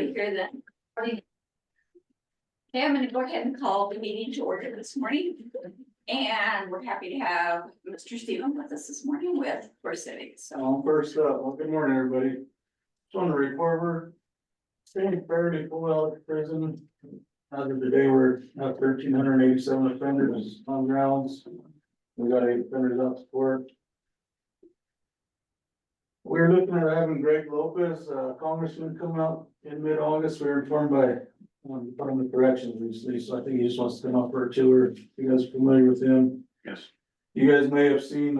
Here then. Okay, I'm gonna go ahead and call the meeting to order this morning. And we're happy to have Mr. Stephen with us this morning with First Civic. So First up, well, good morning, everybody. Just want to report we're staying fairly full out of prison. As of today, we're at 1,387 offenders on grounds. We got 8 offenders out to court. We're looking at having Greg Lopez, congressman, come out in mid-August. We were informed by Department of Corrections recently, so I think he just wants to come out for a tour. You guys are familiar with him? Yes. You guys may have seen,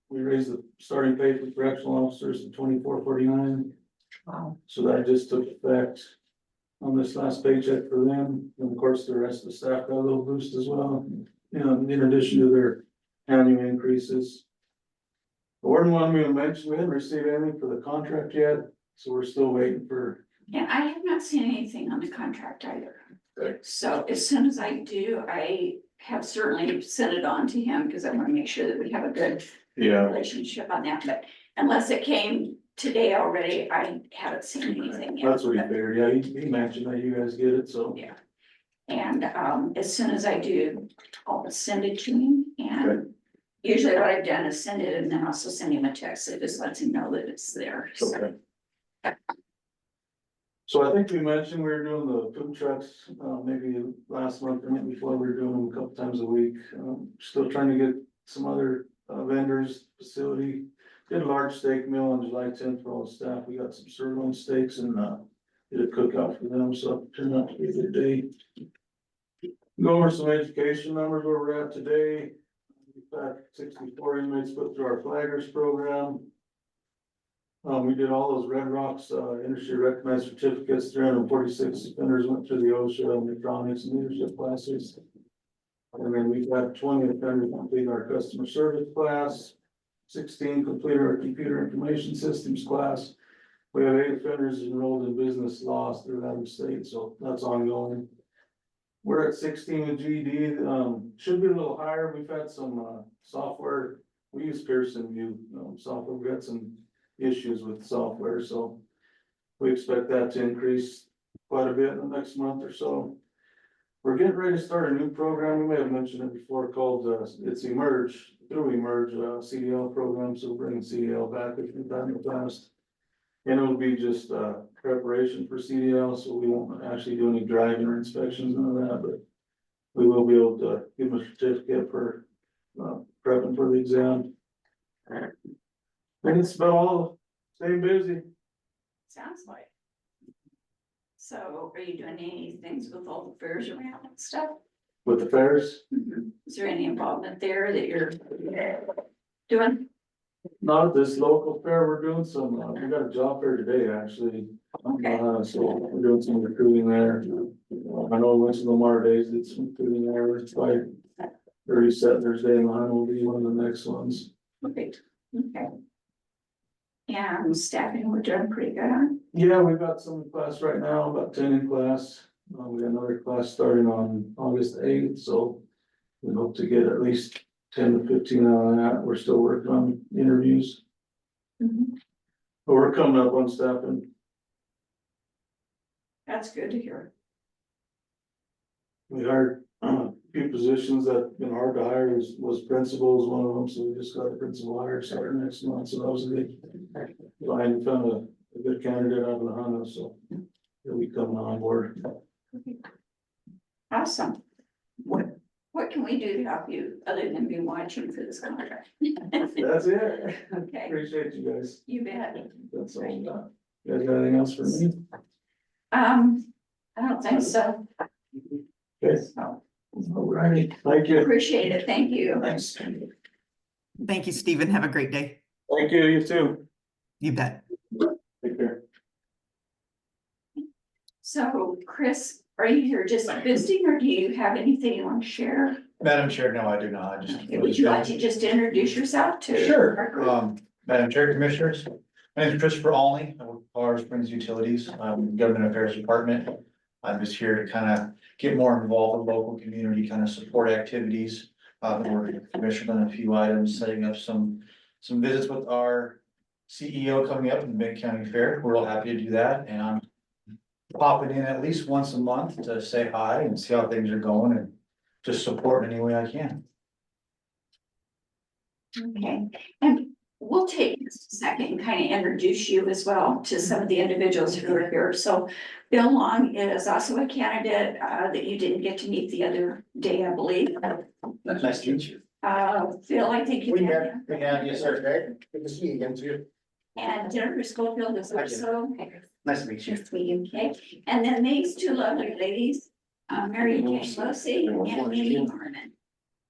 we raised the starting pay for correctional officers to $24.49. Wow. So that just took effect on this last paycheck for them, and of course, the rest of the staff got a little boost as well. You know, in addition to their annual increases. The warden wanted me to mention, we haven't received anything for the contract yet, so we're still waiting for. And I have not seen anything on the contract either. Okay. So as soon as I do, I have certainly sent it on to him because I want to make sure that we have a good relationship on that. But unless it came today already, I haven't seen anything yet. That's what he figured, yeah, he mentioned that you guys get it, so. Yeah. And as soon as I do, I'll send it to him. And usually what I've done is send it and then also send him a text that just lets him know that it's there. So. Okay. So I think we mentioned we were doing the food trucks, maybe last month or maybe before, we were doing them a couple times a week. Still trying to get some other vendors, facility. Did a large steak meal on July 10th for all the staff. We got some sirloin steaks and did a cookout for them, so it turned out to be a good day. Go over some education numbers where we're at today. We've got 64 inmates put through our flaggers program. We did all those Red Rocks, industry recognized certificates, 346 offenders went through the OSHA, electronics and leadership classes. And then we've got 20 offenders complete our customer service class, 16 completed our computer information systems class. We have 8 offenders enrolled in business law through that state, so that's ongoing. We're at 16 in GED, should be a little higher. We've had some, software. We use Pearson View, software. We've got some issues with software, so we expect that to increase quite a bit in the next month or so. We're getting ready to start a new program. We may have mentioned it before, called it's Emerge, through Emerge, CDL program, so we're bringing CDL back if we've done in the past. And it'll be just preparation for CDL, so we won't actually do any driving or inspections, none of that, but we will be able to give them a certificate for prepping for the exam. And it's about all, staying busy. Sounds like. So are you doing any things with all the fairs around and stuff? With the fairs? Is there any involvement there that you're doing? Not this local fair, we're doing some, we got a job fair today, actually. Okay. So we're doing some recruiting there. I know Winston Lamar Days did some recruiting there, it's like 30 Settlers Day in line will be one of the next ones. Okay. Okay. And staffing, we're doing pretty good on. Yeah, we've got some in class right now, about 10 in class. We got another class starting on August 8th, so we hope to get at least 10 to 15 out of that. We're still working on interviews, but we're coming up on staffing. That's good to hear. We hired a few positions that have been hard to hire, was principal is one of them, so we just got a principal hired starting next month, so that was a good. I found a good candidate out of the Hunter, so he'll be coming on board. Awesome. What can we do to help you other than be watching for this contract? That's it. Okay. Appreciate you guys. You bet. That's all I got. You guys got anything else for me? I don't think so. Okay. So, All righty. Thank you. appreciate it. Thank you. Thanks. Thank you, Stephen. Have a great day. Thank you, you too. You bet. Take care. So, Chris, are you here just visiting or do you have anything you want to share? Madam Chair, no, I do not. Would you like to just introduce yourself to? our Sure, group? Madam Chair, Commissioners, my name is Christopher Olney, I work for Colorado Springs Utilities, Government Affairs Department. I'm just here to kind of get more involved with local community, kind of support activities. We're commissioned on a few items, setting up some visits with our CEO coming up in the Benton County Fair. We're all happy to do that, and I'm popping in at least once a month to say hi and see how things are going and just support in any way I can. Okay, and we'll take just a second and kind of introduce you as well to some of the individuals who are here. So Bill Long is also a candidate that you didn't get to meet the other day, I believe. That's nice to meet you. Phil, I think you We met have, him. yes, sir. Good to see you again, too. And Jennifer Schofield is also. Nice to meet you. Nice to meet you, okay? And then these two lovely ladies, Mary Jane Lucy and Mindy Norman.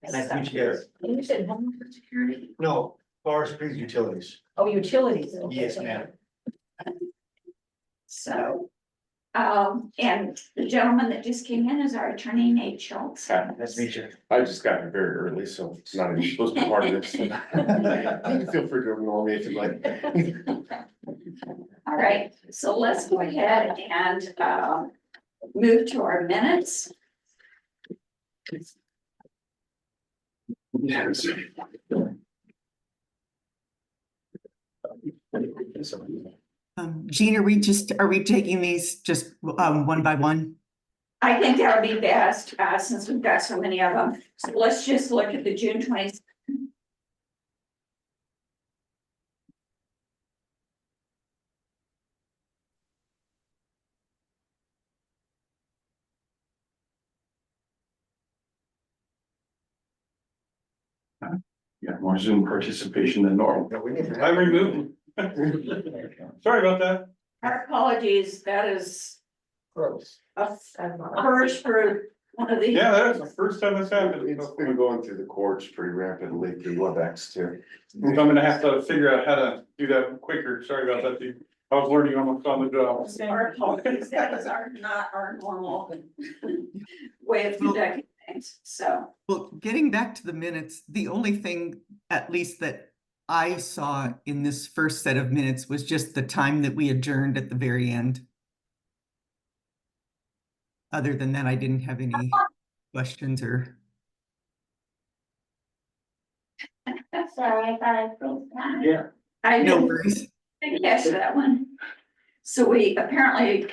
Nice to meet you guys. You said Homeland Security? No, Forest Springs Utilities. Oh, utilities. Okay. Yes, ma'am. So, and the gentleman that just came in is our attorney, Nate Schultz. Nice to meet you. I just got here very early, so it's not even supposed to be part of this. You can feel free to ignore me if you'd like. All right, so let's go ahead and, move to our minutes. Yes. Jean, are we taking these just one by one? I think that would be best, since we've got so many of them. So let's just look at the June 20th. Yeah, more Zoom participation than normal. I removed Sorry about that. Our apologies, that is Gross. a first for one of these. Yeah, that's the first time that's happened. It's been going through the courts pretty rapidly through WebEx too. I'm gonna have to figure out how to do that quicker. Sorry about that, Steve. I was learning almost on the job. Our apologies, that is not our normal way of conducting things, so. Well, getting back to the minutes, the only thing, at least that I saw in this first set of minutes, was just the time that we adjourned at the very end. Other than that, I didn't have any questions or. Sorry, I thought I froze down. Yeah. I No didn't worries. catch that one. So we apparently,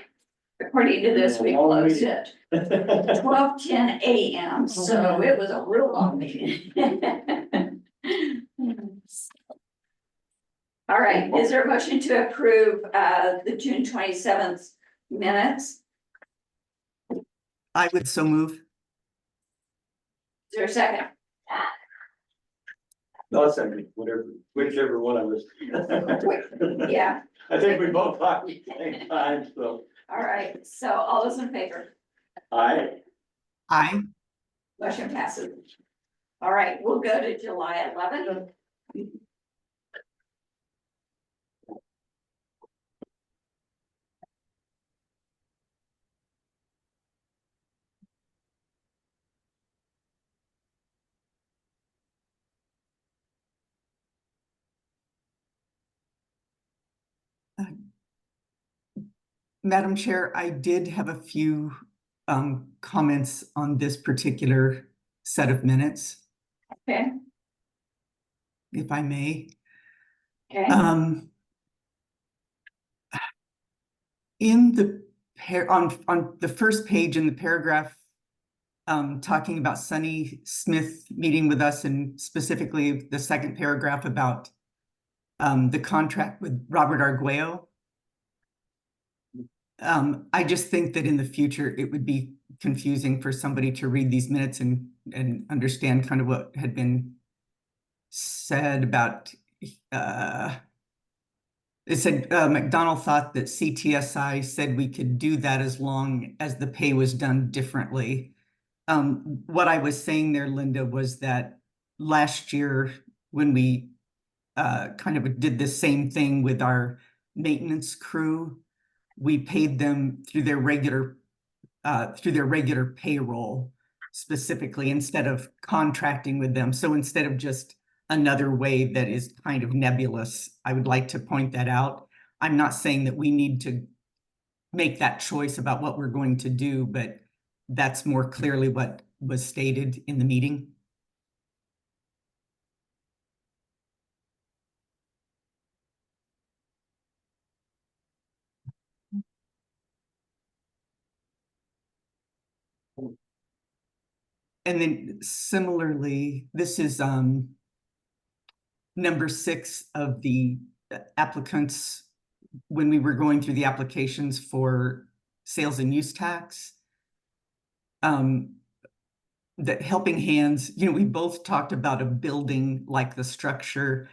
according to this, we closed at 12:10 a.m. So it was a real long meeting. All right, is there a motion to approve the June 27th minutes? I would so move. Is there a second? No, it's okay, whichever one of us. Yeah, I think we both talked at the same time, so all right, so all those in favor, I, motion passes. All right, we'll go to July 11th. Madam Chair, I did have a few comments on this particular set of minutes, Okay, if I may. okay, In the on the first page in the paragraph, talking about Sunny Smith meeting with us, and specifically the second paragraph about the contract with Robert Arguello. I just think that in the future, it would be confusing for somebody to read these minutes and understand kind of what had been said about, it said McDonald thought that CTSI said we could do that as long as the pay was done differently. What I was saying there, Linda, was that last year when we kind of did the same thing with our maintenance crew, we paid them through their regular payroll specifically, instead of contracting with them. So instead of just another way that is kind of nebulous, I would like to point that out. I'm not saying that we need to make that choice about what we're going to do, but that's more clearly what was stated in the meeting. And then similarly, this is number 6 of the applicants when we were going through the applications for sales and use tax. The helping hands, we both talked about a building like the structure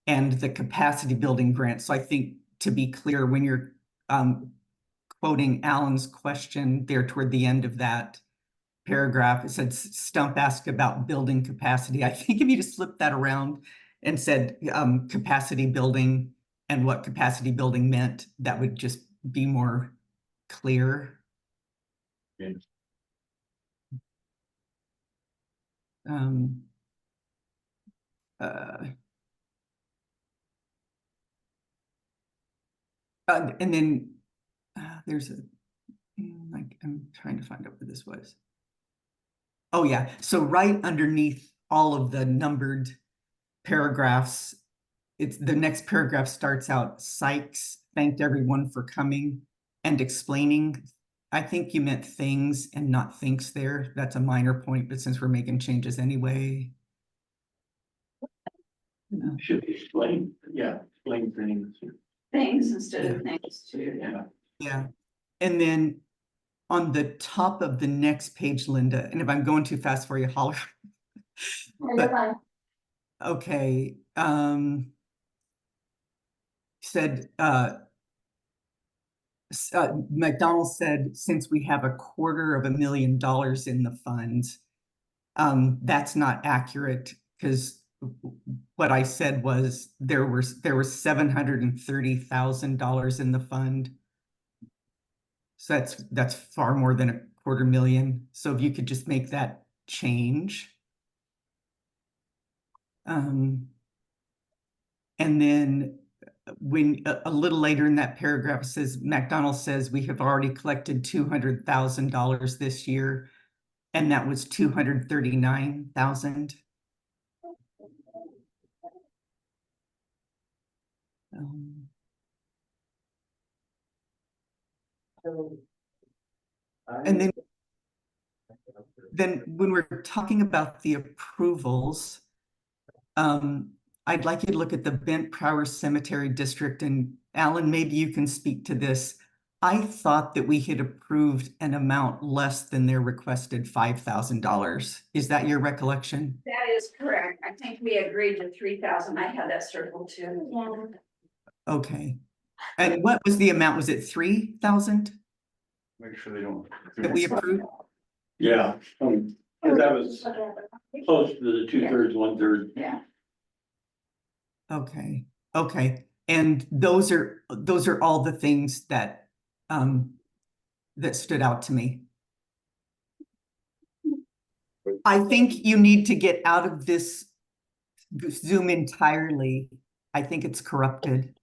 and the capacity building grant. So I think, to be clear, when you're quoting Alan's question there toward the end of that paragraph, it said Stump asked about building capacity. I think if you just flipped that around and said capacity building and what capacity building meant, that would just be more clear. Yes. And then there's like, I'm trying to find out what this was. Oh yeah, so right underneath all of the numbered paragraphs, it's the next paragraph starts out, Sykes thanked everyone for coming and explaining. I think you meant things and not thinks there. That's a minor point, but since we're making changes anyway. Should explain, explain things. Things instead of things too. Yeah. Yeah. And then on the top of the next page, Linda, and if I'm going too fast for you, holler. But, okay. Said, McDonald said, since we have $250,000 in the funds, that's not accurate, because what I said was there was $730,000 in the fund. So that's far more than $250,000. So if you could just make that change. And then when a little later in that paragraph it says, McDonald says we have already collected $200,000 this year, and that was 239,000. And then when we're talking about the approvals, I'd like you to look at the Bent Prowers Cemetery District, and Alan, maybe you can speak to this. I thought that we had approved an amount less than their requested $5,000. Is that your recollection? That is correct. I think we agreed to 3,000. I had that circled too. Yeah. Okay. And what was the amount? Was it 3,000 Make sure they don't. that we approved? Yeah, that was close to the 2/3, 1/3. Yeah. Okay. Okay. And those are all the things that that stood out to me. I think you need to get out of this Zoom entirely. I think it's corrupted.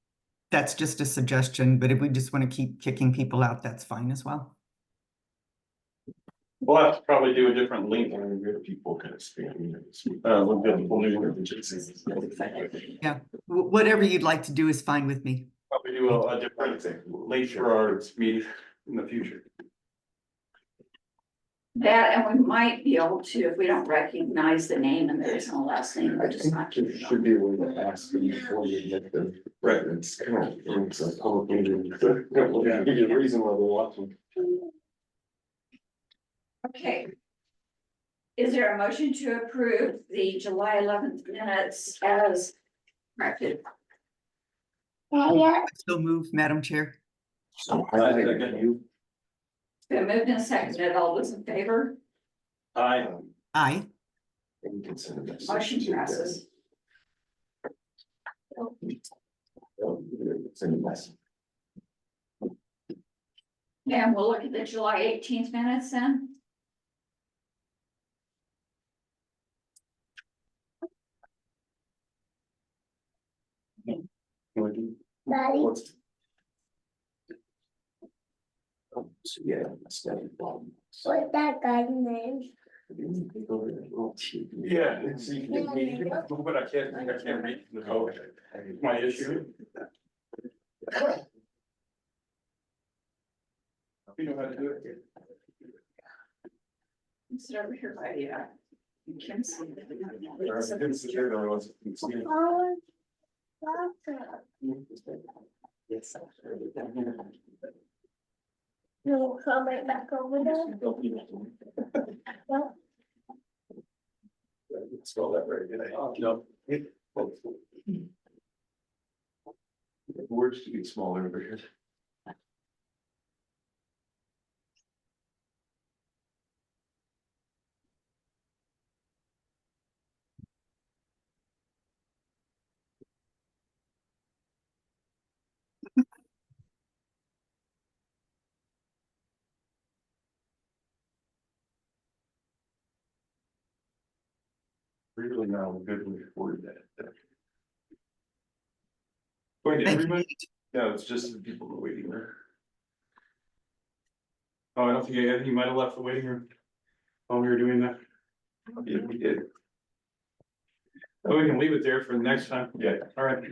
That's just a suggestion, but if we just want to keep kicking people out, that's fine as well. We'll have to probably do a different link. People can expand. We'll get a whole new one. Yeah, whatever you'd like to do is fine with me. Probably do a different link for our meeting in the future. That, and we might be able to, if we don't recognize the name and there isn't a last name, we're just not. There should be a way to ask them before you get the records. Come on, it's a public meeting. Give you a reason why they're watching. Okay. Is there a motion to approve the July 11th minutes as corrected? So move, Madam Chair. So you. Been moved and seconded. All those in favor? Aye. Aye. You can send a message. Motion to passes. Send a message. And we'll look at the July 18th minutes then. What's- Oh, so yeah, that's not a problem. What's that guy's name? Yeah, it's, you can read it, but I can't read the code. My issue. You know how to do it. Sit over here by the, Kim's. No, come right back over there. No. Spell that right, did I? No. Words to get smaller over here. Really now a good way to word that. Wait, Thank you. everybody? Yeah, it's just the people who are waiting there. Oh, I don't think he might have left the waiting room while we were doing that. Yeah, we did. Oh, we can leave it there for the next time. Yeah. All right.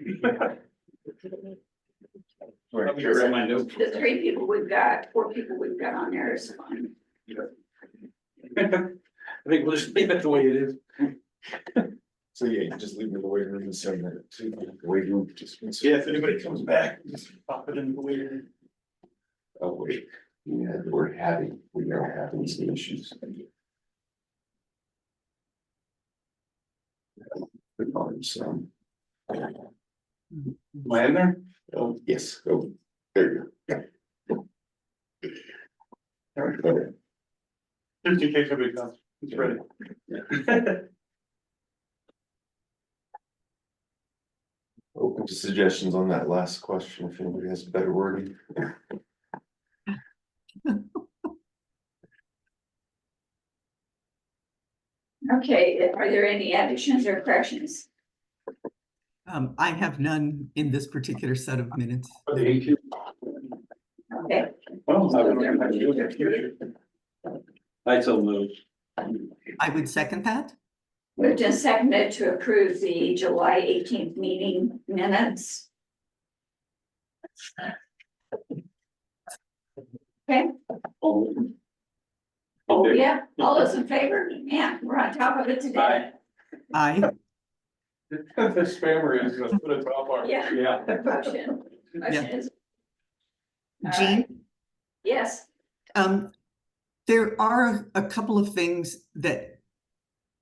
Let me grab my notes. The 3 people we've got, 4 people we've got on there is fine. I think we'll just leave it the way it is. So yeah, you just leave it the waiting room and send that to the waiting room participants. Yeah, if anybody comes back, just pop it in the waiting. Oh, wait, yeah, we're having, we are having some issues. Good on some. Am I in there? Oh, yes, oh, there you go. All right, okay. Just in case somebody comes, it's ready. Open to suggestions on that last question, if anybody has better wording. Okay, are there any additions or corrections? I have none in this particular set of minutes. Okay. I so moved. I would second that. Moved and seconded to approve the July 18th meeting minutes. Okay. Oh, yeah, all those in favor? Yeah, we're on top of it today. I, The spammer is gonna put a top on. Yeah. Yeah. The motion is. All right. Jean, Yes, there are a couple of things that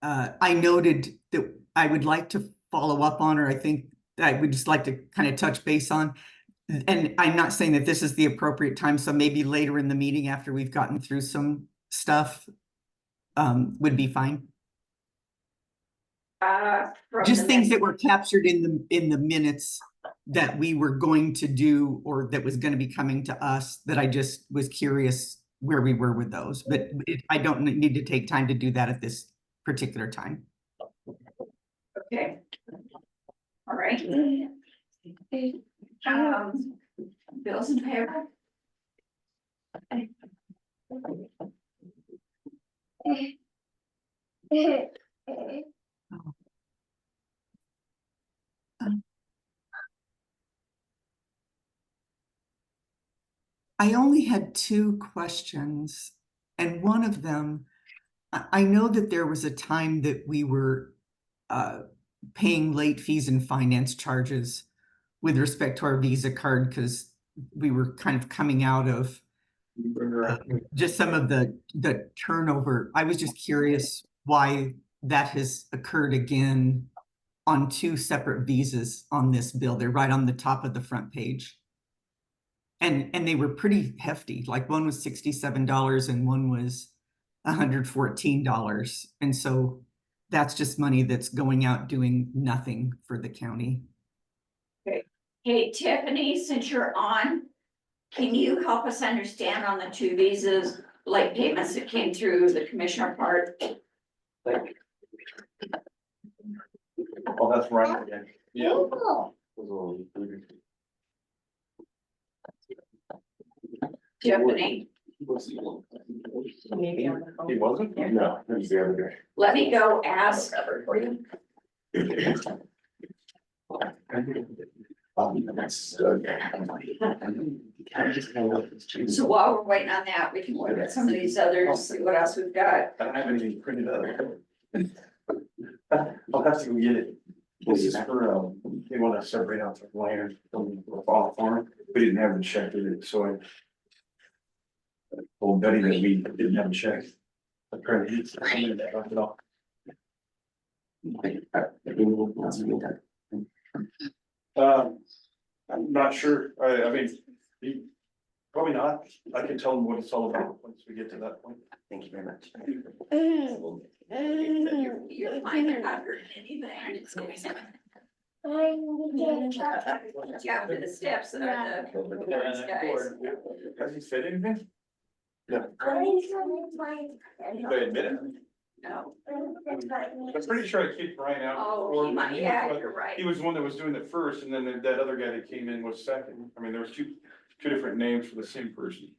I noted that I would like to follow up on, or I think I would just like to kind of touch base on. And I'm not saying that this is the appropriate time, so maybe later in the meeting after we've gotten through some stuff would be fine. from Just the things min- that were captured in the minutes that we were going to do or that was going to be coming to us, that I just was curious where we were with those, but I don't need to take time to do that at this particular time. Okay. All right. Bills and payroll. I only had 2 questions, and one of them, I know that there was a time that we were paying late fees and finance charges with respect to our Visa card because we were kind of coming out of just some of the turnover. I was just curious why that has occurred again on 2 separate visas on this bill. They're right on the top of the front page. And they were pretty hefty, like one was $67 and one was $114. And so that's just money that's going out doing nothing for the county. Hey, Tiffany, since you're on, can you help us understand on the 2 visas, late payments that came through the commissioner part? Oh, that's right again. Yeah. Tiffany, Maybe. He wasn't? No, it was the other guy. let me go ask for you. So while we're waiting on that, we can look at some of these others, see what else we've got. I don't have anything printed out. I'll have to go get it. This is for, they want to separate out the land from the fall farm. We didn't have a check with it, so I told Betty that we didn't have a check. Apparently, it's something that dropped it off. I'm not sure. I mean, probably not. I can tell them what it's all about once we get to that point. Thank you very much. You're fine, they're not hurting anything. Yeah, to the steps that are the guys. Has he said anything? No. Did I admit it? No. I'm pretty sure I kicked Brian out. Oh, before, he might, but yeah, was- you're right. He was the one that was doing it first, and then that other guy that came in was second. I mean, there was two different names for the same person.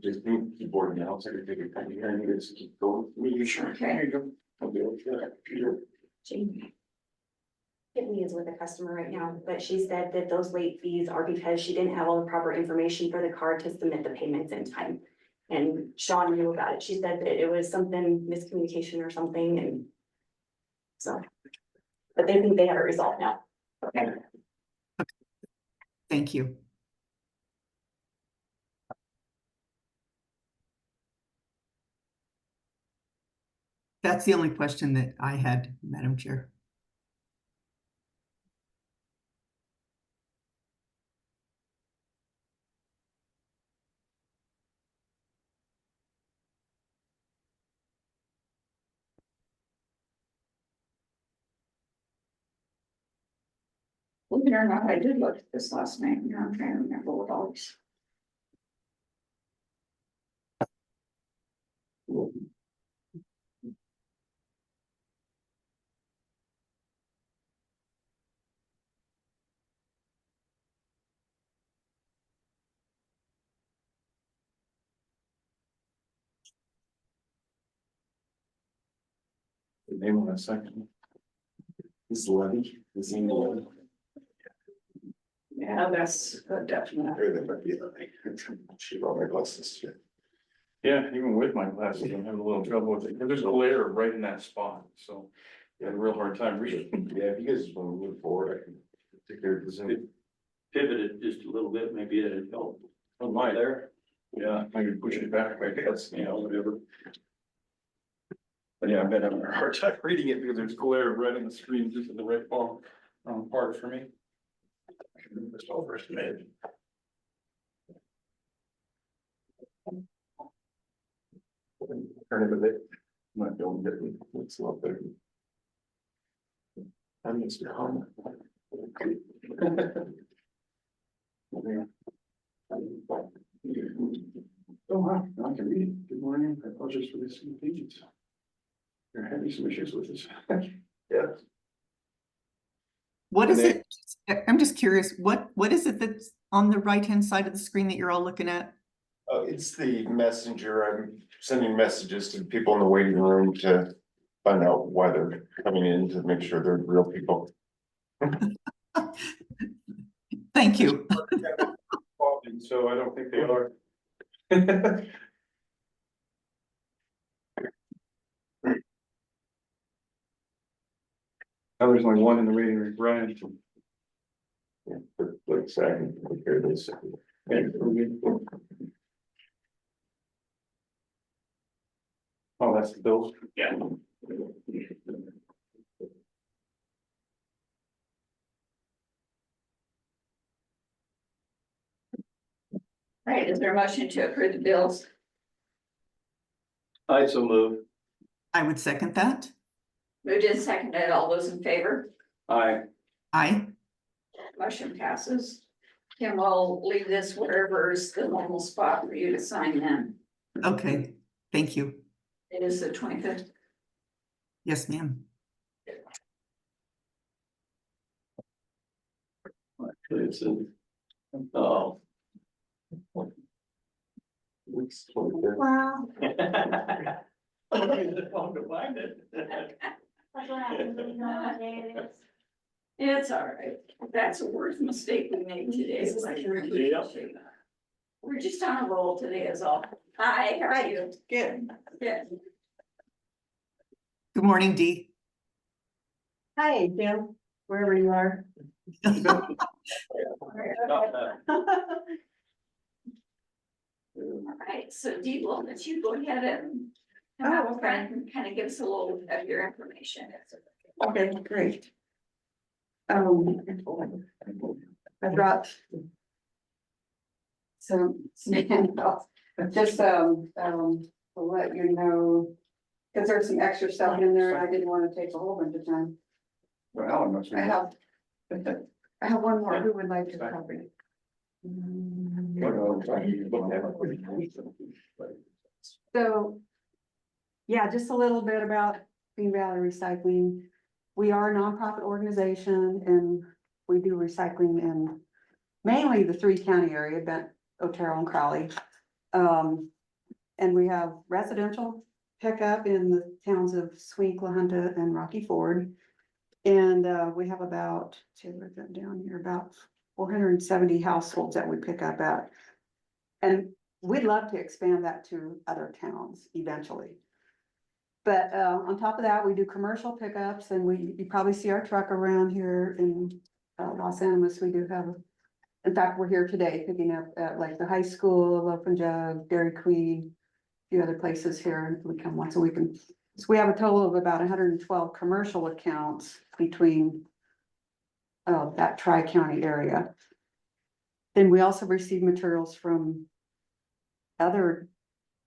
Just keep boarding the house, everything, and you guys keep going. You sure? Okay. There you go. I'll be able to do that. Peter. Tiffany is with a customer right now, but she said that those late fees are because she didn't have all the proper information for the card to submit the payments in time. And Sean knew about it. She said that it was something miscommunication or something and so. But they think they have it resolved now. Okay. Thank you. That's the only question that I had, Madam Chair. Believe it or not, I did look at this last night, and I'm trying to remember what all these. The name on that second. This is Levy, this is Levy. Yeah, that's definitely. Or that might be Levy. She brought my glasses too. Yeah, even with my glasses, I'm having a little trouble with it. There's a glare right in that spot, so I had a real hard time reading. Yeah, if you guys want to move forward, I can take care of the Zoom. Pivot it just a little bit, maybe it'd help. Oh, my there. Yeah, I can push it back, I guess, you know, whatever. But yeah, I've been having a hard time reading it because there's glare right on the screen, just in the right part for me. I should have just overestimated. Turn it a bit. Not going to get it. It's a lot better. I mean, it's calm. Oh, wow, now I can read it. Good morning. I apologize for this inconvenience. You're having some issues with this. Yeah. What is And it? I'm just curious, what is it that's on the right-hand side of the screen that you're all looking at? It's the messenger. I'm sending messages to people in the waiting room to find out why they're coming in to make sure they're real people. Thank you. So I don't think they are. Now there's only one in the waiting room, Brian. Yeah, for like a second, here this. Oh, that's the bills. Yeah. Right, is there a motion to approve the bills? I so move. I would second that. Moved and seconded, all those in favor? Aye. Aye. Motion passes. Kim will leave this wherever is the normal spot for you to sign in. Okay, thank you. It is the 25th. Yes, ma'am. Actually, it's in. Oh. It's 23rd. Wow, I'm the one to find it. that's what happens when you know what day it is. It's all right. That's the worst mistake we made today. We're just on a roll today is all. Hi, how are you? Good. Good. Good morning, Dee. Hi, Jim, wherever you are. All right, so Dee, we'll let you go ahead and come out front and kind of give us a little of your information. Okay, great. I brought some handouts, just, to let you know, because there's some extra stuff in there, I didn't want to take a whole bunch of time. I have one more, who would like to copy? So, yeah, just a little bit about Green Valley Recycling. We are a nonprofit organization and we do recycling in mainly the 3-county area, Bent, Otero and Crowley. And we have residential pickup in the towns of Swink, LaHunta and Rocky Ford. And we have about 470 households that we pick up at. And we'd love to expand that to other towns eventually. But on top of that, we do commercial pickups and you probably see our truck around here in Los Animas. We do have, in fact, we're here today picking up at like the high school, Loaf and Jug, Dairy Queen, a few other places here. We come once a week. And so we have a total of about 112 commercial accounts between that tri-county area. Then we also receive materials from other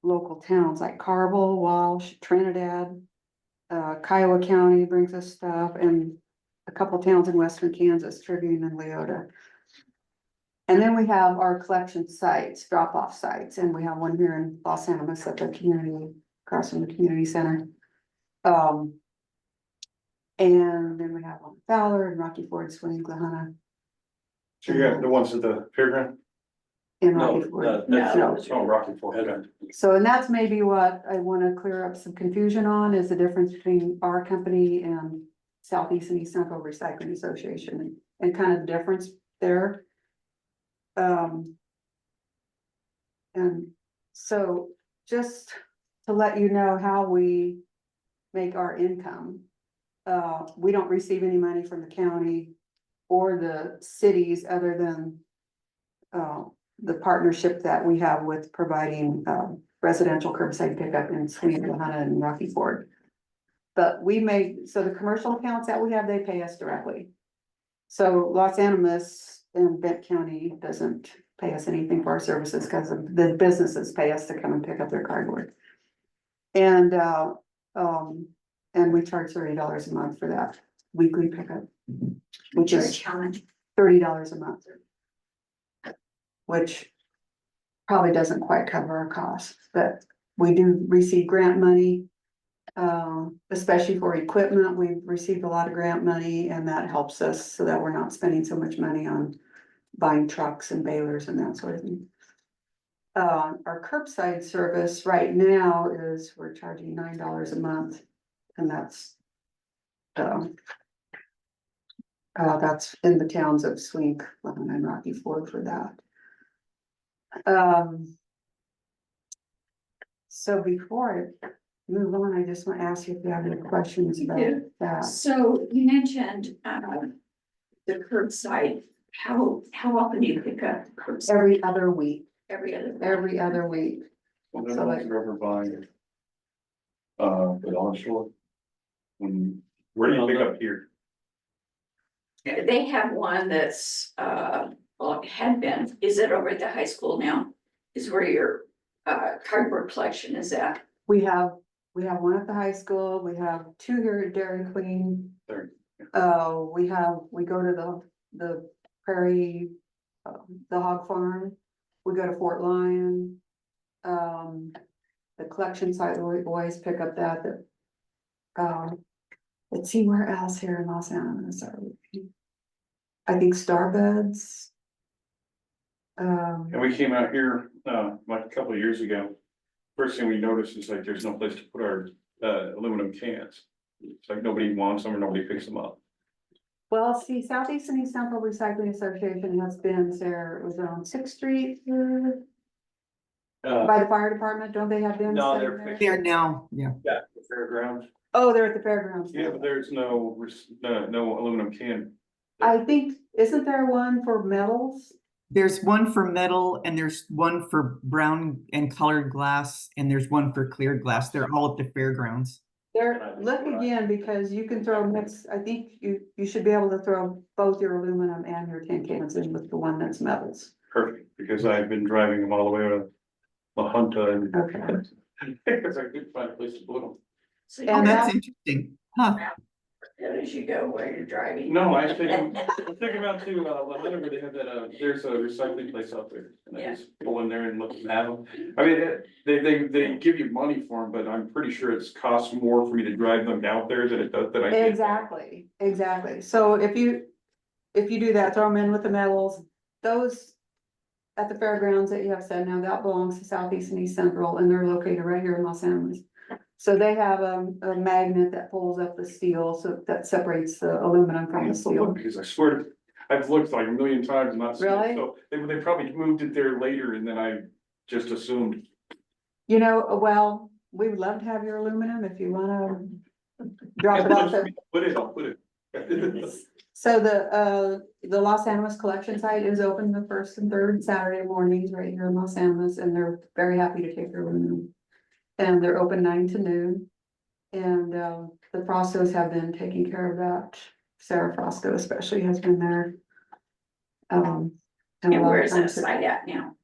local towns like Carville, Walsh, Trinidad, Kiowa County brings us stuff, and a couple towns in western Kansas, Tribune and Leota. And then we have our collection sites, drop-off sites, and we have one here in Los Animas at the community, across from the community center. And then we have one in Fowler and Rocky Ford, Swing, LaHunta. So you got the ones at the fairground? In No, Rocky Ford. no. Oh, Rocky Ford, okay. So, and that's maybe what I want to clear up some confusion on, is the difference between our company and Southeast and East Central Recycling Association, and kind of the difference there. And so just to let you know how we make our income, we don't receive any money from the county or the cities other than the partnership that we have with providing residential curbside pickup in Sweeney, LaHunta and Rocky Ford. But we make, so the commercial accounts that we have, they pay us directly. So Los Animas and Bent County doesn't pay us anything for our services because the businesses pay us to come and pick up their cardboard. And we charge $30 a month for that weekly pickup, which is $30 a month, which probably doesn't quite cover our costs, but we do receive grant money, especially for equipment. We've received a lot of grant money and that helps us so that we're not spending so much money on buying trucks and balers and that sort of thing. Our curbside service right now is we're charging $9 a month, and that's in the towns of Swink, LaHunta and Rocky Ford for that. So before I move on, I just want to ask you if you have any questions about that. So you mentioned the curbside. How often do you pick up curbside? Every other week. Every Other week. Well, So like- ever buying the onshore. Where do you pick up here? They have one that's well, it had been. Is it over at the high school now? Is where your cardboard collection is at? We have one at the high school. We have 2 here at Dairy Queen. There. We go to the Prairie, the hog farm. We go to Fort Lyon. The collection site, we always pick up that. Let's see where else here in Los Animas are we? I think Starbuds. And we came out here, like a couple of years ago. First thing we noticed is like, there's no place to put our, aluminum cans. It's like nobody wants them or nobody picks them up. Well, see, Southeast and East Central Recycling Association has been there, it was on Sixth Street. By the fire department, don't they have bins? No, down they're there? They're now, yeah. Yeah, the fairgrounds. Oh, they're at the fairgrounds. Yeah, but there's no aluminum can. I think, isn't there one for metals? There's one for metal and there's one for brown and colored glass and there's one for clear glass. They're all at the fairgrounds. There, look again, because you can throw mix, I think you should be able to throw both your aluminum and your tin cans in with the one that's metals. Perfect, because I've been driving them all the way to La Junta and. Okay. Because I couldn't find a place to put them. So Oh, And that's that- interesting. Huh. as you go while you're driving. No, I think I'm out to, La Junta where they have that, there's a recycling place out there. And I just go in there and look at them. I mean, they give you money for them, but I'm pretty sure it's costs more for me to drive them out there than it does, than I. get. Exactly. So if you do that, throw them in with the metals, those at the fairgrounds that you have said now, that belongs to Southeast and East Central, and they're located right here in Los Angeles. So they have a magnet that pulls up the steel, so that separates the aluminum from the steel. Because I swear, I've looked like a million times and not seen Really? it, so they probably moved it there later and then I just assumed. You know, well, we would love to have your aluminum if you wanna drop it off there. I'll put it. So the Los Angeles collection site is open the first and third Saturday mornings right here in Los Angeles, and they're very happy to take your aluminum. And they're open 9 to noon. And the Frostos have been taking care of that. Sarah Frosto especially has been there. And a And lot of where's that times site at now?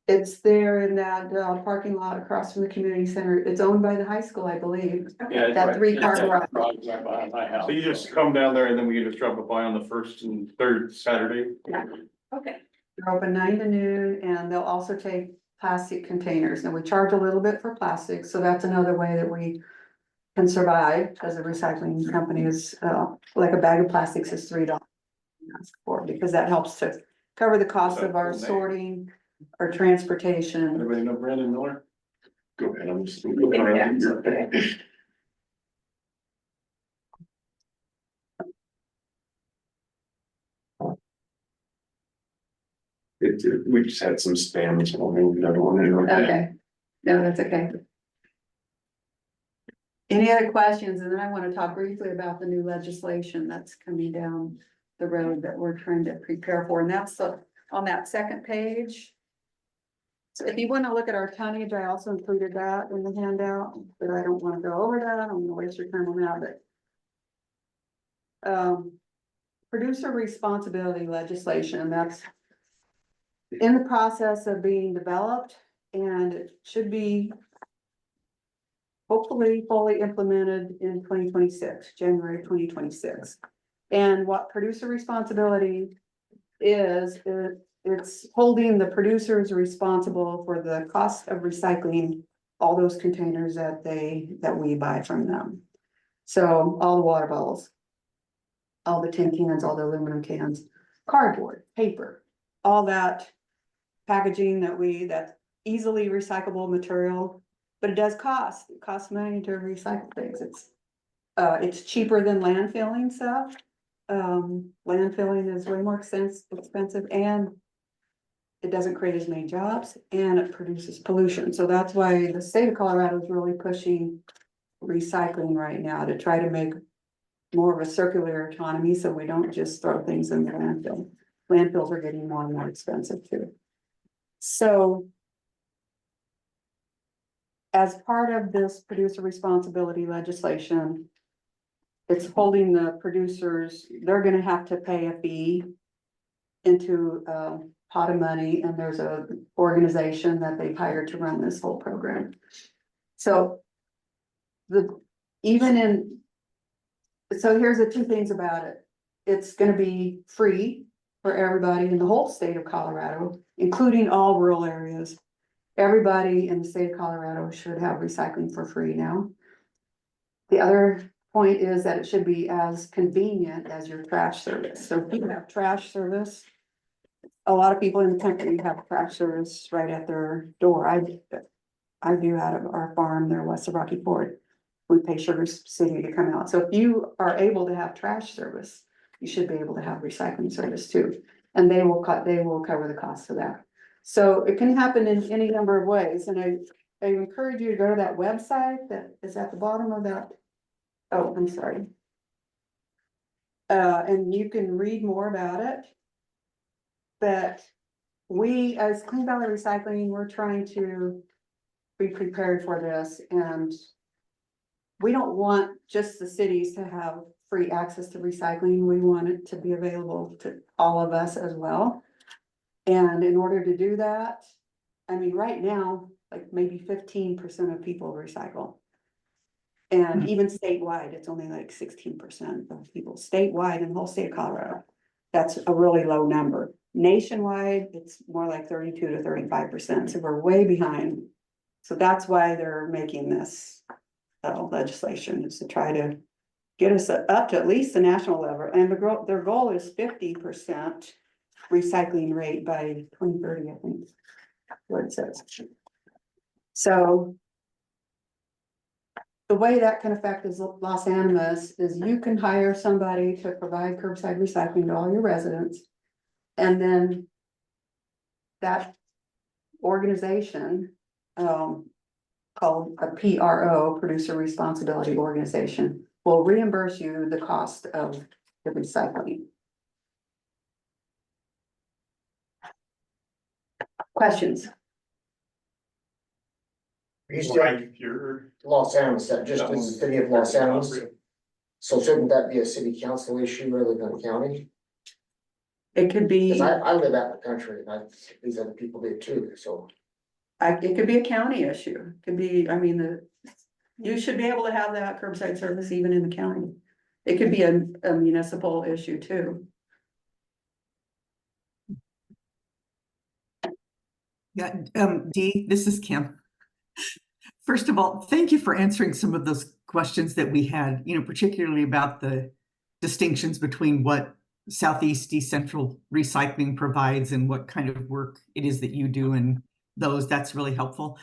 it's there in that parking lot across from the community center. It's owned by the high school, I believe. Yeah. That 3-car garage. Right behind my house. So you just come down there and then we can just drop it by on the first and third Saturday. Okay. They're open 9 to noon, and they'll also take plastic containers. Now, we charge a little bit for plastic, so that's another way that we can survive as a recycling company is, like a bag of plastics is $3 for, because that helps to cover the cost of our sorting, our transportation. Everybody know Brandon Miller? Go ahead, I'm just. Yeah, it's okay. We just had some spam, so we don't want to. Okay, no, that's okay. Any other questions? And then I want to talk briefly about the new legislation that's coming down the road that we're trying to prepare for, and that's on that second page. So if you want to look at our tonnage, I also included that in the handout, but I don't want to go over that. I don't want to waste your time on that, but producer responsibility legislation, that's in the process of being developed, and it should be hopefully fully implemented in 2026, January 2026. And what producer responsibility is, it's holding the producers responsible for the cost of recycling all those containers that we buy from them. So all the water bottles, all the tin cans, all the aluminum cans, cardboard, paper, all that packaging that's easily recyclable material, but it does cost. It costs money to recycle things. It's cheaper than landfilling stuff. Landfilling is way more expensive, and it doesn't create as many jobs, and it produces pollution. So that's why the state of Colorado is really pushing recycling right now to try to make more of a circular economy, so we don't just throw things in the landfill. Landfills are getting more and more expensive too. So as part of this producer responsibility legislation, it's holding the producers, they're gonna have to pay a fee into a pot of money, and there's a organization that they've hired to run this whole program. So so here's the two things about it. It's gonna be free for everybody in the whole state of Colorado, including all rural areas. Everybody in the state of Colorado should have recycling for free now. The other point is that it should be as convenient as your trash service. So if you have trash service, a lot of people in the country have trash service right at their door. I do out of our farm there west of Rocky Ford. We pay Sugar City to come out. So if you are able to have trash service, you should be able to have recycling service too. And they will cover the cost of that. So it can happen in any number of ways, and I encourage you to go to that website that is at the bottom of that. Oh, I'm sorry. And you can read more about it. But we, as Clean Valley Recycling, we're trying to be prepared for this, and we don't want just the cities to have free access to recycling. We want it to be available to all of us as well. And in order to do that, I mean, right now, like maybe 15% of people recycle. And even statewide, it's only like 16% of people statewide in the whole state of Colorado. That's a really low number. Nationwide, it's more like 32 to 35%. So we're way behind. So that's why they're making this legislation, is to try to get us up to at least the national level. And their goal is 50% recycling rate by 2030, I think. What it says. So the way that can affect is Los Animas is you can hire somebody to provide curbside recycling to all your residents. And then that organization, called a PRO, Producer Responsibility Organization, will reimburse you the cost of the recycling. Questions? You said Los Angeles, that just in the city of Los Angeles. So shouldn't that be a city council issue rather than a county? It could be, Cause I live out in the country and these other people do too, so. it could be a county issue. It could be, I mean, you should be able to have that curbside service even in the county. It could be a municipal issue too. Yeah, Dee, this is Kim. First of all, thank you for answering some of those questions that we had, particularly about the distinctions between what Southeast Decentral Recycling provides and what kind of work it is that you do and those. That's really helpful.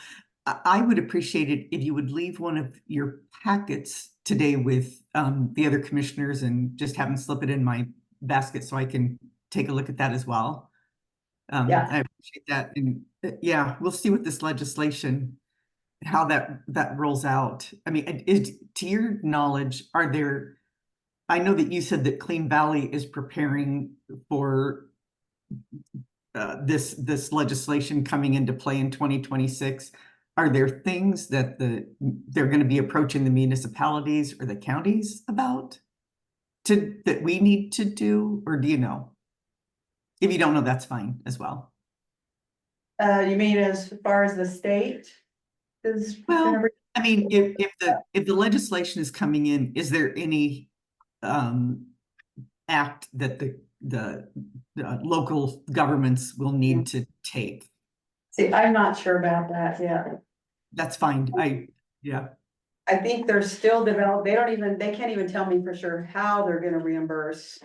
I would appreciate it if you would leave one of your packets today with the other commissioners and just have them slip it in my basket so I can take a look at that as well. Yeah. I appreciate that. And yeah, we'll see what this legislation, how that rolls out. I mean, to your knowledge, I know that you said that Clean Valley is preparing for this legislation coming into play in 2026. Are there things that they're going to be approaching the municipalities or the counties about that we need to do, or do you know? If you don't know, that's fine as well. You mean as far as the state is? Well, I mean, if the legislation is coming in, is there any act that the local governments will need to take? See, I'm not sure about that yet. That's fine. I think they're still developing. They can't even tell me for sure how they're gonna reimburse,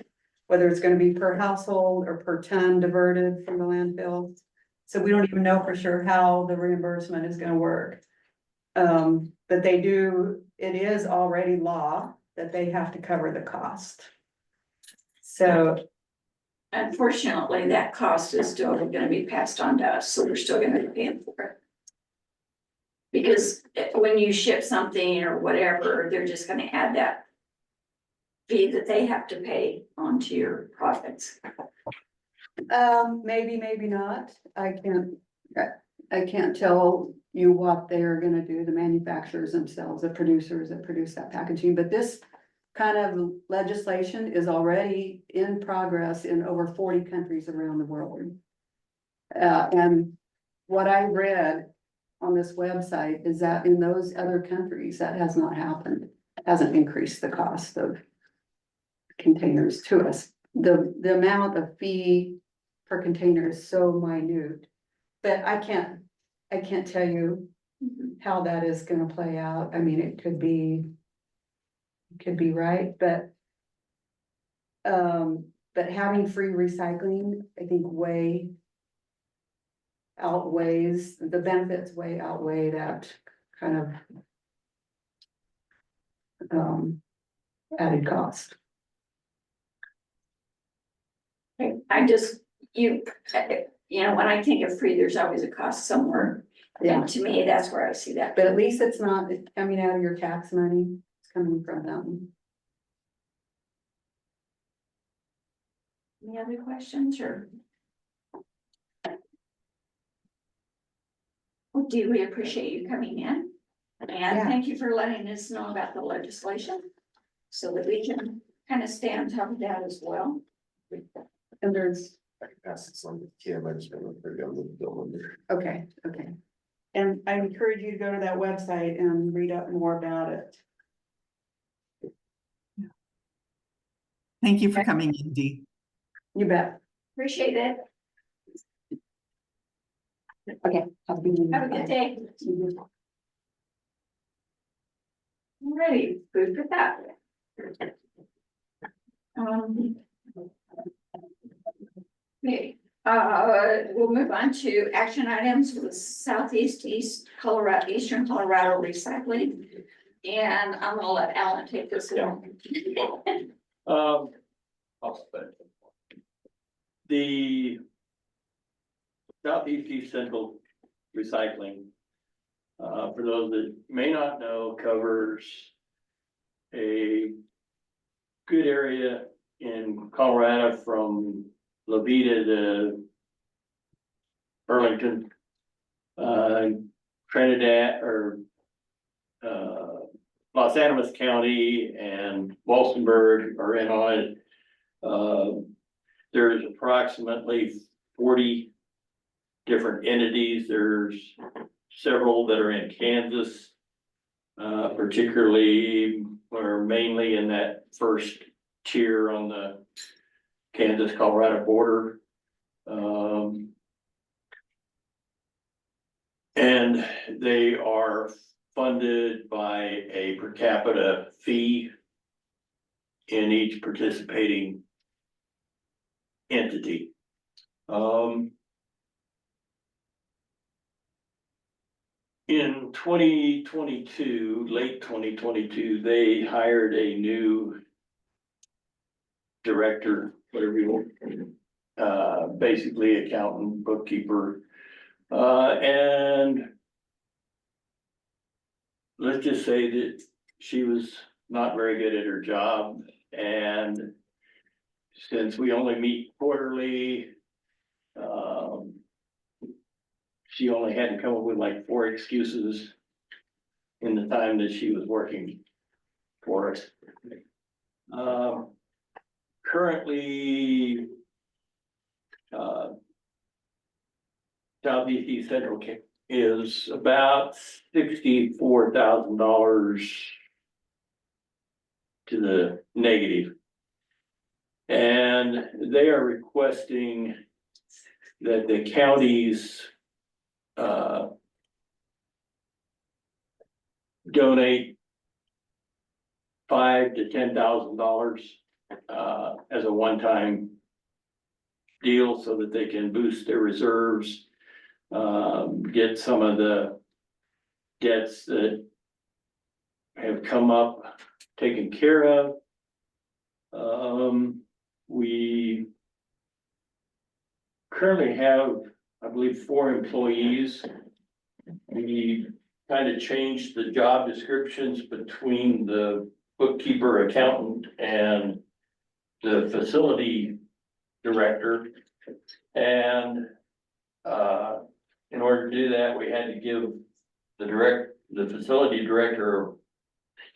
whether it's gonna be per household or per ton diverted from the landfill. So we don't even know for sure how the reimbursement is gonna work. But it is already law that they have to cover the cost. So unfortunately, that cost is still gonna be passed on to us, so we're still gonna be paying for it. Because when you ship something or whatever, they're just gonna add that fee that they have to pay onto your profits. maybe, maybe not. I can't tell you what they're gonna do, the manufacturers themselves, the producers that produce that packaging, but this kind of legislation is already in progress in over 40 countries around the world. And what I read on this website is that in those other countries, that has not happened. It hasn't increased the cost of containers to us. The amount of fee per container is so minute, but I can't tell you how that is gonna play out. I mean, it could be right, but having free recycling, I think the benefits way outweigh that kind of added cost. I just, you know, when I think of free, there's always a cost somewhere. Yeah, And to me, that's where I see that. but at least it's not coming out of your tax money, it's coming from them. Any other questions or? Well, do we appreciate you coming in? And Yeah. thank you for letting us know about the legislation. So that we can kind of stay on top of that as well. And there's, I can pass this on to Kim, I just want to put it on the bill under. okay, okay. And I encourage you to go to that website and read up more about it. Thank you for coming in, Dee. You bet. Appreciate it. Okay. Have a good evening. Have a good day. Alrighty, food for thought. Okay, we'll move on to action items with Eastern Colorado recycling. And I'm gonna let Alan take this one. I'll spend. The Southeast East Central Recycling, for those that may not know, covers a good area in Colorado from La Veta to Burlington, Trinidad or Los Animas County and Walsenburg are in on it. There's approximately 40 different entities. There's several that are in Kansas, particularly or mainly in that first tier on the Kansas-Colorado border. And they are funded by a per capita fee in each participating entity. In 2022, late 2022, they hired a new director, whatever you want, basically accountant, bookkeeper, and let's just say that she was not very good at her job, and since we only meet quarterly, she only had to come up with like 4 excuses in the time that she was working for us. Currently, Southeast East Central is about $64,000 to the negative. And they are requesting that the counties donate $5,000 to $10,000 as a one-time deal so that they can boost their reserves, get some of the debts that have come up taken care of. We currently have, I believe, 4 employees. We kind of changed the job descriptions between the bookkeeper, accountant, and the facility director. And in order to do that, we had to give the facility director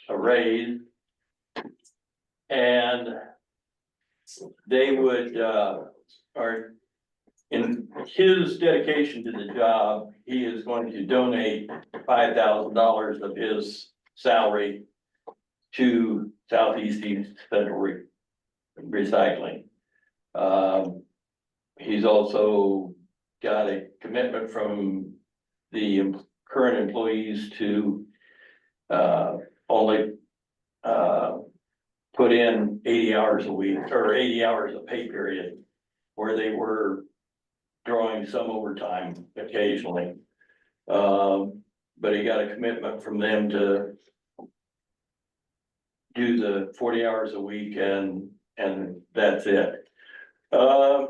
a raise. And they would, in his dedication to the job, he is going to donate $5,000 of his salary to Southeast East Central Recycling. He's also got a commitment from the current employees to only put in 80 hours a week or 80 hours a pay period, where they were drawing some overtime occasionally. But he got a commitment from them to do the 40 hours a week and that's it. There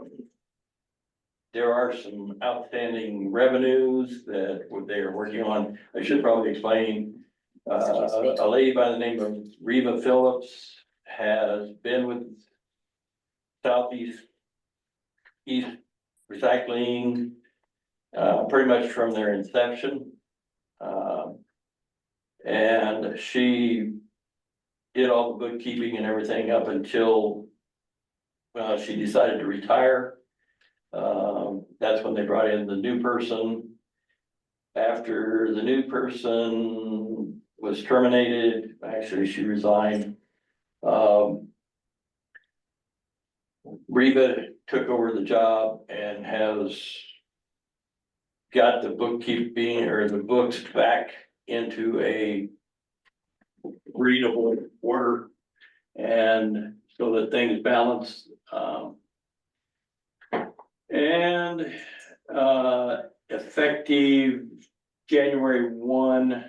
are some outstanding revenues that they are working on. I should probably explain. A lady by the name of Reva Phillips has been with Southeast East Recycling, pretty much from their inception. And she did all the bookkeeping and everything up until she decided to retire. That's when they brought in the new person. After the new person was terminated, actually she resigned. Reva took over the job and has got the bookkeeping or the books back into a readable order, and so that things balance. And effective January 1,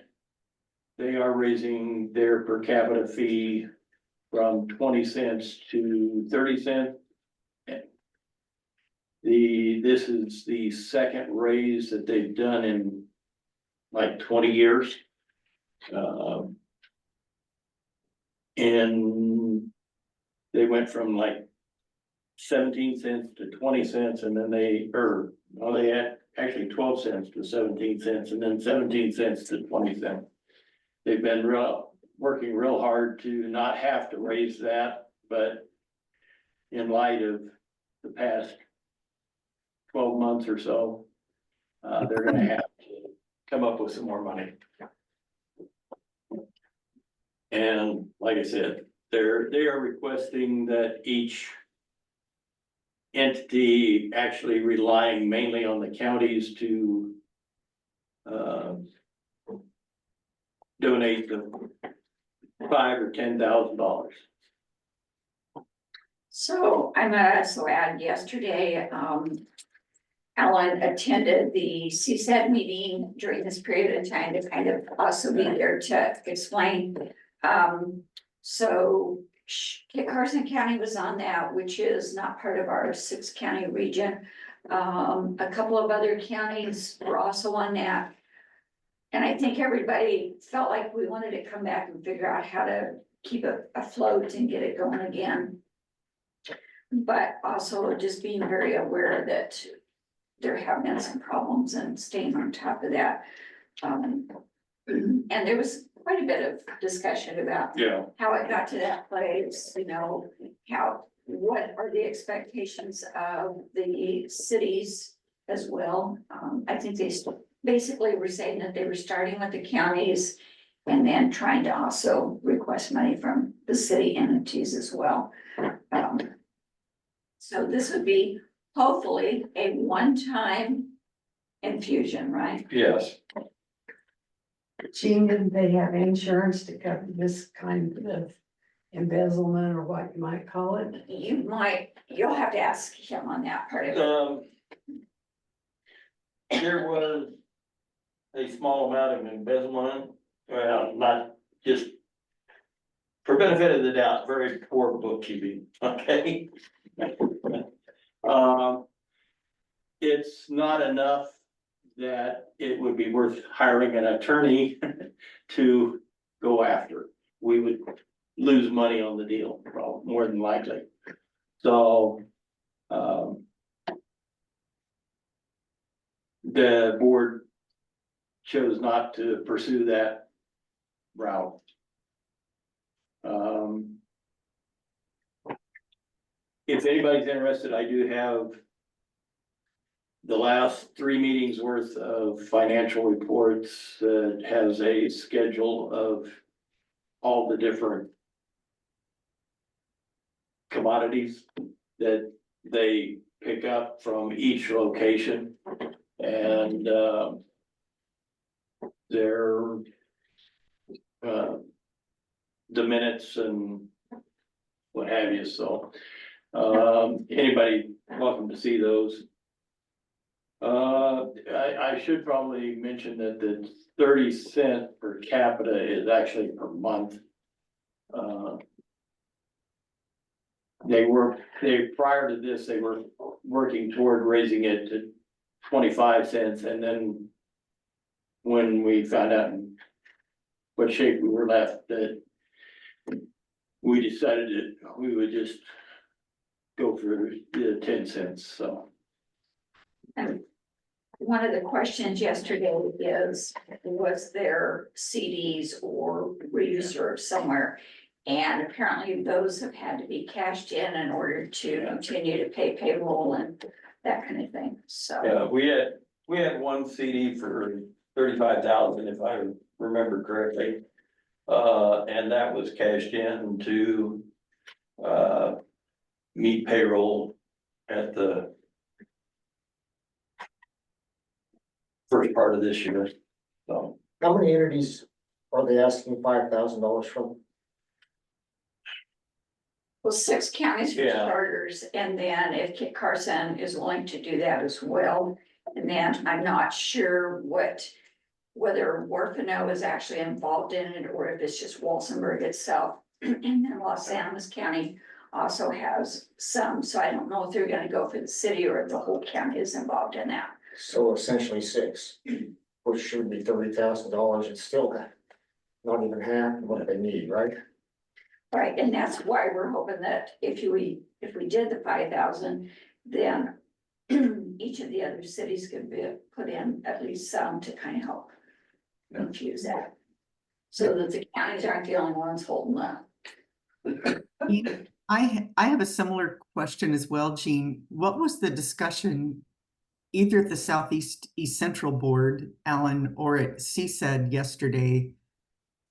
they are raising their per capita fee from 20 cents to 30 cents. This is the second raise that they've done in like 20 years. And they went from like 17 cents to 20 cents, and then they had actually 12 cents to 17 cents, and then 17 cents to 20 cents. They've been working real hard to not have to raise that, but in light of the past 12 months or so, they're gonna have to come up with some more money. And like I said, they are requesting that each entity actually relying mainly on the counties to donate the $5,000 or $10,000. So I'm gonna also add yesterday, Alan attended the CSAD meeting during this period of time to kind of also be there to explain. So Kit Carson County was on that, which is not part of our 6-county region. A couple of other counties were also on that. And I think everybody felt like we wanted to come back and figure out how to keep it afloat and get it going again. But also just being very aware that there have been some problems and staying on top of that. And there was quite a bit of discussion about how it got to that place, you know, what are the expectations of the cities as well. I think they basically were saying that they were starting with the counties and then trying to also request money from the city entities as well. So this would be hopefully a one-time infusion, right? Yes. Gene, didn't they have insurance to cover this kind of embezzlement or what you might call it? You'll have to ask him on that part of it. There was a small amount of embezzlement, well, not just for benefit of the doubt, very poor bookkeeping, okay? It's not enough that it would be worth hiring an attorney to go after. We would lose money on the deal, probably more than likely. So, the board chose not to pursue that route. If anybody's interested, I do have the last 3 meetings worth of financial reports that has a schedule of all the different commodities that they pick up from each location. And their the minutes and what have you. So anybody welcome to see those. I should probably mention that the 30 cents per capita is actually per month. prior to this, they were working toward raising it to 25 cents, and then when we found out in what shape we were left, that we decided that we would just go for the 10 cents, so. And one of the questions yesterday is, was there CDs or reserved somewhere? And apparently those have had to be cashed in order to continue to pay payroll and that kind of thing, so. Yeah, we had one CD for 35,000, if I remember correctly. And that was cashed in to meet payroll at the first part of this year, so. How many entities are they asking $5,000 from? Well, 6 counties for Yeah. starters, and then if Kit Carson is willing to do that as well. And then I'm not sure whether Warfano is actually involved in it, or if it's just Walsenburg itself. And then Los Animas County also has some, so I don't know if they're gonna go for the city or if the whole county is involved in that. So essentially 6, which should be $30,000, it's still not even half of what they need, right? Right, and that's why we're hoping that if we did the 5,000, then each of the other cities could be put in at least some to kind of help infuse that. So that the counties aren't the only ones holding up. I have a similar question as well, Jean. What was the discussion either at the Southeast East Central Board, Alan, or at CSED yesterday?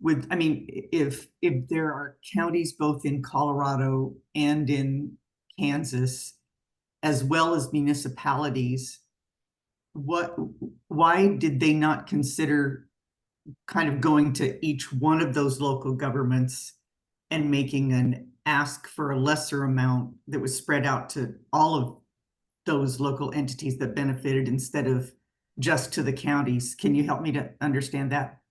With, I mean, if there are counties both in Colorado and in Kansas, as well as municipalities, why did they not consider kind of going to each one of those local governments and making an ask for a lesser amount that was spread out to all of those local entities that benefited instead of just to the counties? Can you help me to understand that?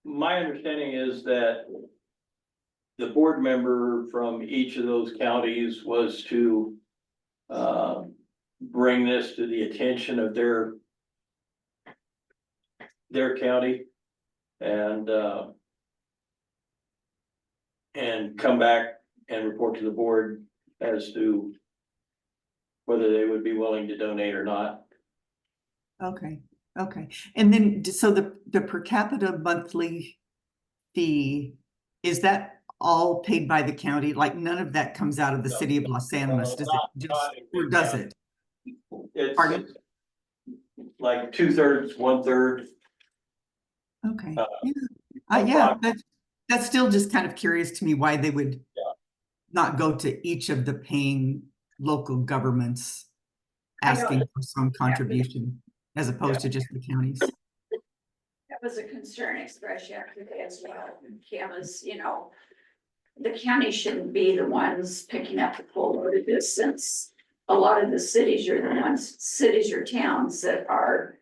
My understanding is that the board member from each of those counties was to bring this to the attention of their county and come back and report to the board as to whether they would be willing to donate or not. Okay. Okay, and then, so the per capita monthly fee, is that all paid by the county? Like none of that comes out of the city of Los Animas, does it just, or does it? Pardon? It's like 2/3, 1/3. Okay, yeah, that's still just kind of curious to me why they would not go to each of the paying local governments asking for some contribution. As opposed to just the counties. That was a concern expressed yesterday as well. Camas, the county shouldn't be the ones picking up the full load of this, since a lot of the cities are the ones, cities or towns that are.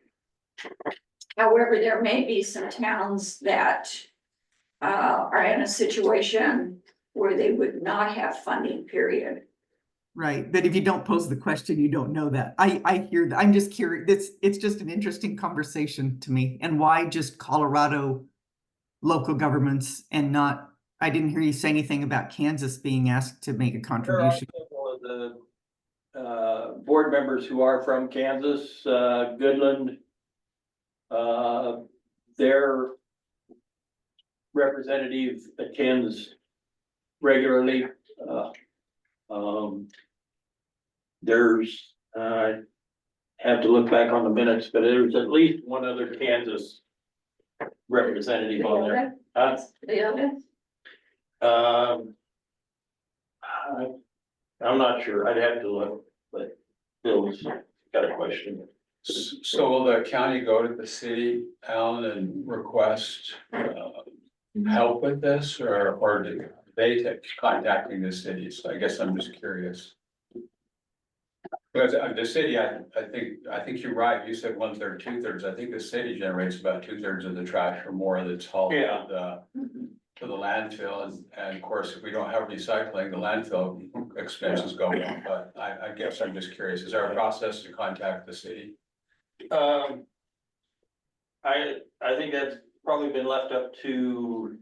However, there may be some towns that are in a situation where they would not have funding, period. Right, but if you don't pose the question, you don't know that. I hear that. I'm just curious. It's just an interesting conversation to me. And why just Colorado local governments and not? I didn't hear you say anything about Kansas being asked to make a contribution. There are several of the board members who are from Kansas, Goodland. Their representative attends regularly. There's, I have to look back on the minutes, but there's at least one other Kansas representative on there. I'm not sure, I'd have to look, but Bill's got a question. So will the county go to the city, Alan, and request help with this, or do they take contacting the cities? I guess I'm just curious. Because the city, I think you're right. You said 1/3, 2/3. I think the city generates about 2/3 of the trash or more that's hauled Yeah. to to the landfill, and of course, if we don't have recycling, the landfill expenses go up, but I guess I'm just curious, is there a process to contact the city? I think that's probably been left up to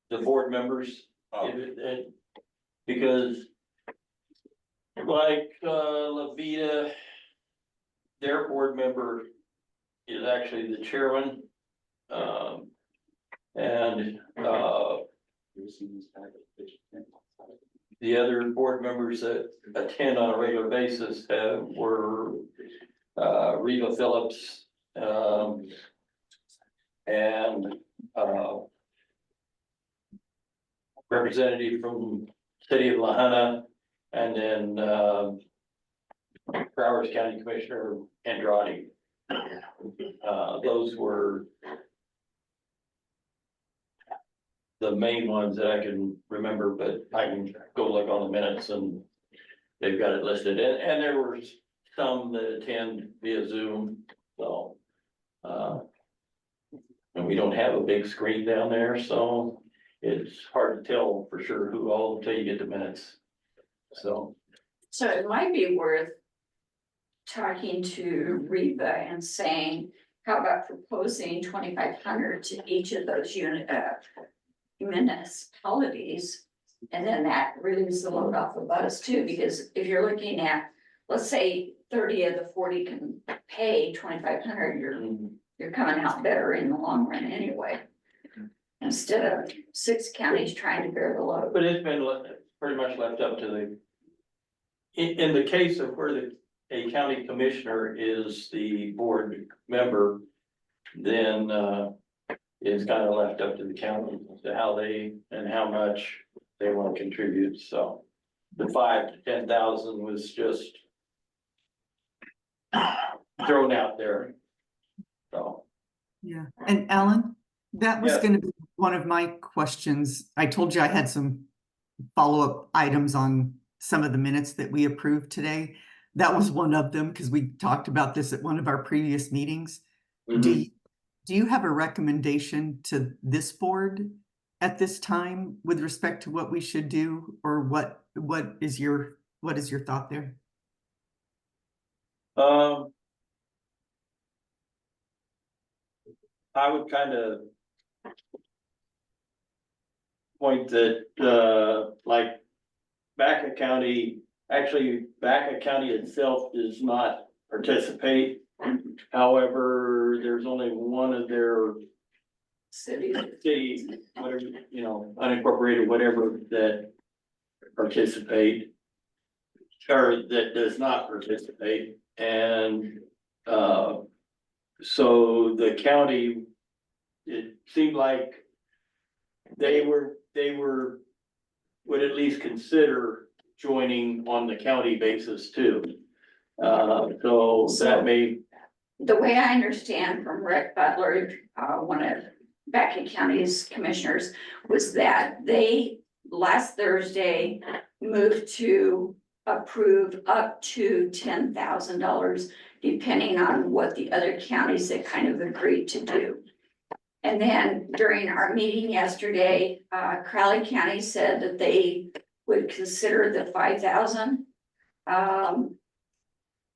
the board members. Oh. Because like, La Vida, their board member is actually the chairman. And, the other board members that attend on a regular basis were, Reva Phillips, and, representative from city of Lahana, and then, Broward County Commissioner Andrade. Those were the main ones that I can remember, but I can go look on the minutes and they've got it listed. And there were some that attend via Zoom, so. And we don't have a big screen down there, so it's hard to tell for sure who all until you get the minutes. So it might be worth talking to Reba and saying, how about proposing 2,500 to each of those municipalities? And then that relieves the load off of us too, because if you're looking at, let's say 30 of the 40 can pay 2,500, you're coming out better in the long run anyway. Instead of 6 counties trying to bear the load. but it's been pretty much left up to the, in the case of where a county commissioner is the board member, then it's kind of left up to the county to how they and how much they want to contribute. So the 5,000 to 10,000 was just thrown out there. So. Yeah, and Alan, that was Yes. gonna be one of my questions. I told you I had some follow-up items on some of the minutes that we approved today. That was one of them, because we talked about this at one of our previous meetings. Do you have a recommendation to this board at this time with respect to what we should do, or what is your thought there? I would kind of point that, like, Baca County, actually, Baca County itself does not participate. However, there's only one of their Cities. city, whatever, unincorporated, whatever, that participate. Or that does not participate, and, so the county, it seemed like they would at least consider joining on the county basis too. So that may. The way I understand from Rick Butler, one of Baca County's commissioners, was that they last Thursday moved to approve up to $10,000, depending on what the other counties had kind of agreed to do. And then during our meeting yesterday, Crowley County said that they would consider the 5,000.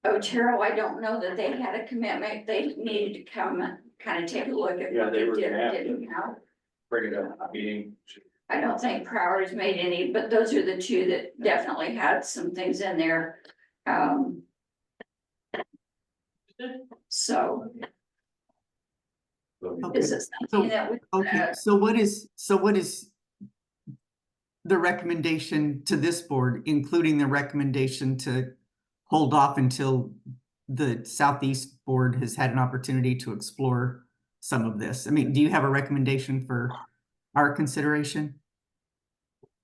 Otero, I don't know that they had a commitment. They needed to come and kind of take a look at what they did or didn't have. Bring it up at the meeting. I don't think Prowers made any, but those are the two that definitely had some things in there. So. Okay. Is it something that we? Okay, so what is the recommendation to this board, including the recommendation to hold off until the Southeast Board has had an opportunity to explore some of this? I mean, do you have a recommendation for our consideration?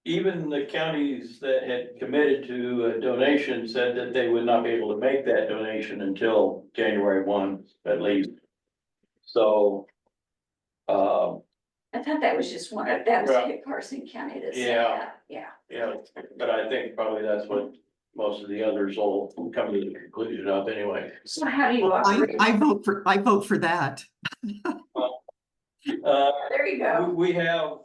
Even the counties that had committed to a donation said that they would not be able to make that donation until January 1 at least. So. I thought that was just one, that was Right. Kit Carson County that said Yeah. that, yeah. Yeah, but I think probably that's what most of the others will come to the conclusion of anyway. So how do you Well, operate? I vote for that. There you go. We have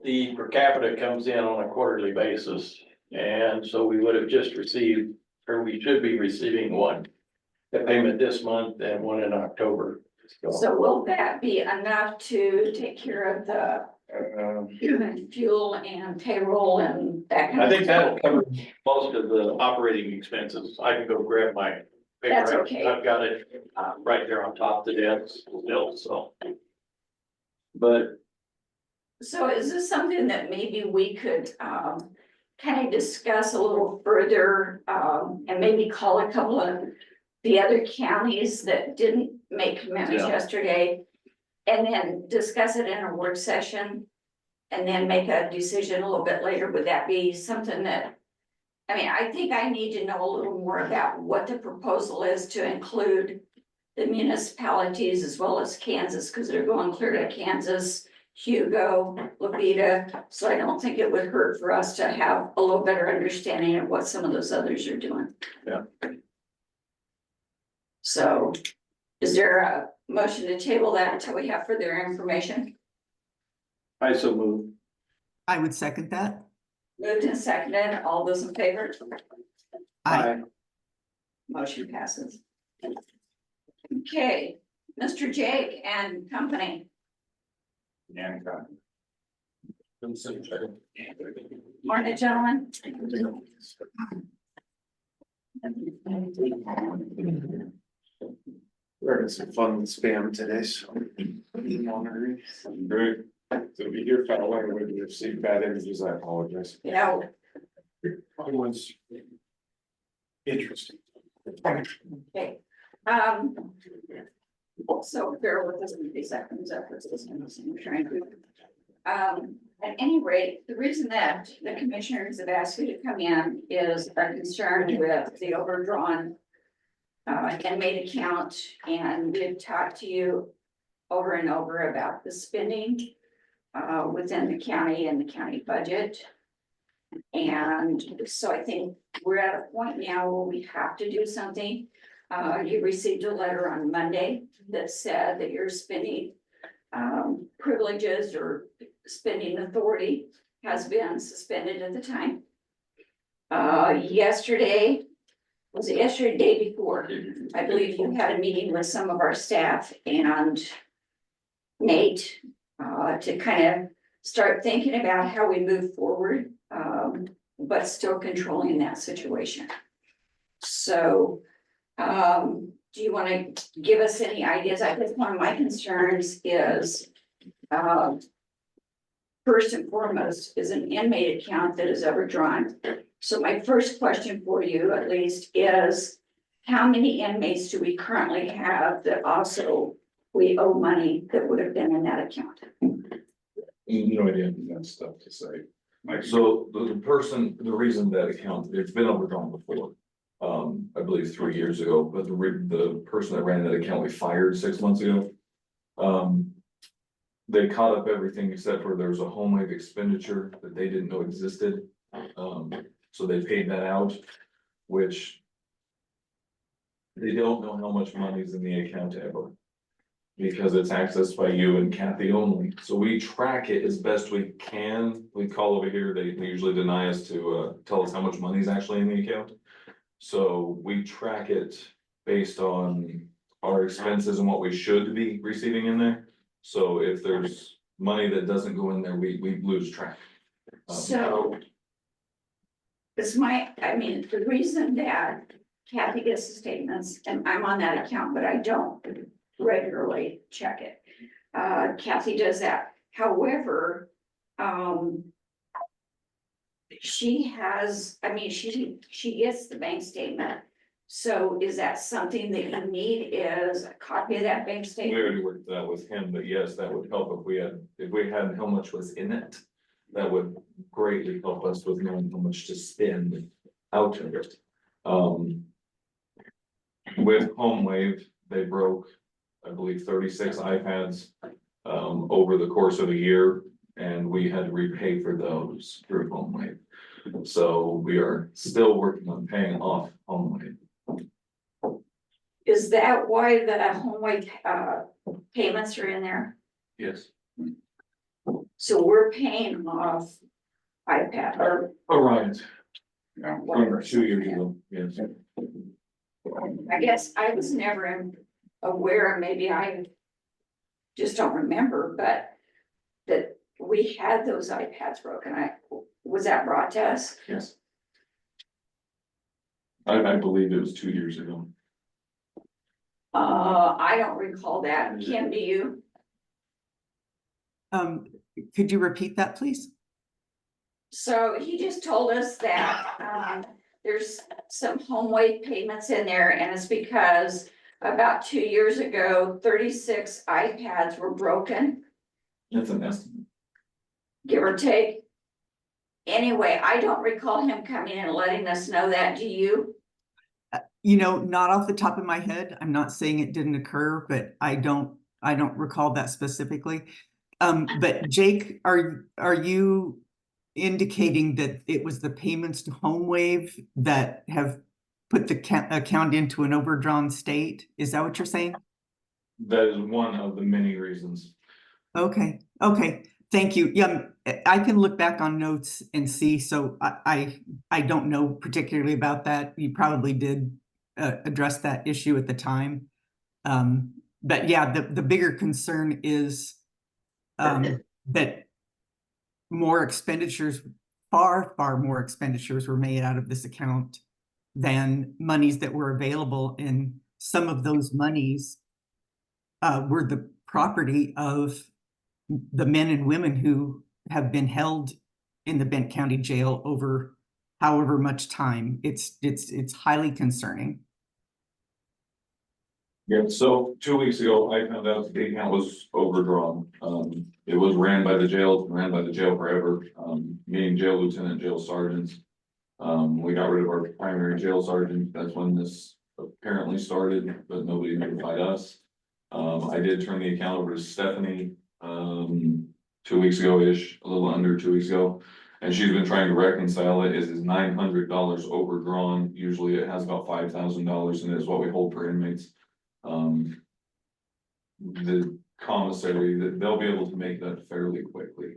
the per capita comes in on a quarterly basis, and so we would have just received, or we should be receiving one. The payment this month and one in October. So will that be enough to take care of the fuel and payroll and that kind I of think stuff? that'll cover most of the operating expenses. I can go grab my paper. That's okay. I've got it right there on top of the desk still, so. But So is this something that maybe we could kind of discuss a little further and maybe call a couple of the other counties that didn't make commitments Yeah. yesterday? And then discuss it in a work session and then make a decision a little bit later? Would that be something that, I mean, I think I need to know a little more about what the proposal is to include the municipalities as well as Kansas, because they're going clear to Kansas, Hugo, Levita. So I don't think it would hurt for us to have a little better understanding of what some of those others are doing. Yeah. So is there a motion to table that until we have further information? I so move. I would second that. Moved and seconded, all those in favor? I, Motion passes. Okay, Mr. Jake and company. Morning, gentlemen. We're having some fun with spam today, so. Great. So if you hear foul language, if you see bad images, I apologize. Yeah, Everyone's interesting. okay. So bear with us in 3 seconds after this, I'm trying to. At any rate, the reason that the commissioners have asked you to come in is a concern with the overdrawn inmate account, and we've talked to you over and over about the spending within the county and the county budget. And so I think we're at a point now where we have to do something. You received a letter on Monday that said that your spending privileges or spending authority has been suspended at the time. Yesterday, was it yesterday, day before? I believe you had a meeting with some of our staff and Nate to kind of start thinking about how we move forward, but still controlling that situation. So, do you want to give us any ideas? I think one of my concerns is, first and foremost, is an inmate account that is overdrawn. So my first question for you, at least, is how many inmates do we currently have that also we owe money that would have been in that account? No idea, that's stuff to say. So the reason that account, it's been overdrawn before. I believe 3 years ago, but the person that ran that account, we fired 6 months ago. They caught up everything except for there was a home life expenditure that they didn't know existed. So they paid that out, which they don't know how much money is in the account ever. Because it's accessed by you and Kathy only, so we track it as best we can. We call over here, they usually deny us to tell us how much money is actually in the account. So we track it based on our expenses and what we should be receiving in there. So if there's money that doesn't go in there, we lose track. So it's I mean, the reason that Kathy gets the statements, and I'm on that account, but I don't regularly check it. Kathy does that. However, she has, I mean, she gets the bank statement. So is that something that you need, is a copy of that bank We statement? already worked that with him, but yes, that would help if we had how much was in it. That would greatly help us with knowing how much to spend out of it. With Home Wave, they broke, I believe, 36 iPads over the course of a year, and we had to repay for those through Home Wave. So we are still working on paying off Home Wave. Is that why the Home Wave payments are in there? Yes. So we're paying off iPad or Orion, whatever. from 2 years ago, yes. I guess I was never aware, maybe I just don't remember, but that we had those iPads broken. Was that brought to us? Yes. I believe it was 2 years ago. I don't recall that. Kim, do you? Could you repeat that, please? So he just told us that, there's some home weight payments in there, and it's because about 2 years ago, 36 iPads were broken, That's an estimate. give or take. Anyway, I don't recall him coming in and letting us know that, do you? You know, not off the top of my head. I'm not saying it didn't occur, but I don't recall that specifically. But Jake, are you indicating that it was the payments to HomeWave that have put the account into an overdrawn state? Is that what you're saying? That is one of the many reasons. Okay, thank you. Yeah, I can look back on notes and see, so I don't know particularly about that. You probably did address that issue at the time. But yeah, the bigger concern is that more expenditures, far more expenditures were made out of this account than monies that were available, and some of those monies were the property of the men and women who have been held in the Bent County Jail over however much time. It's highly concerning. Yeah, so 2 weeks ago, I found out the account was overdrawn. It was ran by the jail forever, meaning jail lieutenant, jail sergeants. We got rid of our primary jail sergeant. That's when this apparently started, but nobody notified us. I did turn the account over to Stephanie, 2 weeks ago-ish, a little under 2 weeks ago. And she's been trying to reconcile it. Is $900 overdrawn? Usually it has about $5,000 in it, is what we hold for inmates. The commissary, that they'll be able to make that fairly quickly.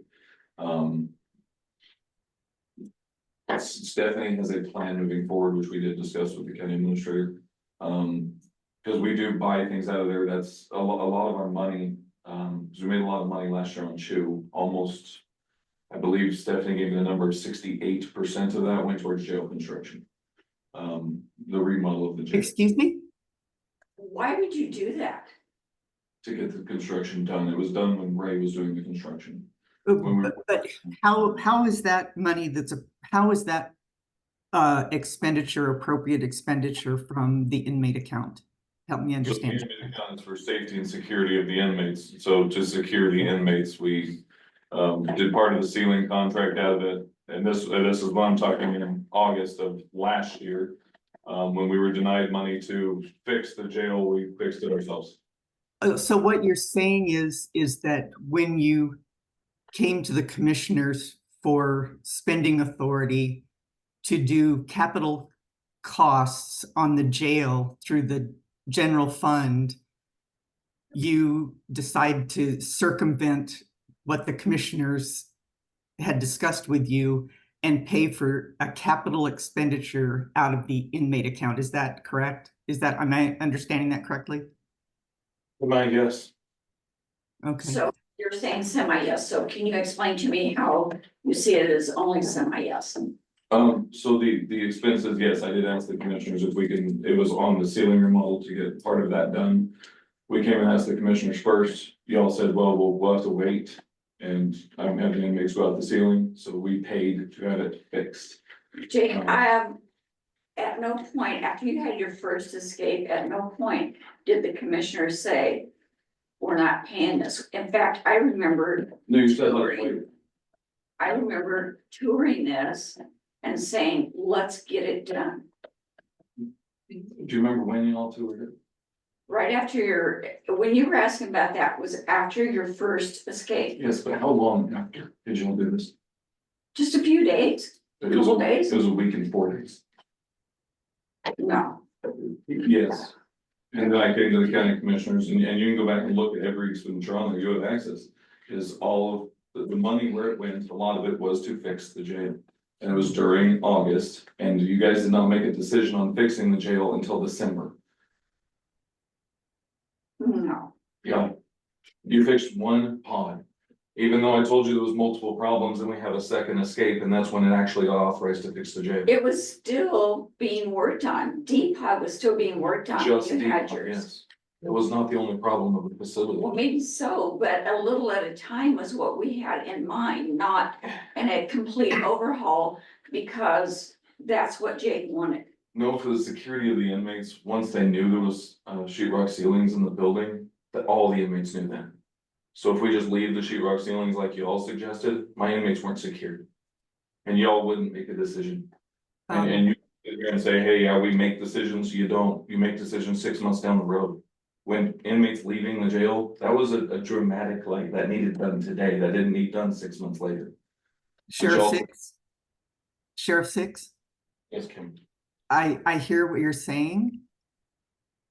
Stephanie has a plan moving forward, which we did discuss with the county administrator. Because we do buy things out of there. That's a lot of our money. Because we made a lot of money last year on Chew, almost, I believe Stephanie gave me the number of 68% of that went towards jail construction. The remodel of the jail. Excuse me? Why would you do that? To get the construction done. It was done when Ray was doing the construction. But how is that money how is that expenditure appropriate expenditure from the inmate account? Help me understand. So the inmate account is for safety and security of the inmates. So to secure the inmates, we did part of the ceiling contract out of it. And this is what I'm talking in August of last year. When we were denied money to fix the jail, we fixed it ourselves. So what you're saying is that when you came to the commissioners for spending authority to do capital costs on the jail through the general fund, you decide to circumvent what the commissioners had discussed with you and pay for a capital expenditure out of the inmate account. Is that correct? Am I understanding that correctly? My guess. Okay. So you're saying semi-yes, so can you explain to me how you see it as only semi-yes? So the expenses, yes, I did ask the commissioners if we can, it was on the ceiling remodel to get part of that done. We came and asked the commissioners first. Y'all said, well, we'll have to wait. And I'm having inmates go out the ceiling, so we paid to have it fixed. Jake, at no point, after you had your first escape, at no point did the commissioners say, we're not paying this. In fact, I remember No, you said like, wait. I remember touring this and saying, let's get it done. Do you remember when y'all toured it? Right after when you were asking about that was after your first escape. Yes, but how long after did y'all do this? Just a few days, couple days. It was a week and 4 days. No, Yes. And then I came to the county commissioners and you can go back and look at every expenditure on there, you have access, is all of the money where it went, a lot of it was to fix the jail. And it was during August, and you guys did not make a decision on fixing the jail until December. No, Yeah. You fixed one pod, even though I told you there was multiple problems and we had a second escape, and that's when it actually got authorized to fix the jail. it was still being worked on. Depot was still being worked on. Just You had Depot, yours. yes. It was not the only problem of the facility. Well, maybe so, but a little at a time was what we had in mind, not in a complete overhaul, because that's what Jake wanted. No, for the security of the inmates, once they knew there was sheetrock ceilings in the building, that all the inmates knew that. So if we just leave the sheetrock ceilings like you all suggested, my inmates weren't secured. And y'all wouldn't make a decision. And you, you're gonna say, hey, yeah, we make decisions, you don't, you make decisions 6 months down the road. When inmates leaving the jail, that was a dramatic, like, that needed done today, that didn't need done 6 months later. Sheriff Six, Yes, Kim. I hear what you're saying.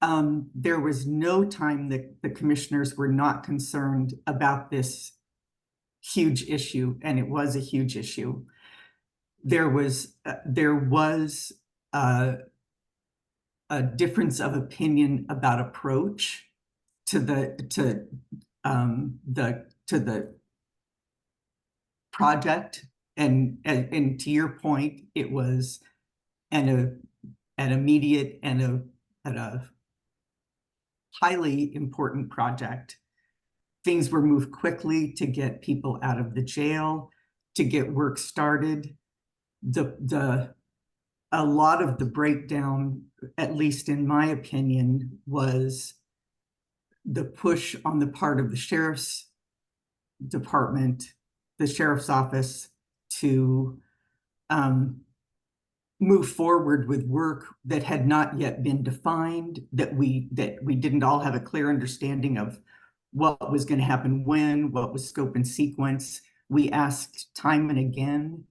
There was no time that the commissioners were not concerned about this huge issue, and it was a huge issue. There was a difference of opinion about approach to the project, and to your point, it was an immediate and a highly important project. Things were moved quickly to get people out of the jail, to get work started. A lot of the breakdown, at least in my opinion, was the push on the part of the sheriff's department, the sheriff's office, to move forward with work that had not yet been defined, that we didn't all have a clear understanding of what was going to happen when, what was scope and sequence. We asked time and again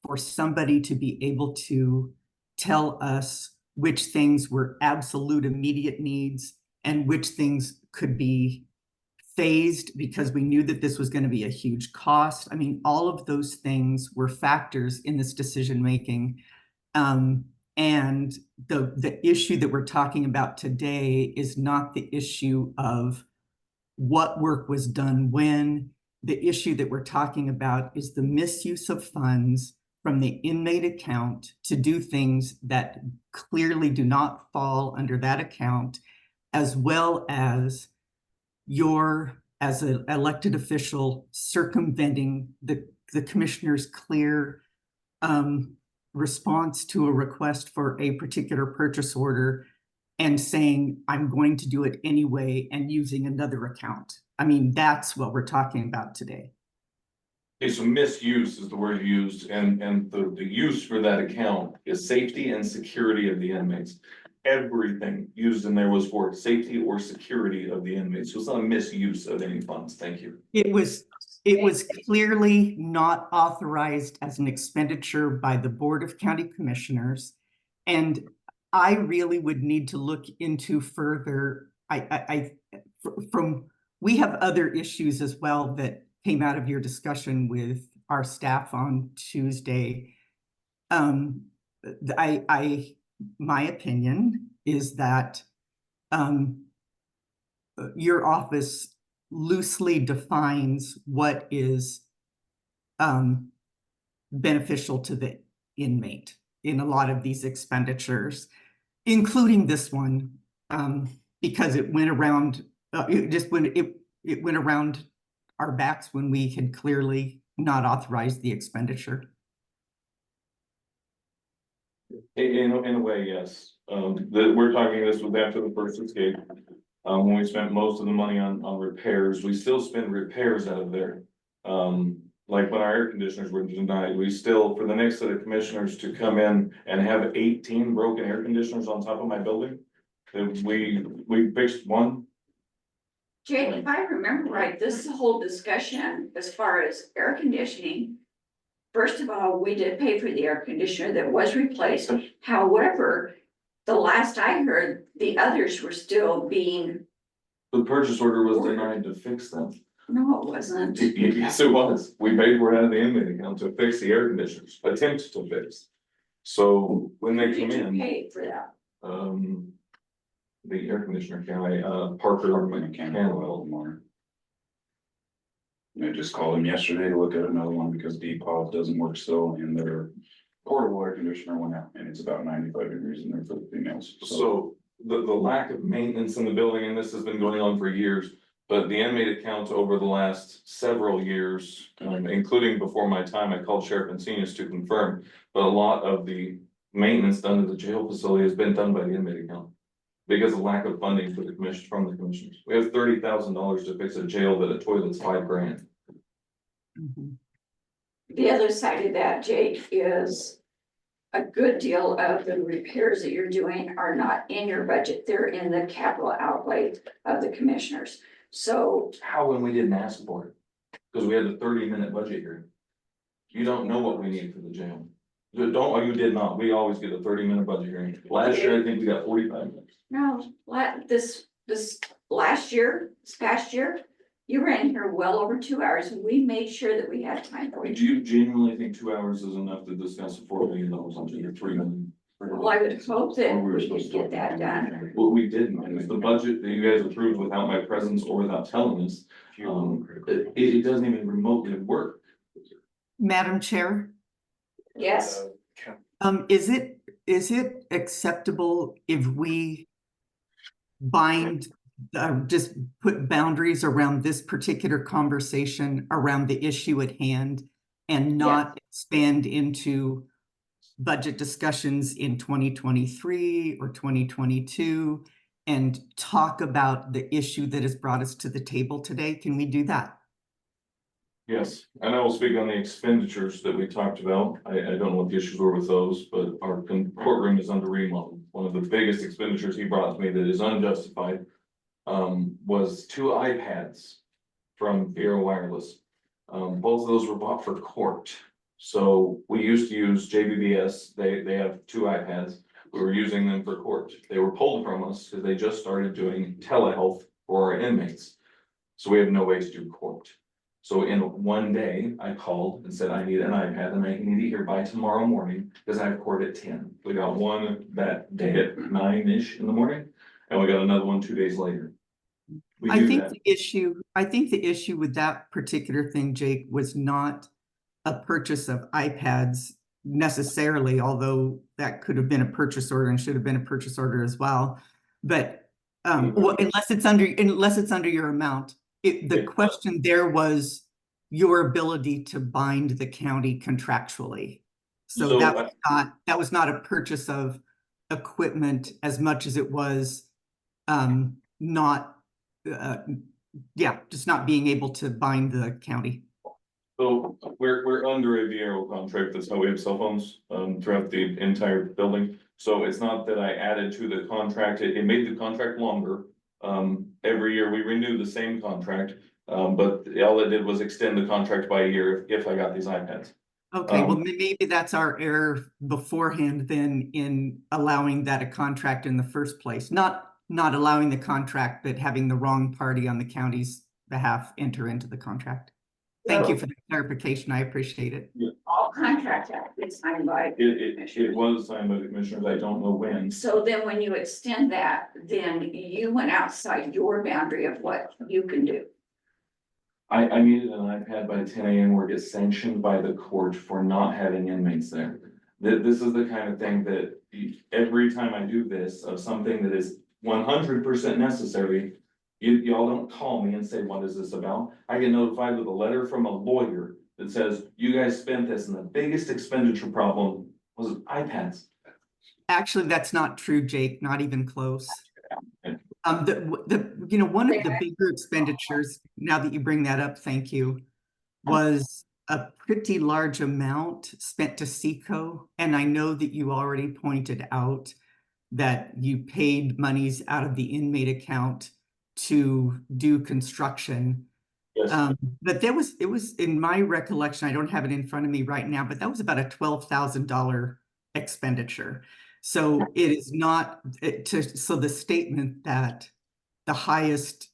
for somebody to be able to tell us which things were absolute immediate needs and which things could be phased, because we knew that this was going to be a huge cost. I mean, all of those things were factors in this decision making. And the issue that we're talking about today is not the issue of what work was done when. The issue that we're talking about is the misuse of funds from the inmate account to do things that clearly do not fall under that account, as well as your, as an elected official, circumventing the commissioner's clear response to a request for a particular purchase order and saying, I'm going to do it anyway, and using another account. I mean, that's what we're talking about today. Okay, so misuse is the word used, and the use for that account is safety and security of the inmates. Everything used in there was for safety or security of the inmates, so it's not a misuse of any funds. Thank you. It was clearly not authorized as an expenditure by the Board of County Commissioners, and I really would need to look into further. We have other issues as well that came out of your discussion with our staff on Tuesday. My opinion is that your office loosely defines what is beneficial to the inmate in a lot of these expenditures, including this one, because it went around, it went around our backs when we had clearly not authorized the expenditure. In a way, yes. We're talking, this was after the first escape. When we spent most of the money on repairs, we still spend repairs out of there. Like when our air conditioners were denied, we still, for the next set of commissioners to come in and have 18 broken air conditioners on top of my building, we fixed one. Jake, if I remember right, this whole discussion as far as air conditioning, first of all, we did pay for the air conditioner that was replaced. However, the last I heard, the others were still being. The purchase order was denied to fix them. No, it wasn't. Yes, it was. We paid for it out of the inmate account to fix the air conditioners, attempt to fix. So when they Who come did you in, pay for that? the air conditioner guy, Parker Mechanical. More. I just called him yesterday to look at another one because Depot doesn't work still and their portable air conditioner went out and it's about 95 degrees in there for the females. So the lack of maintenance in the building, and this has been going on for years, but the inmate account over the last several years, including before my time, I called Sheriff Encinius to confirm, but a lot of the maintenance done at the jail facility has been done by the inmate account. Because of lack of funding for the commission, from the commissioners. We have $30,000 to fix a jail that a toilet's $5,000. The other side of that, Jake, is a good deal of the repairs that you're doing are not in your budget. They're in the capital outlay of the commissioners. So How when we didn't ask for it? Because we had a 30-minute budget hearing. You don't know what we need for the jail. You did not. We always get a 30-minute budget hearing. Last year, I think we got 45 minutes. no, this past year, you were in here well over 2 hours. We made sure that we had time for Do you. you genuinely think 2 hours is enough to discuss $4 million on your 3 million? Well, I would hope that we could get that done. Well, we didn't, and it's the budget that you guys approved without my presence or without telling us. It doesn't even remotely work. Madam Chair, Yes, is it acceptable if we bind, just put boundaries around this particular conversation around the issue at hand and not expand into budget discussions in 2023 or 2022 and talk about the issue that has brought us to the table today? Can we do that? Yes, and I will speak on the expenditures that we talked about. I don't know what the issues were with those, but our courtroom is under remodel. One of the biggest expenditures he brought to me that is unjustified was 2 iPads from Vero Wireless. Both of those were bought for court. So we used to use JBBS. They have 2 iPads. We were using them for court. They were pulled from us because they just started doing telehealth for our inmates. So we have no way to do court. So in one day, I called and said, I need an iPad and I need it here by tomorrow morning because I have court at 10. We got one that day at 9-ish in the morning, and we got another one 2 days later. I think the issue with that particular thing, Jake, was not a purchase of iPads necessarily, although that could have been a purchase order and should have been a purchase order as well. But well, unless it's under your amount. The question there was your ability to bind the county contractually. So that was not a purchase of equipment as much as it was just not being able to bind the county. So we're under a Vero contract. That's how we have cell phones throughout the entire building. So it's not that I added to the contract. It made the contract longer. Every year we renew the same contract, but all it did was extend the contract by a year if I got these iPads. Okay, well, maybe that's our error beforehand then in allowing that a contract in the first place. Not allowing the contract, but having the wrong party on the county's behalf enter into the contract. Thank you for the clarification. I appreciate it. all contracts have to be signed by. It was signed by the commissioners. I don't know when. So then when you extend that, then you went outside your boundary of what you can do. I needed an iPad by 10 a.m. where it gets sanctioned by the court for not having inmates there. This is the kind of thing that every time I do this of something that is 100% necessary, y'all don't call me and say, what is this about? I get notified with a letter from a lawyer that says, you guys spent this and the biggest expenditure problem was iPads. Actually, that's not true, Jake, not even close. One of the bigger expenditures, now that you bring that up, thank you, was a pretty large amount spent to SECO. And I know that you already pointed out that you paid monies out of the inmate account to do construction. Yes. But it was in my recollection, I don't have it in front of me right now, but that was about a $12,000 expenditure. So it is not so the statement that the highest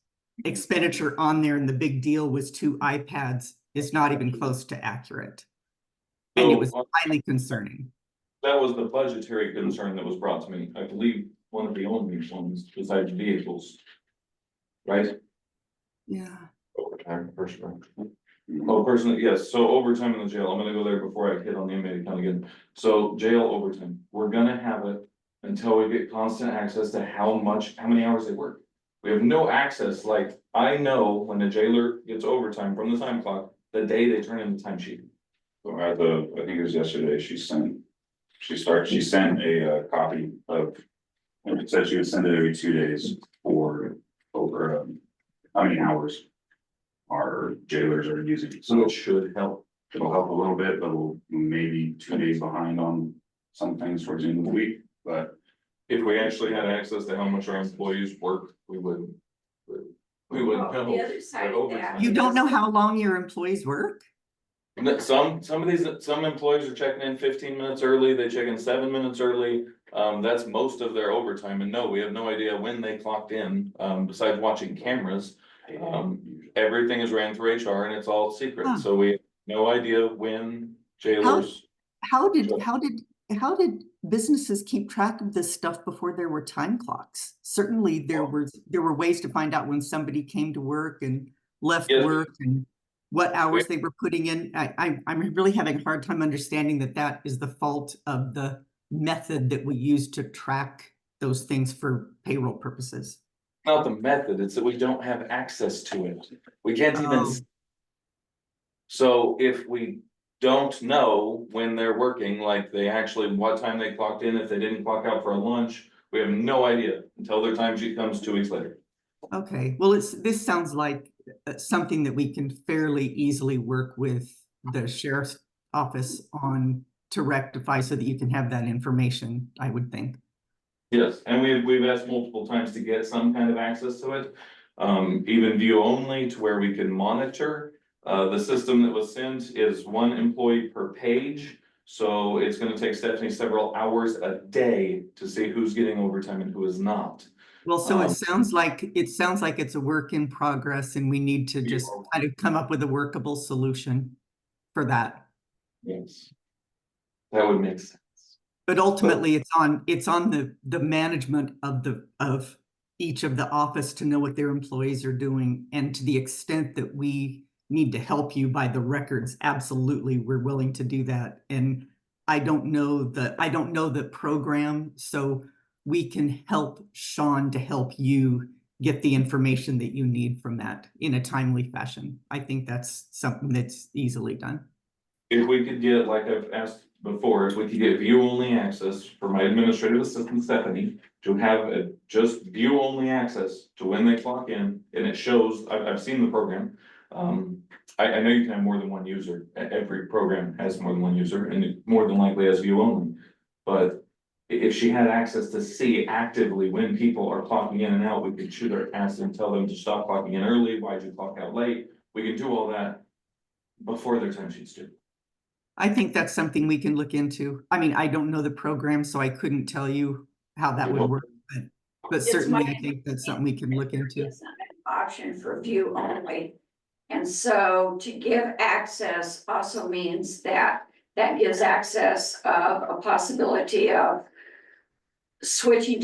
expenditure on there and the big deal was 2 iPads is not even close to accurate. And it was highly concerning. That was the budgetary concern that was brought to me. I believe one of the only ones besides vehicles. Right? Yeah. Overtime, personally. Oh, personally, yes. So overtime in the jail. I'm gonna go there before I hit on the inmate account again. So jail overtime, we're gonna have it until we get constant access to how many hours they work. We have no access, like, I know when a jailer gets overtime from the time clock, the day they turn in the time sheet. So I think it was yesterday, she sent a copy of, it said she would send it every 2 days for over, how many hours our jailers are using. So So it should help. it'll help a little bit, but we'll maybe 2 days behind on some things towards the end of the week, but. If we actually had access to how much our employees work, we wouldn't. We wouldn't Well, know. the other side of overtime. that. You don't know how long your employees work? Some employees are checking in 15 minutes early, they check in 7 minutes early. That's most of their overtime, and no, we have no idea when they clocked in, besides watching cameras. Everything is ran through HR and it's all secret, Huh. so we have no idea when jailers. How did businesses keep track of this stuff before there were time clocks? Certainly there were ways to find out when somebody came to work and left Yes. work and what hours they were putting in. I'm really having a hard time understanding that is the fault of the method that we use to track those things for payroll purposes. Not the method, it's that we don't have access to it. We can't even. Oh. So if we don't know when they're working, like they actually, what time they clocked in, if they didn't clock out for a lunch, we have no idea until their time sheet comes 2 weeks later. Okay, well, this sounds like something that we can fairly easily work with the sheriff's office on to rectify so that you can have that information, I would think. Yes, and we've asked multiple times to get some kind of access to it. Even view only to where we can monitor. The system that was sent is 1 employee per page. So it's gonna take Stephanie several hours a day to see who's getting overtime and who is not. Well, so it sounds like it's a work in progress and we need to just kind of come up with a workable solution for that. Yes. That would make sense. But ultimately, it's on the management of each of the office to know what their employees are doing, and to the extent that we need to help you by the records, absolutely, we're willing to do that. And I don't know the program, so we can help Sean to help you get the information that you need from that in a timely fashion. I think that's something that's easily done. If we could get, like I've asked before, if we could get view only access for my administrative assistant Stephanie to have just view only access to when they clock in, and it shows, I've seen the program. I know you can have more than 1 user. Every program has more than 1 user, and it more than likely has view only. But if she had access to see actively when people are clocking in and out, we could shoot her ass and tell them to stop clocking in early. Why'd you clock out late? We can do all that before their time sheets due. I think that's something we can look into. I mean, I don't know the program, so I couldn't tell you how that would work, but certainly I think that's something we can look into. It's not an option for view only. And so to give access also means that gives access of a possibility of switching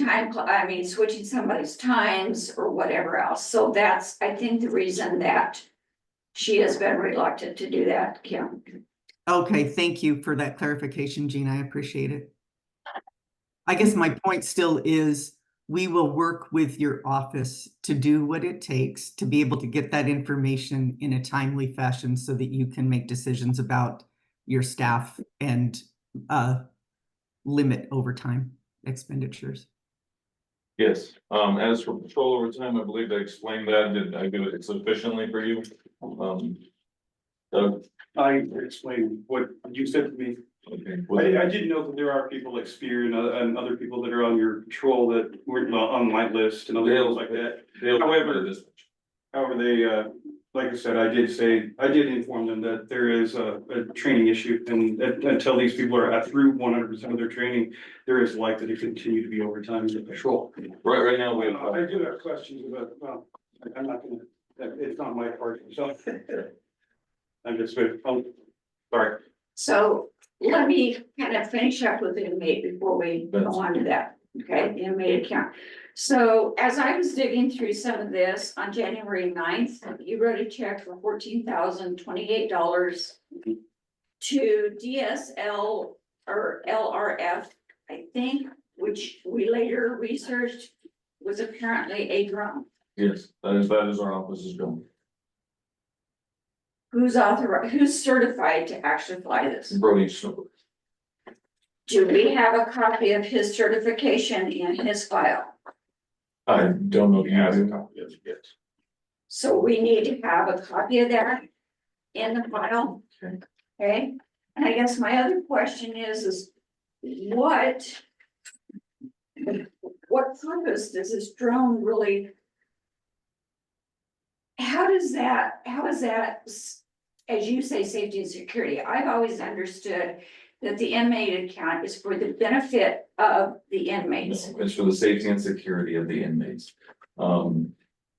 switching somebody's times or whatever else. So that's, I think, the reason that she has been reluctant to do that, Kim. Okay, thank you for that clarification, Jean. I appreciate it. I guess my point still is we will work with your office to do what it takes to be able to get that information in a timely fashion so that you can make decisions about your staff and limit overtime expenditures. Yes, as for patrol overtime, I believe I explained that. Did I do it sufficiently for you? Doug? I explained what you said to me. Okay. I didn't know that there are people like Spear and other people that are on your patrol that weren't on my list and other things like that. However, they, like I said, I did inform them that there is a training issue, and until these people are through 100% of their training, there is likely to continue to be overtime in the patrol. Right now we have. I do have questions about, well, I'm not gonna, it's not my part, so. I'm just, sorry. So let me kind of finish up with the inmate before we go on to that, okay, the inmate account. So as I was digging through some of this on January 9th, you wrote a check for $14,028 to DSL or LRF, I think, which we later researched was apparently a drone. Yes, that is our office's drone. Who's authorized, who's certified to actually fly this? Brody Snow. Do we have a copy of his certification in his file? I don't know if you have a copy of it yet. So we need to have a copy of that in the file. Okay. Okay, and I guess my other question is what purpose does this drone really? How is that, as you say, safety and security? I've always understood that the inmate account is for the benefit of the inmates. No, it's for the safety and security of the inmates.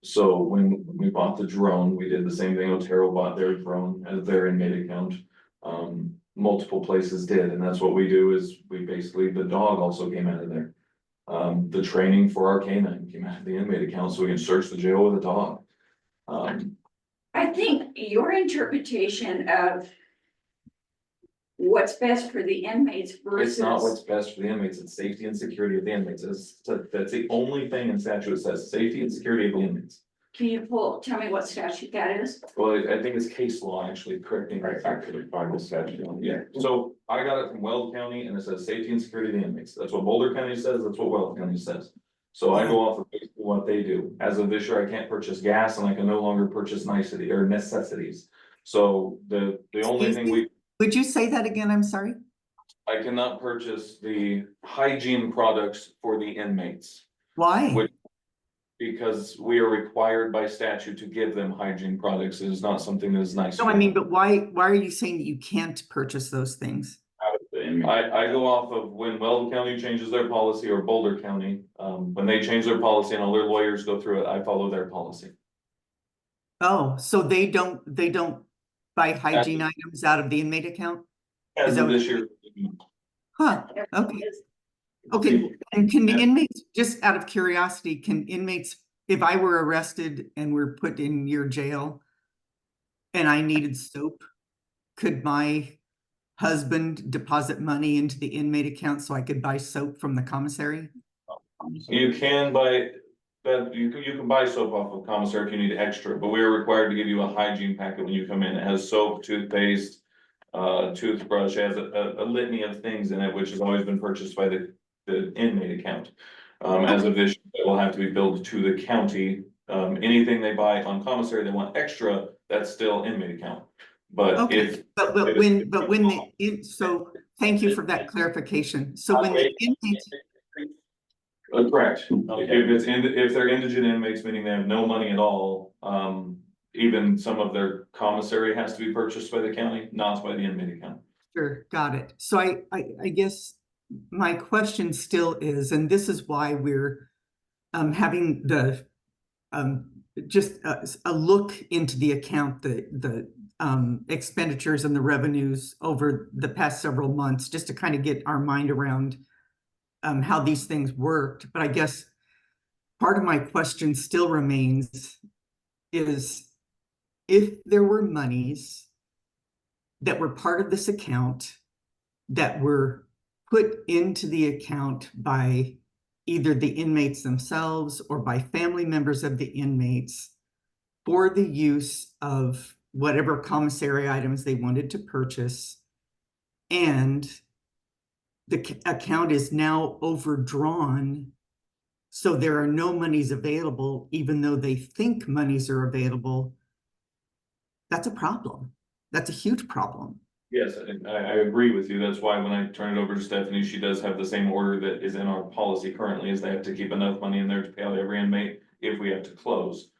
So when we bought the drone, we did the same thing. Otero bought their drone as their inmate account. Multiple places did, and that's what we do is we basically, the dog also came out of there. The training for our canine came out of the inmate account, so we can search the jail with a dog. I think your interpretation of what's best for the inmates versus. It's not what's best for the inmates, it's safety and security of the inmates. That's the only thing in statute that says safety and security of the inmates. Can you tell me what statute that is? Well, I think it's case law, actually, correct me if I could find the statute. Yeah, so I got it from Weld County and it says safety and security of the inmates. That's what Boulder County says, that's what Weld County says. So I go off of basically what they do. As of this year, I can't purchase gas and I can no longer purchase nicety or necessities. So the only thing Would you say that again? I'm sorry. I cannot purchase the hygiene products for the inmates. Why? Because we are required by statute to give them hygiene products. It is not something that is nice. No, I mean, but why are you saying that you can't purchase those things? I go off of when Weld County changes their policy or Boulder County, when they change their policy and all their lawyers go through it, I follow their policy. Oh, so they don't buy hygiene items out of the inmate account? As of this year. Huh, okay. Okay, and can the inmates, just out of curiosity, can inmates, if I were arrested and were put in your jail and I needed soap, could my husband deposit money into the inmate account so I could buy soap from the commissary? You can buy, but you can buy soap off of commissary if you need extra, but we are required to give you a hygiene packet when you come in. It has soap, toothpaste, toothbrush, it has a litany of things in it, which has always been purchased by the inmate account. As of this, it will have to be billed to the county. Anything they buy on commissary, they want extra, that's still inmate account. But Okay, so thank you for that clarification. So when the inmates. Correct. If they're indigent inmates, meaning they have no money at all, even some of their commissary has to be purchased by the county, not by the inmate account. Sure, got it. So I guess my question still is, and this is why we're having the just a look into the account, the expenditures and the revenues over the past several months, just to kind of get our mind around how these things worked. But I guess part of my question still remains is if there were monies that were part of this account that were put into the account by either the inmates themselves or by family members of the inmates for the use of whatever commissary items they wanted to purchase, and the account is now overdrawn, so there are no monies available, even though they think monies are available, that's a problem. That's a huge problem. Yes, I agree with you. That's why when I turn it over to Stephanie, she does have the same order that is in our policy currently, is they have to keep enough money in there to pay out every inmate if we have to close.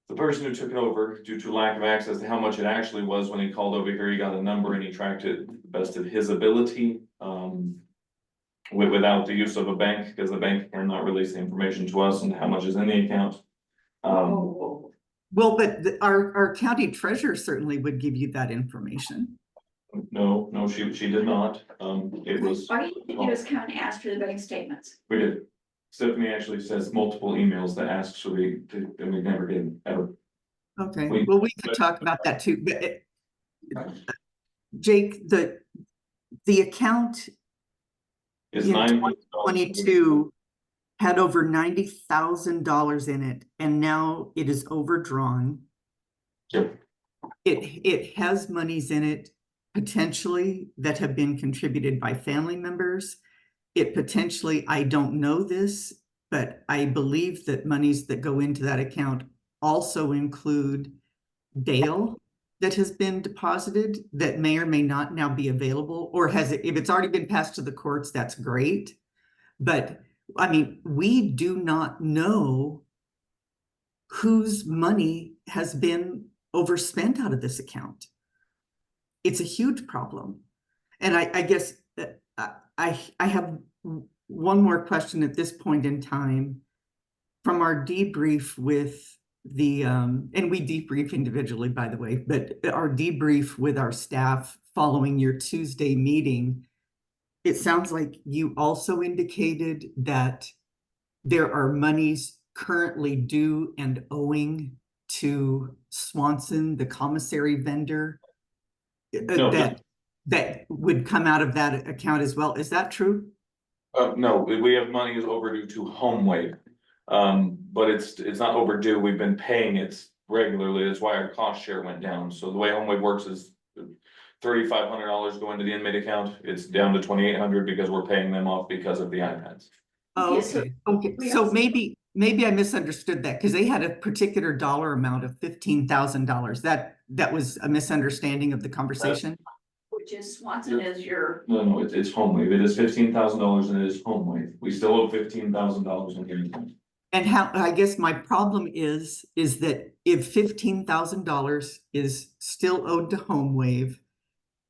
The person who took it over, due to lack of access to how much it actually was, when he called over here, he got a number and he tracked it to the best of his ability. without the use of a bank, because the bank cannot release the information to us and how much is in the account. Oh, Well, but our county treasurer certainly would give you that information. No, she did not, it was. all you need to do is come and ask for the bank statements. We did. Stephanie actually says multiple emails that asks for and we never did, ever. Okay, We- well, we could talk about that too, but Jake, the account It's in nine. 2022 had over $90,000 in it, and now it is overdrawn. Yep. It has monies in it potentially that have been contributed by family members. It potentially, I don't know this, but I believe that monies that go into that account also include bail that has been deposited that may or may not now be available, or has it, if it's already been passed to the courts, that's great. But I mean, we do not know whose money has been overspent out of this account. It's a huge problem. And I guess I have one more question at this point in time. From our debrief with the, and we debrief individually, by the way, but our debrief with our staff following your Tuesday meeting, it sounds like you also indicated that there are monies currently due and owing to Swanson, the commissary vendor, No. that would come out of that account as well. Is that true? No, we have money is overdue to HomeWave. But it's not overdue, we've been paying it regularly, that's why our cost share went down, so the way HomeWave works is. $3,500 go into the inmate account, it's down to 2,800 because we're paying them off because of the iPads. Oh, Yes, okay, okay, we so also- maybe I misunderstood that, because they had a particular dollar amount of $15,000. That was a misunderstanding of the conversation. Which is Swanson is your, No, it's HomeWave, it is $15,000 and it is HomeWave, we still owe $15,000 in here. And how, I guess my problem is that if $15,000 is still owed to HomeWave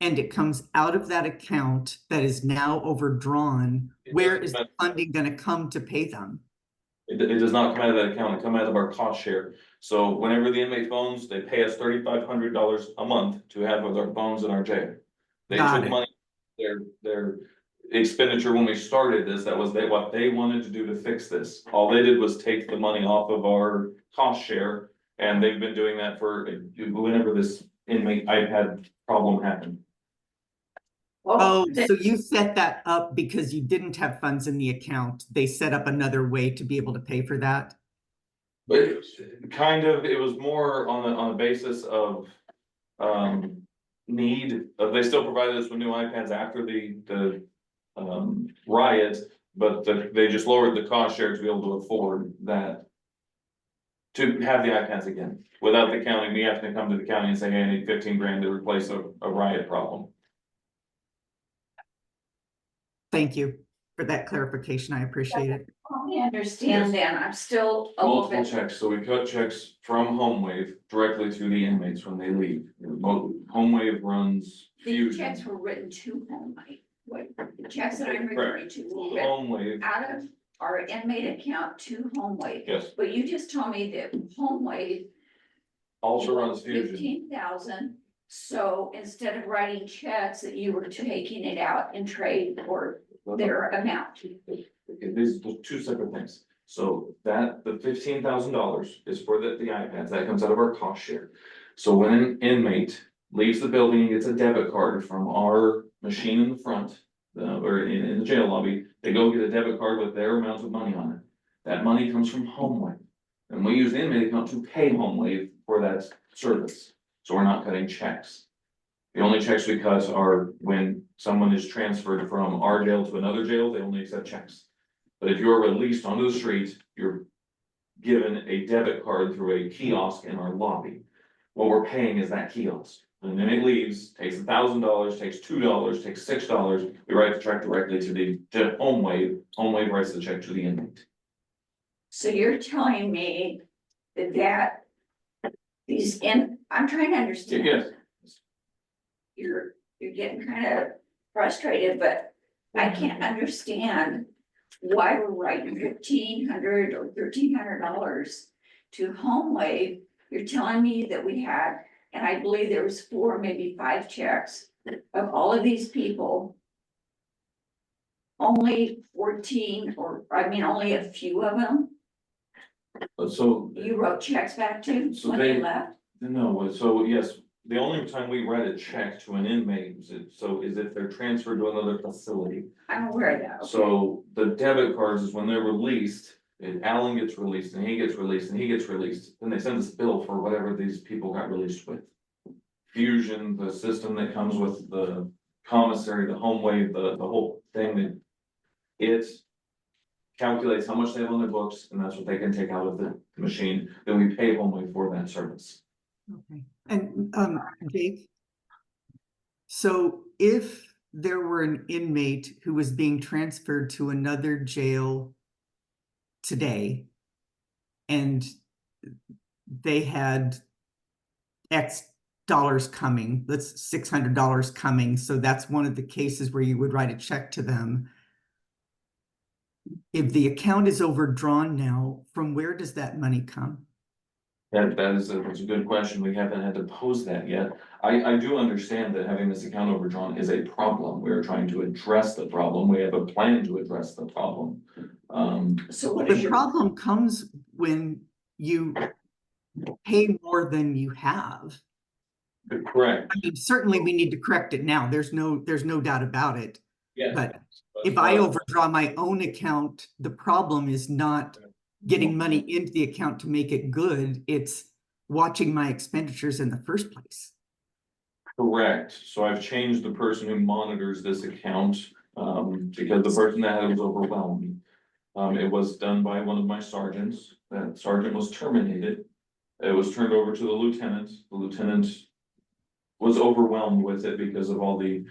and it comes out of that account that is now overdrawn, where is the funding gonna come to pay them? It does not come out of that account, it comes out of our cost share. So whenever the inmate phones, they pay us $3,500 a month to have with our phones in our jail. They Got took it. money, their expenditure when we started this, that was what they wanted to do to fix this. All they did was take the money off of our cost share, and they've been doing that for whenever this inmate iPad problem happened. Oh, so you set that up because you didn't have funds in the account. They set up another way to be able to pay for that? But it was more on the basis of, need, they still provided us with new iPads after the riot, but they just lowered the cost share to be able to afford that. To have the iPads again, without the county, we have to come to the county and say, hey, I need 15 grand to replace a riot problem. Thank you for that clarification. I appreciate it. I understand then, I'm still a little Multiple bit. checks, so we cut checks from HomeWave directly to the inmates when they leave. HomeWave runs The checks Fusion. were written to HomeWave. What, the checks that I'm referring to were written HomeWave, out of our inmate account to HomeWave. yes, But you just told me that HomeWave. also runs Fusion. 15,000, so instead of writing checks that you were taking it out in trade for their amount. These are two separate things. So the $15,000 is for the iPads, that comes out of our cost share. So when an inmate leaves the building and gets a debit card from our machine in the front, or in the jail lobby, they go get a debit card with their amount of money on it. That money comes from HomeWave. And we use the inmate account to pay HomeWave for that service. So we're not cutting checks. The only checks we cut are when someone is transferred from our jail to another jail, they only accept checks. But if you're released onto the street, you're given a debit card through a kiosk in our lobby. What we're paying is that kiosk. And then it leaves, takes $1,000, takes $2, takes $6, we write the check directly to HomeWave. HomeWave writes the check to the inmate. So you're telling me that I'm trying to understand. Yes. You're getting kind of frustrated, but I can't understand why we're writing $1,500 or $1,300 to home wave. You're telling me that we had, and I believe there was 4, maybe 5 checks of all of these people. Only 14, or I mean, only a few of them So, you wrote checks back to So when they they- left. no, so yes, the only time we write a check to an inmate is if they're transferred to another facility. I'm aware of that. So the debit cards is when they're released, and Alan gets released, and he gets released, and he gets released, then they send us a bill for whatever these people got released with. Fusion, the system that comes with the commissary, the home wave, the whole thing that it calculates how much they have on their books, and that's what they can take out of the machine, then we pay home wave for that service. Okay. And, Dave? So if there were an inmate who was being transferred to another jail today, and they had X dollars coming, that's $600 coming, so that's one of the cases where you would write a check to them. If the account is overdrawn now, from where does that money come? That's a good question. We haven't had to pose that yet. I do understand that having this account overdrawn is a problem. We're trying to address the problem. We have a plan to address the problem. So what is The your, problem comes when you pay more than you have. Correct. I mean, certainly we need to correct it now. There's no doubt about it. Yes. But if I overdraw my own account, the problem is not getting money into the account to make it good. It's watching my expenditures in the first place. Correct. So I've changed the person who monitors this account, because the person that had it was overwhelmed. It was done by one of my sergeants. That sergeant was terminated. It was turned over to the lieutenant. The lieutenant was overwhelmed with it because of all the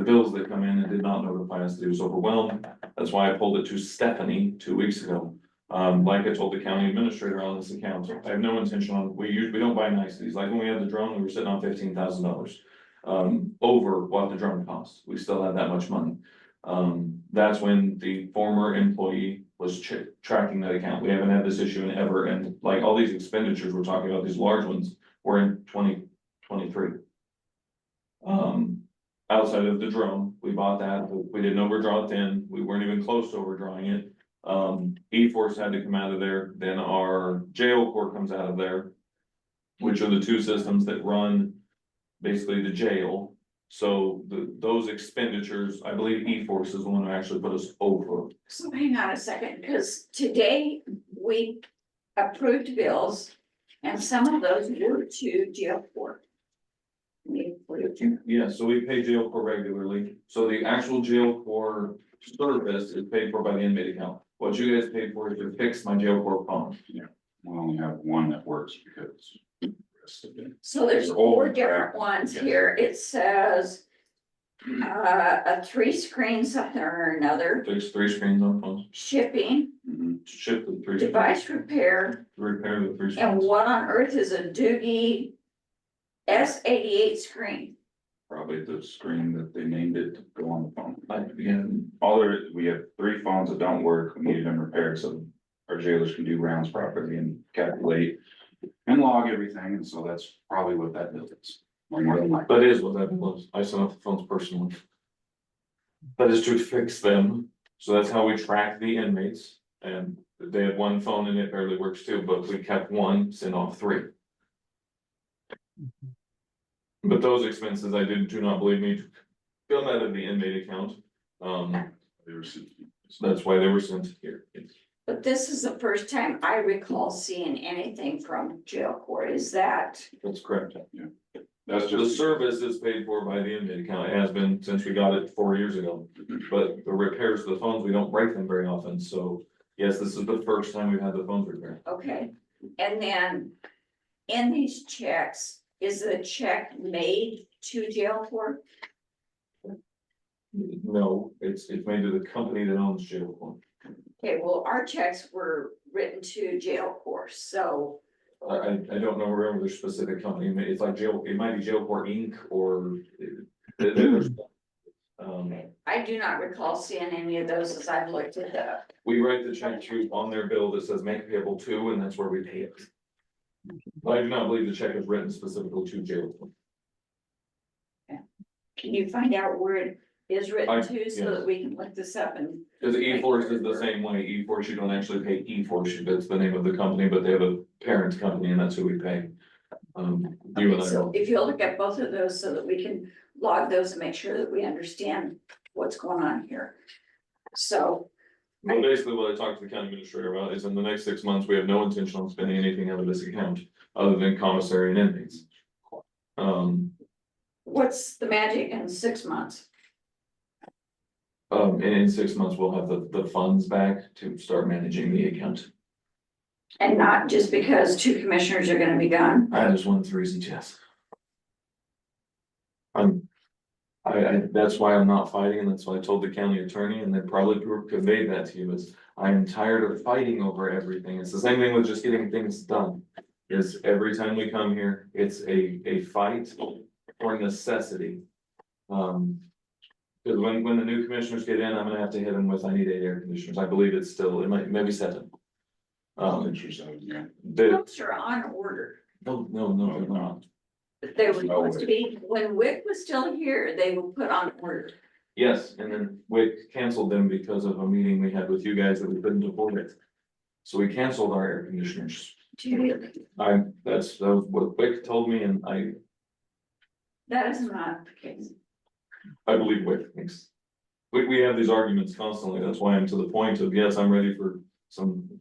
bills that come in and did not notify us that he was overwhelmed. That's why I pulled it to Stephanie 2 weeks ago. Like I told the county administrator on this account, I have no intention on, we don't buy niceties. Like when we had the drone, we were sitting on $15,000. Over what the drone cost. We still had that much money. That's when the former employee was tracking that account. We haven't had this issue in ever, and like all these expenditures we're talking about, these large ones, were in 2023. Outside of the drone, we bought that, but we didn't overdraw it then. We weren't even close to overdrawing it. E-Force had to come out of there, then our jail core comes out of there, which are the two systems that run basically the jail. So those expenditures, I believe E-Force is the one who actually put us over. so hang on a second, because today we approved bills and some of those were to jail court. Yeah, so we pay jail core regularly. So the actual jail core service is paid for by the inmate account. What you guys paid for is to fix my jail core phone. Yeah, we only have one that works because. So there's 4 different ones here. It says a 3-screen something or another, Fix 3 screens on phones, shipping, ship the 3 screens, device repair, repair the 3 and screens. what on earth is a Doogie S88 screen? Probably the screen that they named it to go on the phone. Yeah, We have 3 phones that don't work, we needed them repaired, so our jailers can do rounds properly and calculate and log everything, and so that's probably what that bill is. Or more than likely. that is what that was. I sent off the phones personally. That is to fix them. So that's how we track the inmates. And they had 1 phone and it barely works too, but we kept 1, sent off 3. But those expenses, I do not believe me to come out of the inmate account. They were sent- That's why they were sent here. But this is the first time I recall seeing anything from jail court. Is that? That's correct. That's The just, service is paid for by the inmate account. It has been since we got it 4 years ago. But the repairs to the phones, we don't break them very often. So yes, this is the first time we've had the phones repaired. Okay, and then in these checks, is the check made to jail court? No, it's made to the company that owns jail court. Okay, well, our checks were written to jail court, so. I don't know where their specific company, it's like jail, it might be Jail Court Inc. or there's I do not recall seeing any of those as I've looked at the. We write the check to on their bill that says make payable to, and that's where we pay it. I do not believe the check is written specifically to jail. Can you find out where it is written to, so yes. that we can look this up and? Cause E-Force is the same way, E-Force, you don't actually pay E-Force, that's the name of the company, but they have a parent company and that's who we pay. You and I So know. if you'll look at both of those so that we can log those and make sure that we understand what's going on here. So, Well, basically what I talked to the county administrator about is in the next 6 months, we have no intention on spending anything out of this account, other than commissary and inmates. what's the magic in 6 months? And in 6 months, we'll have the funds back to start managing the account. And not just because 2 commissioners are gonna be gone? That is one of the reasons, yes. That's why I'm not fighting, and that's why I told the county attorney, and they probably conveyed that to you, is I am tired of fighting over everything. It's the same thing with just getting things done. Is every time we come here, it's a fight for necessity. Cause when the new commissioners get in, I'm gonna have to hit them with, I need 8 air conditioners. I believe it's still, it might, maybe 7. Pumps are on order. No, they're not. They were supposed to be, when Wick was still here, they were put on order. Yes, and then Wick canceled them because of a meeting we had with you guys that we couldn't afford it. So we canceled our air conditioners. That's what Wick told me, and That is not the case. I believe Wick thinks. We have these arguments constantly, that's why I'm to the point of, yes, I'm ready for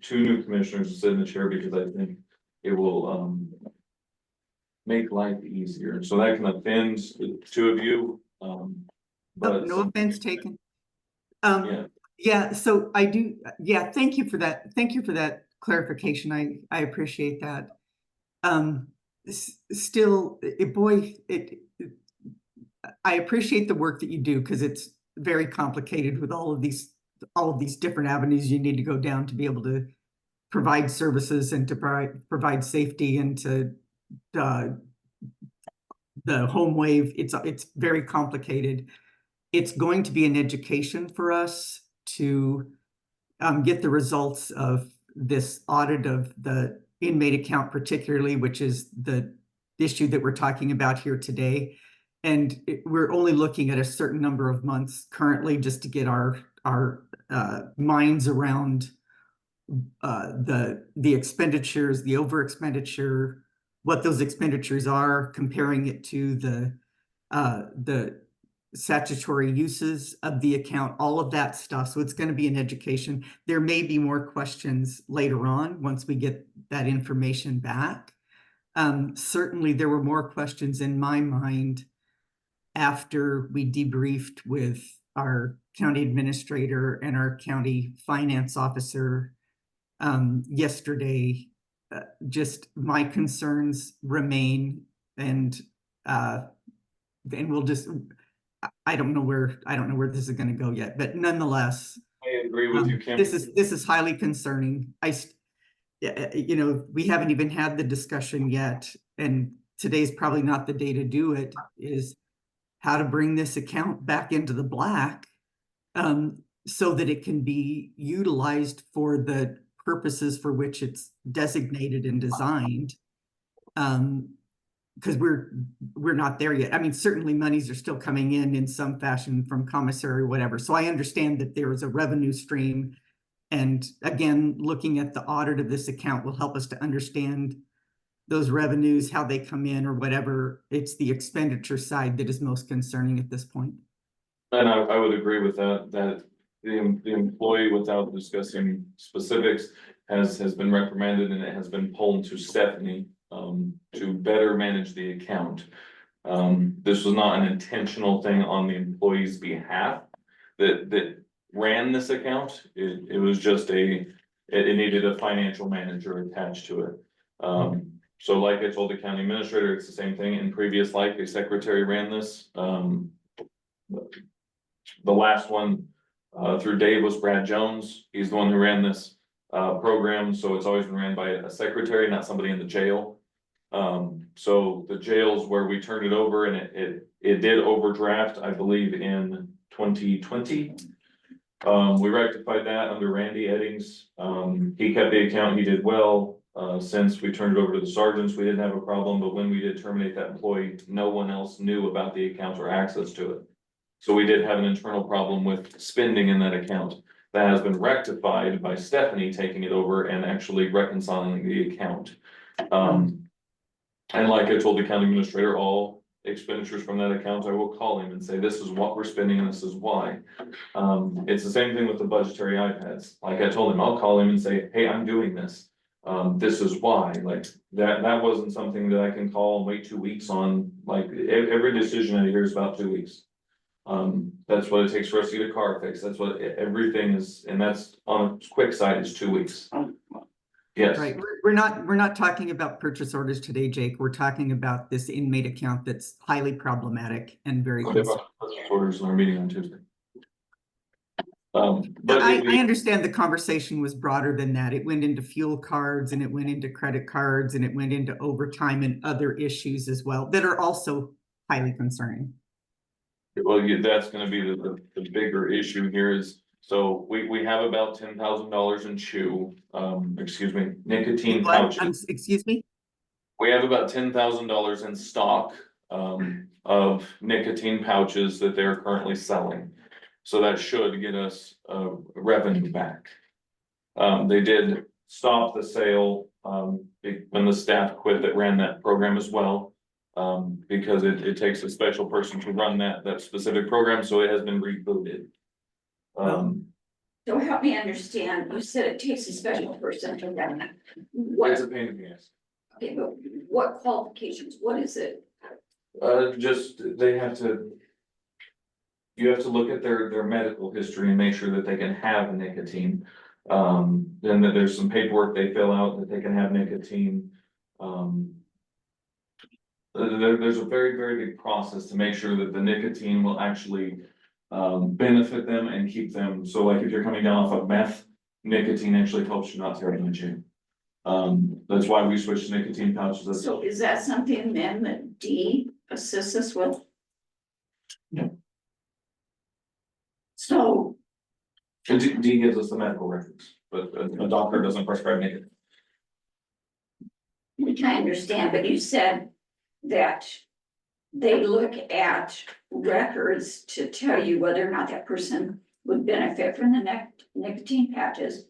2 new commissioners to sit in the chair, because I think it will, make life easier, so that can offend the 2 of you, but. No offense taken. Yeah. Yeah, so I do, yeah, thank you for that. Thank you for that clarification. I appreciate that. Still, I appreciate the work that you do, because it's very complicated with all of these different avenues you need to go down to be able to provide services and to provide safety and to the home wave. It's very complicated. It's going to be an education for us to get the results of this audit of the inmate account particularly, which is the issue that we're talking about here today. And we're only looking at a certain number of months currently just to get our minds around the expenditures, the over expenditure, what those expenditures are, comparing it to the statutory uses of the account, all of that stuff. So it's going to be an education. There may be more questions later on once we get that information back. Certainly there were more questions in my mind after we debriefed with our county administrator and our county finance officer yesterday. Just my concerns remain, and we'll just, I don't know where this is going to go yet, but nonetheless, I agree with you, Kim. this is highly concerning. We haven't even had the discussion yet, and today's probably not the day to do it, is how to bring this account back into the black, so that it can be utilized for the purposes for which it's designated and designed. Because we're not there yet. I mean, certainly monies are still coming in some fashion from commissary or whatever. So I understand that there is a revenue stream. And again, looking at the audit of this account will help us to understand those revenues, how they come in or whatever. It's the expenditure side that is most concerning at this point. And I would agree with that the employee, without discussing specifics, has been reprimanded, and it has been pulled to Stephanie to better manage the account. This was not an intentional thing on the employee's behalf that ran this account. It was just it needed a financial manager attached to it. So like I told the county administrator, it's the same thing. In previous life, a secretary ran this. The last one through Dave was Brad Jones. He's the one who ran this program, so it's always been ran by a secretary, not somebody in the jail. So the jails where we turned it over, and it did overdraft, I believe in 2020. We rectified that under Randy Eddings. He kept the account, he did well. Since we turned it over to the sergeants, we didn't have a problem, but when we did terminate that employee, no one else knew about the account or access to it. So we did have an internal problem with spending in that account. That has been rectified by Stephanie taking it over and actually reconciling the account. And like I told the county administrator, all expenditures from that account, I will call him and say, this is what we're spending and this is why. It's the same thing with the budgetary iPads. Like I told him, I'll call him and say, hey, I'm doing this. This is why, like, that wasn't something that I can call and wait 2 weeks on. Like, every decision I hear is about 2 weeks. That's what it takes for us to get a car fixed. That's what everything is, and that's on a quick side is 2 weeks. Yes. Right, we're not talking about purchase orders today, Jake. We're talking about this inmate account that's highly problematic and very. Purchase orders in our meeting on Tuesday. But I understand the conversation was broader than that. It went into fuel cards and it went into credit cards and it went into overtime and other issues as well that are also highly concerning. Well, yeah, that's gonna be the bigger issue here is, so we have about $10,000 in nicotine pouches. Excuse me? We have about $10,000 in stock, of nicotine pouches that they're currently selling. So that should get us, revenue back. They did stop the sale, when the staff quit that ran that program as well. Because it takes a special person to run that specific program, so it has been rebooted. So help me understand, you said it takes a special person to run that. It's a pain in the ass. Okay, but what qualifications, what is it? Just, you have to look at their medical history and make sure that they can have nicotine. Then there's some paperwork they fill out that they can have nicotine. There's a very, very big process to make sure that the nicotine will actually benefit them and keep them. So like if you're coming down off of meth, nicotine actually helps you not tear into you. That's why we switched to nicotine pouches. So is that something then that D assists us with? Yeah. So. D gives us the medical records, but a doctor doesn't prescribe nicotine. Which I understand, but you said that they look at records to tell you whether or not that person would benefit from the nicotine patches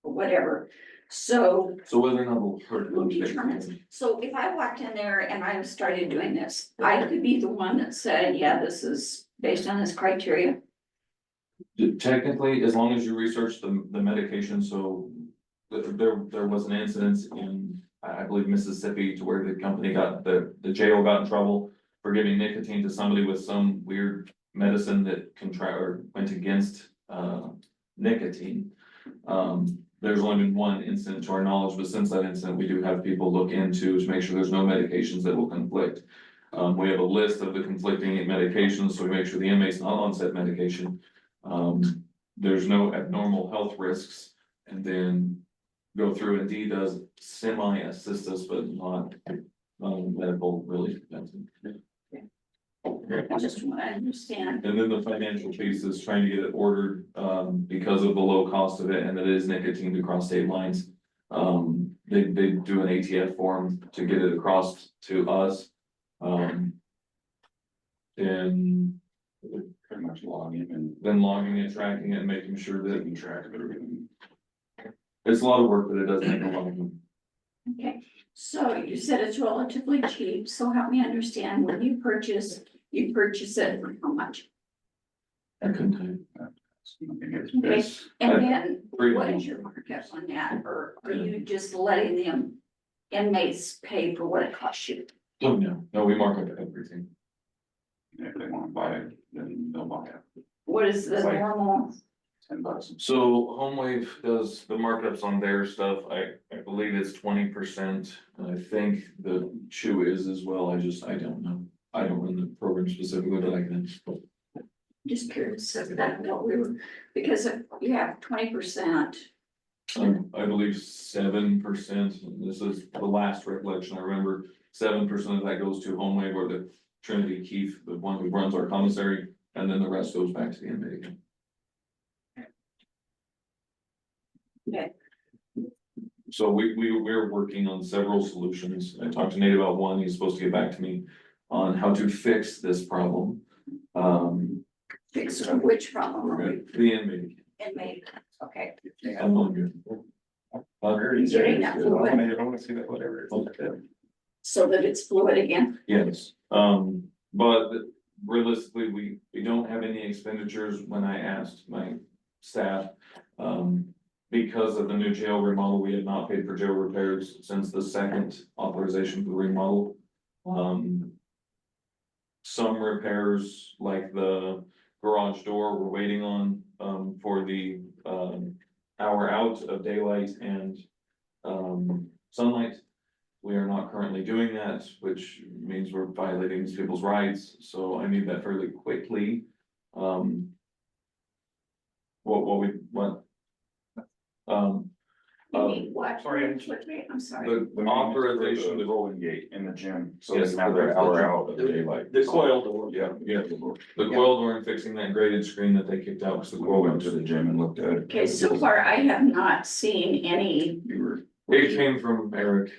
or whatever. So whether or not we'll hurt. who determines? So if I walked in there and I started doing this, I could be the one that said, yeah, this is based on this criteria. Technically, as long as you research the medication, so there was an incident in, I believe, Mississippi, to where the company the jail got in trouble for giving nicotine to somebody with some weird medicine that went against nicotine. There's only been one incident to our knowledge, but since that incident, we do have people look into to make sure there's no medications that will conflict. We have a list of the conflicting medications, so we make sure the inmate's not on said medication. There's no abnormal health risks, and then go through, and D does semi-assist us, but not medical really. Just what I understand. And then the financial piece is trying to get it ordered, because of the low cost of it, and it is nicotine to cross state lines. They do an ATF form to get it across to us. And Pretty much logging and. then logging it, tracking it, and making sure that we track everything. It's a lot of work, but it does make a lot of money. Okay, so you said it's relatively cheap, so help me understand, when you purchase it for how much? I couldn't tell you. Okay, and then Pretty what much. is your markup on that, or are you just letting them inmates pay for what it costs you? Oh, no, we mark up everything. If they wanna buy it, then they'll buy it. What is the It's like- normal? $10. So HomeWave does the markups on their stuff, I believe it's 20%, and I think the chew is as well, I don't know. I don't run the program specifically, but I can. Just curious of that, what we were, because if you have 20%. I believe 7%, and this is the last recollection I remember, 7% of that goes to HomeWave or the Trinity Keith, the one who runs our commissary. and then the rest goes back to the inmate account. Okay. So we're working on several solutions. I talked to Nate about one. He's supposed to get back to me on how to fix this problem. Fix which problem? The inmate. Inmate, okay. I'm all good. Getting that fluid. I wanna see that, whatever. So that it's fluid again. Yes, but realistically, we don't have any expenditures when I asked my staff. Because of the new jail remodel, we had not paid for jail repairs since the second authorization for the remodel. Some repairs, like the garage door, we're waiting on, for the, hour out of daylight and, sunlight. We are not currently doing that, which means we're violating these people's rights, so I need that fairly quickly. You need what? sorry, I'm sorry. The authorization, The rolling gate in the gym, so Yes, they can have their hour out of the daylight. The coil door. Yeah. the coil door and fixing that graded screen that they kicked out, because the We coil went went to the gym and looked at it. Okay, so far I have not seen any You were. It came from Eric.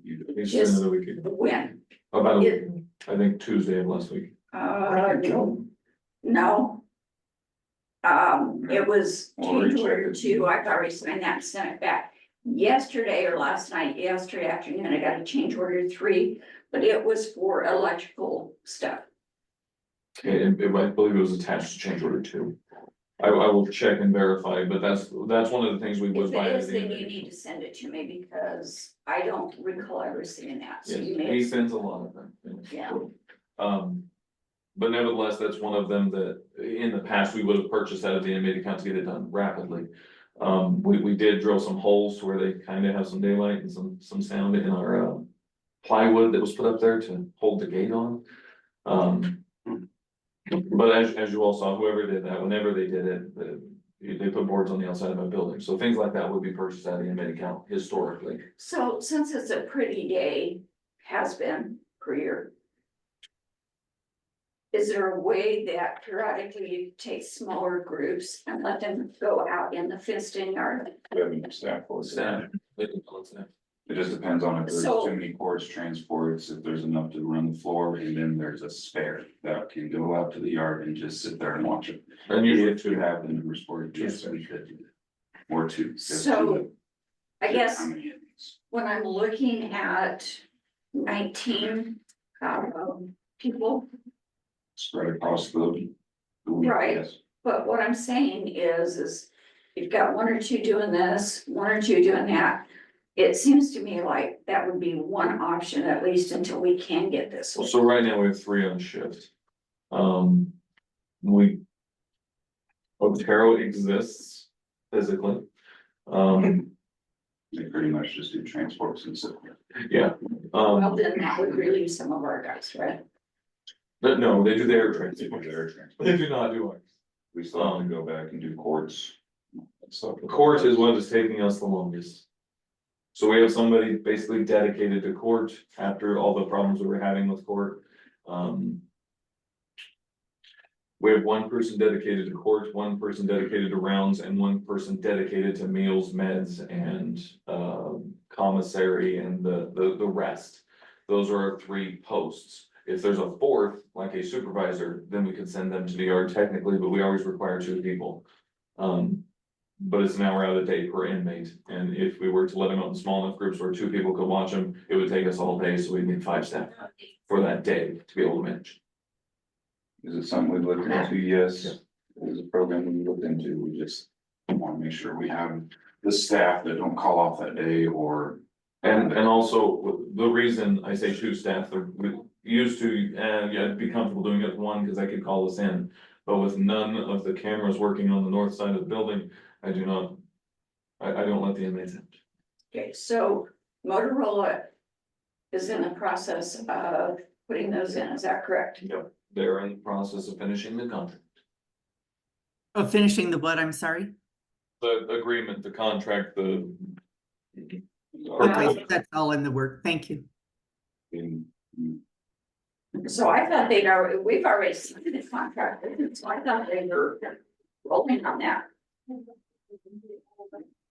He sent it a week ago. when. About, It, I think Tuesday of last week. no. It was Well, change recheck order it. 2, I've already signed that and sent it back. Yesterday or last night, yesterday afternoon, I got a change order 3, but it was for electrical stuff. Okay, I believe it was attached to change order 2. I will check and verify, but that's one of the things we would If buy. it at is, the then end. you need to send it to me because I don't recall ever seeing that, so Yes, you may. he sends a lot of them. Yeah. But nevertheless, that's one of them that in the past, we would have purchased out of the inmate account to get it done rapidly. We did drill some holes to where they kind of have some daylight and some sound in our, plywood that was put up there to hold the gate on. But as you all saw, whoever did that, whenever they did it, they put boards on the outside of my building, so things like that would be purchased out of the inmate account historically. So since it's a pretty day, has been per year. Is there a way that periodically you take smaller groups and let them go out in the fenced-in yard? We have enough staff for it. Staff, they can call it staff. It just depends on if there's So- too many courts, transports, if there's enough to run the floor, and then there's a spare that can go out to the yard and just sit there and watch it. And usually If you have the numbers for it, yes, we could do that. Or 2. Just So, do I it. guess How many inmates? when I'm looking at 19 people, Spread across the week, Right. yes. but what I'm saying is you've got 1 or 2 doing this, 1 or 2 doing that. It seems to me like that would be one option, at least until we can get this. So right now we have 3 on shift. Otero exists physically. They pretty much just do transports and stuff. Yeah. Well, then that would relieve some of our guys, right? But no, they do their They transport. do their transport. They do not do ours. We still have to go back and do courts. So. Court is what is taking us the longest. So we have somebody basically dedicated to court after all the problems we were having with court. We have 1 person dedicated to court, 1 person dedicated to rounds, and 1 person dedicated to meals, meds, and commissary and the rest. Those are our 3 posts. If there's a 4th, like a supervisor, then we could send them to the yard technically, but we always require 2 people. But it's an hour out a day per inmate, and if we were to let them out in small enough groups where 2 people could watch them, it would take us all day, so we'd need 5 staff for that day to be able to manage. Is it something we looked into? Yes. Yeah. It was a program we looked into. We just want to make sure we have the staff that don't call off that day or. And also, the reason I say 2 staff, we used to, yeah, I'd be comfortable doing it with 1, because I could call us in. But with none of the cameras working on the north side of the building, I don't let the inmates in. Okay, so Motorola is in the process of putting those in, is that correct? Yep, they're in the process of finishing the contract. Oh, finishing the what, I'm sorry? The agreement, the contract, Okay, that's all in the work, thank you. And So we've already signed the contract, so I thought they were rolling on that.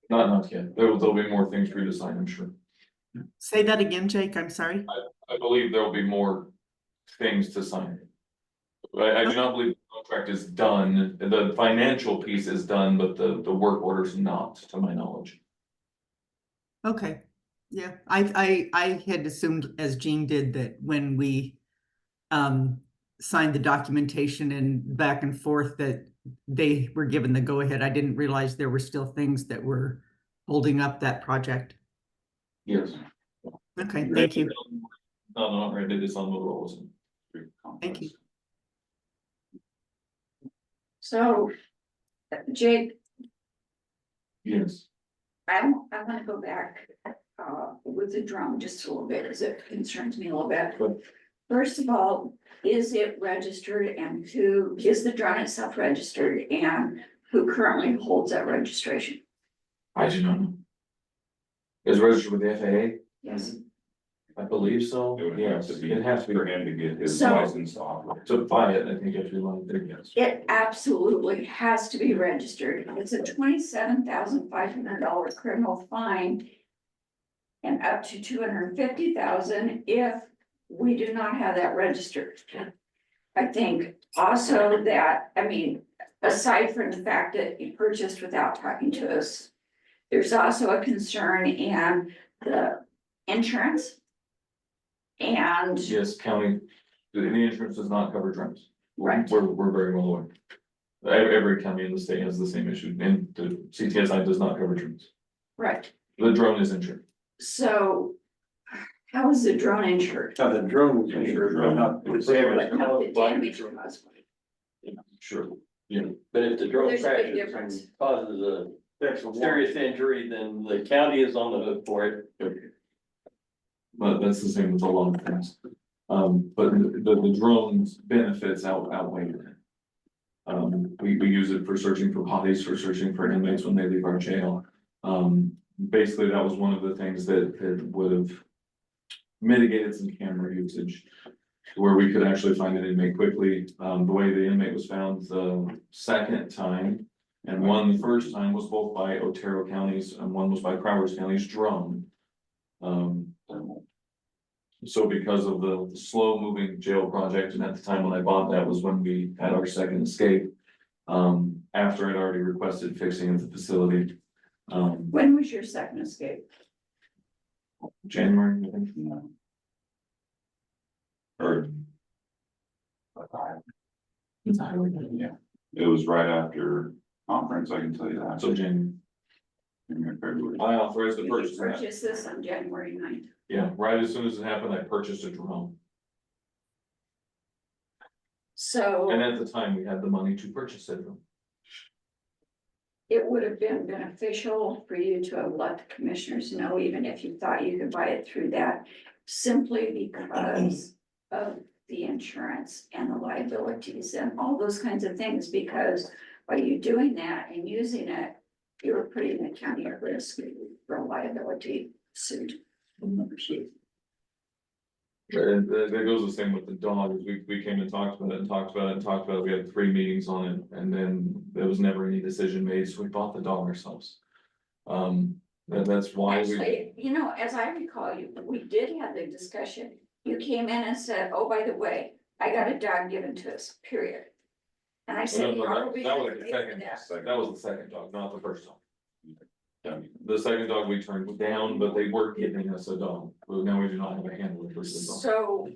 Not yet. There'll be more things for you to sign, I'm sure. Say that again, Jake, I'm sorry. I believe there'll be more things to sign. I do not believe the contract is done. The financial piece is done, but the work order's not, to my knowledge. Okay, yeah, I had assumed, as Jean did, that when we signed the documentation and back and forth, that they were given the go-ahead. I didn't realize there were still things that were holding up that project. Yes. Okay, thank you. No, I did this on the rolls. Thank you. So, Jake, Yes. I wanna go back, with the drone just a little bit, because it concerns me a little bit. Good. First of all, is it registered and who, is the drone itself registered and who currently holds that registration? I do not know. Is registered with the FAA? Yes. I believe so. It would have Yes, to be it has to be for him to get his So- license to operate. to buy it. I think if you like, yes. It absolutely has to be registered. It's a $27,500 criminal fine. And up to $250,000 if we do not have that registered. I think also that, I mean, aside from the fact that you purchased without talking to us. There's also a concern in the insurance. And, Yes, county, the insurance does not cover drones. right, We're very well aware. Every county in the state has the same issue, and the CTSI does not cover drones. right. The drone is insured. So how is the drone insured? Now, the drone was insured, but not. But not the damage caused. Sure, yeah. But if the drone There's a big crashes difference. and causes a That's a serious injury, then the county is on the hook for it. But that's the same with a lot of things. But the drones benefits outweigh that. We use it for searching for bodies, for searching for inmates when they leave our jail. Basically, that was one of the things that would have mitigated some camera usage. Where we could actually find an inmate quickly. The way the inmate was found the second time. And one, the first time was both by Otero counties and one was by Crowers County's drone. So because of the slow moving jail project, and at the time when I bought that was when we had our second escape. After I'd already requested fixing of the facility. When was your second escape? January, I think. Or. It's a highway. Yeah, it was right after conference, I can tell you that. So January, In February. I authorized the You purchase of that. purchased this on January 9th. Yeah, right as soon as it happened, I purchased a drone. So And at the time, we had the money to purchase it. it would have been beneficial for you to have let the commissioners know, even if you thought you could buy it through that. Simply because of the insurance and the liabilities and all those kinds of things, because by you doing that and using it, you're putting the county at risk for a liability suit. And that goes the same with the dog, we came and talked about it and talked about it and talked about it, we had 3 meetings on it, and then there was never any decision made, so we bought the dog ourselves. That's why we, Actually, you know, as I recall, we did have the discussion. You came in and said, oh, by the way, I got a dog given to us, period. And I said, how are we that gonna was the pay for second, that? that was the second dog, not the first dog. The second dog we turned down, but they were giving us a dog, but now we do not have a handler for the dog. So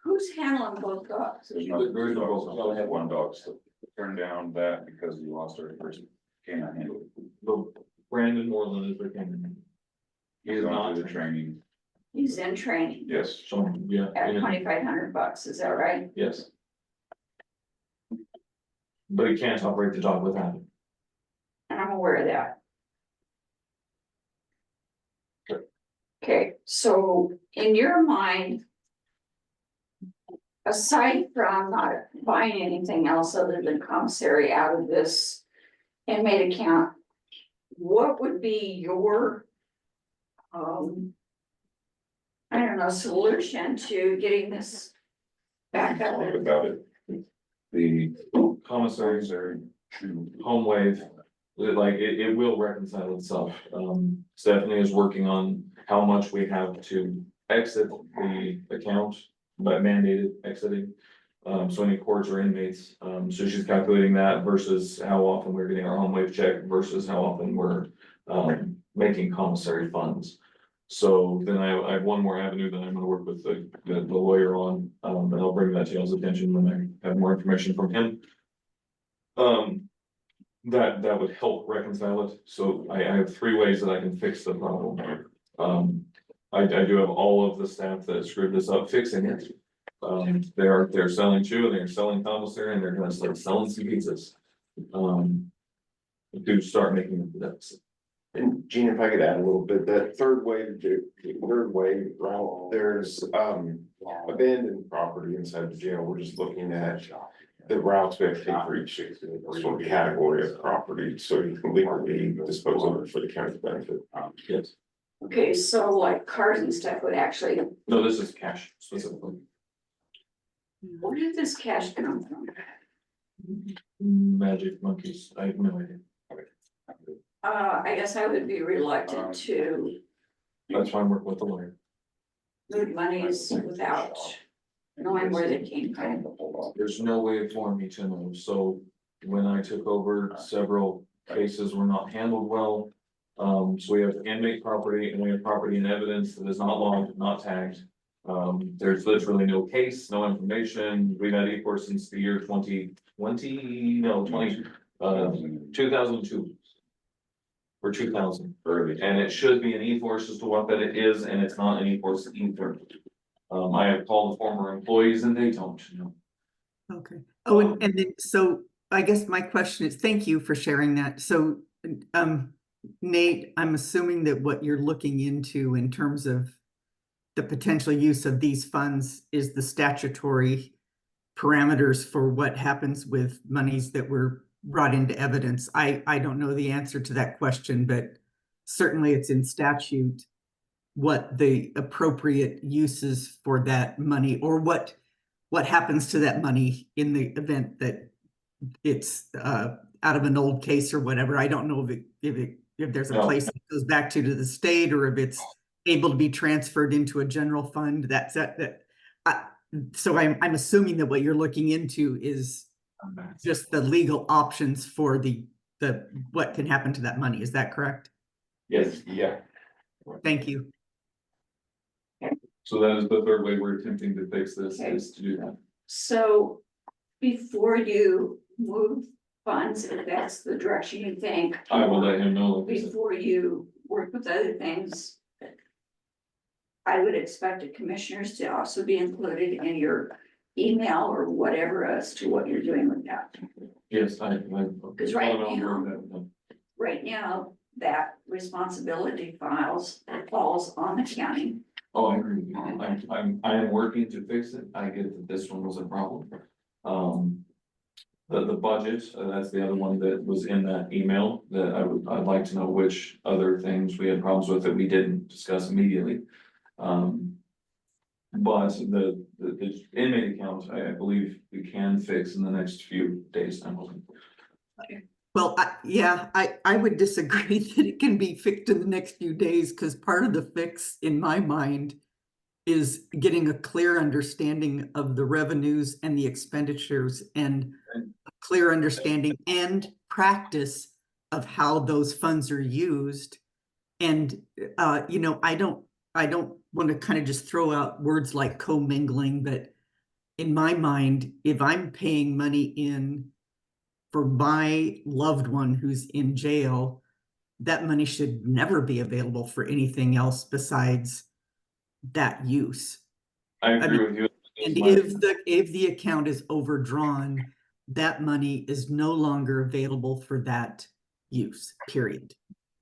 who's handling both dogs? There's no, we only had one dog, so turned down that because we lost our first canine handler. The Brandon Moreland is the king. He is Going not through the training, He's in training yes. So, yeah, at yeah, $2,500, is that right? yes. But he can't operate the dog without it. And I'm aware of that. Okay, so in your mind, aside from not buying anything else other than commissary out of this inmate account, what would be your, I don't know, solution to getting this back up. about it. The commissaries are home wave, it will reconcile itself. Stephanie is working on how much we have to exit the account, but mandated exiting. So any courts or inmates, so she's calculating that versus how often we're getting our home wave check versus how often we're making commissary funds. So then I have one more avenue that I'm gonna work with the lawyer on, and I'll bring that to y'all's attention when I have more information from him. That would help reconcile it, so I have 3 ways that I can fix the problem. I do have all of the staff that screwed this up fixing it. They're selling chew, and they're selling commissary, and they're gonna start selling some pizzas. To start making the deficit. And Gene, if I could add a little bit, that third way route, there's abandoned property inside the jail. We're just looking at the routes we have to take for each sort of category of property, so you can legally dispose of it for the county's benefit. Yes. Okay, so like cars and stuff would actually, No, this is cash specifically. where did this cash come from? Magic monkeys, I have no idea. I guess I would be reluctant to That's why I'm working with the lawyer. move monies without knowing where they came from. There's no way for me to know, so when I took over, several cases were not handled well. So we have inmate property and we have property and evidence that is not logged, not tagged. There's literally no case, no information. We've had E4 since the year 2002. Or 2000, and it should be an E-force as to what that it is, and it's not an E-force either. I have called the former employees and they don't know. Okay. Oh, and then, so I guess my question is, thank you for sharing that. So, Nate, I'm assuming that what you're looking into in terms of the potential use of these funds is the statutory parameters for what happens with monies that were brought into evidence. I don't know the answer to that question, but certainly it's in statute what the appropriate uses for that money, or what happens to that money in the event that it's out of an old case or whatever. I don't know if there's a place that goes back to the state, or if it's able to be transferred into a general fund. So I'm assuming that what you're looking into is just the legal options for the what can happen to that money. Is that correct? Yes, yeah. Thank you. So that is the third way we're attempting to fix this, is to do that. So before you move funds, if that's the direction you think. I will let him know. Before you work with other things, I would expect the commissioners to also be included in your email or whatever as to what you're doing with that. Yes, Because right now, that responsibility falls on the county. Oh, I agree with you. I am working to fix it. I get that this one was a problem. The budget, that's the other one that was in that email that I'd like to know which other things we had problems with that we didn't discuss immediately. But the inmate account, I believe we can fix in the next few days, I'm hoping. Okay. Well, I would disagree that it can be fixed in the next few days, because part of the fix in my mind is getting a clear understanding of the revenues and the expenditures, and a clear understanding and practice of how those funds are used. And, you know, I don't want to kind of just throw out words like commingling, but in my mind, if I'm paying money in for my loved one who's in jail, that money should never be available for anything else besides that use. I agree with you. And if the account is overdrawn, that money is no longer available for that use, period.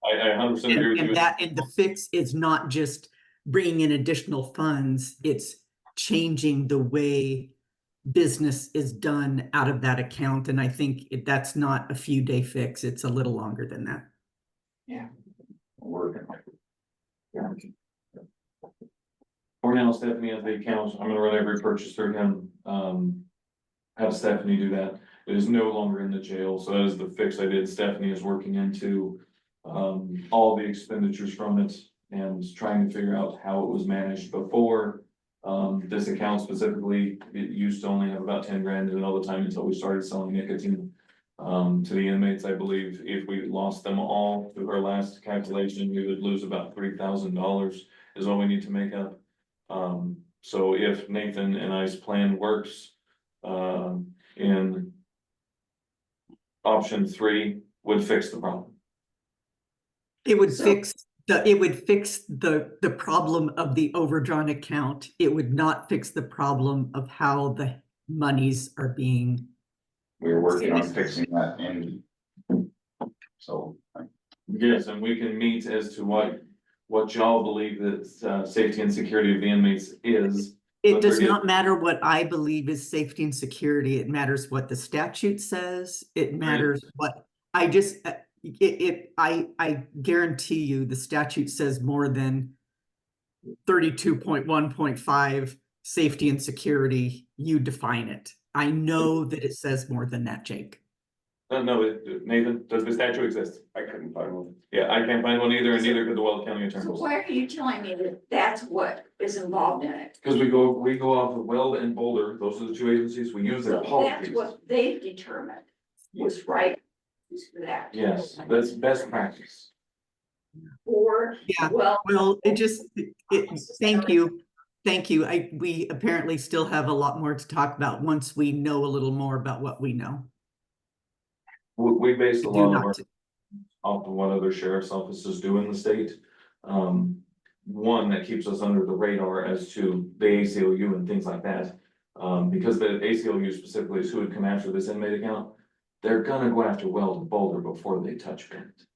I 100% agree with you. And the fix is not just bringing in additional funds, it's changing the way business is done out of that account. And I think that's not a few day fix, it's a little longer than that. Yeah. We're For now, Stephanie has the account, I'm gonna run every purchase through him, have Stephanie do that. It is no longer in the jail, so that is the fix I did. Stephanie is working into all the expenditures from it and trying to figure out how it was managed before. This account specifically, it used to only have about 10 grand in it all the time until we started selling nicotine to the inmates. I believe if we lost them all through our last calculation, we would lose about $3,000 is what we need to make up. So if Nathan and I's plan works, in option 3 would fix the problem. It would fix the problem of the overdrawn account. It would not fix the problem of how the monies are being. We're working on fixing that and so. Yes, and we can meet as to what y'all believe that safety and security of the inmates is. It does not matter what I believe is safety and security. It matters what the statute says. It matters what I just, I guarantee you the statute says more than 32.1.5 safety and security. You define it. I know that it says more than that, Jake. No, Nathan, does the statute exist? I couldn't find one. Yeah, I can't find one either, and neither could the Weld County So attorneys. why are you telling me that that's what is involved in it? Because we go off of Weld and Boulder, those are the two agencies, we use their So that's policies. what they've determined was right for that. Yes, that's best practice. Or, Yeah, well. well, thank you. Thank you. We apparently still have a lot more to talk about once we know a little more about what we know. We base a Do lot of not our off of what other sheriff's offices do in the state. One that keeps us under the radar as to the ACLU and things like that. Because the ACLU specifically is who would come after this inmate account. They're gonna go after Weld and Boulder before they touch Bennett.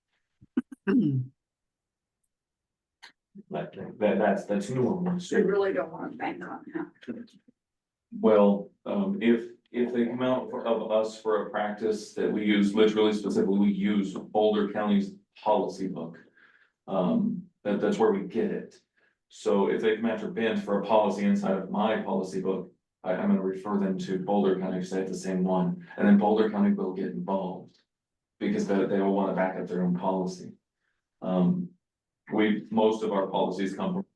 That's normal. I really don't want to bank on that. Well, if they come out of us for a practice that we use, literally specifically, we use Boulder County's policy book. That's where we get it. So if they come after Bent for a policy inside of my policy book, I'm gonna refer them to Boulder County because they have the same one, and then Boulder County will get involved. Because they will wanna back up their own policy. Most of our policies come from.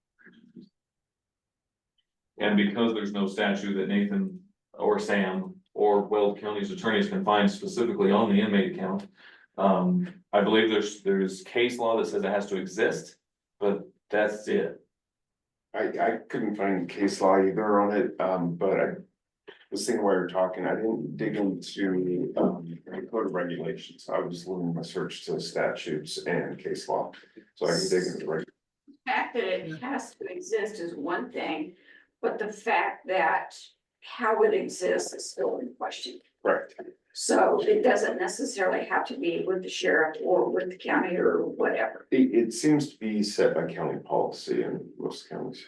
And because there's no statute that Nathan or Sam or Weld County's attorneys can find specifically on the inmate account. I believe there's case law that says it has to exist, but that's it. I couldn't find case law either on it, but I was thinking while you're talking, I didn't dig into the code of regulations. I was limiting my search to statutes and case law. So I can dig into The fact that it has to exist is one thing, but the fact that how it exists is still in question. Correct. So it doesn't necessarily have to be with the sheriff or with the county or whatever. It seems to be set by county policy in most counties.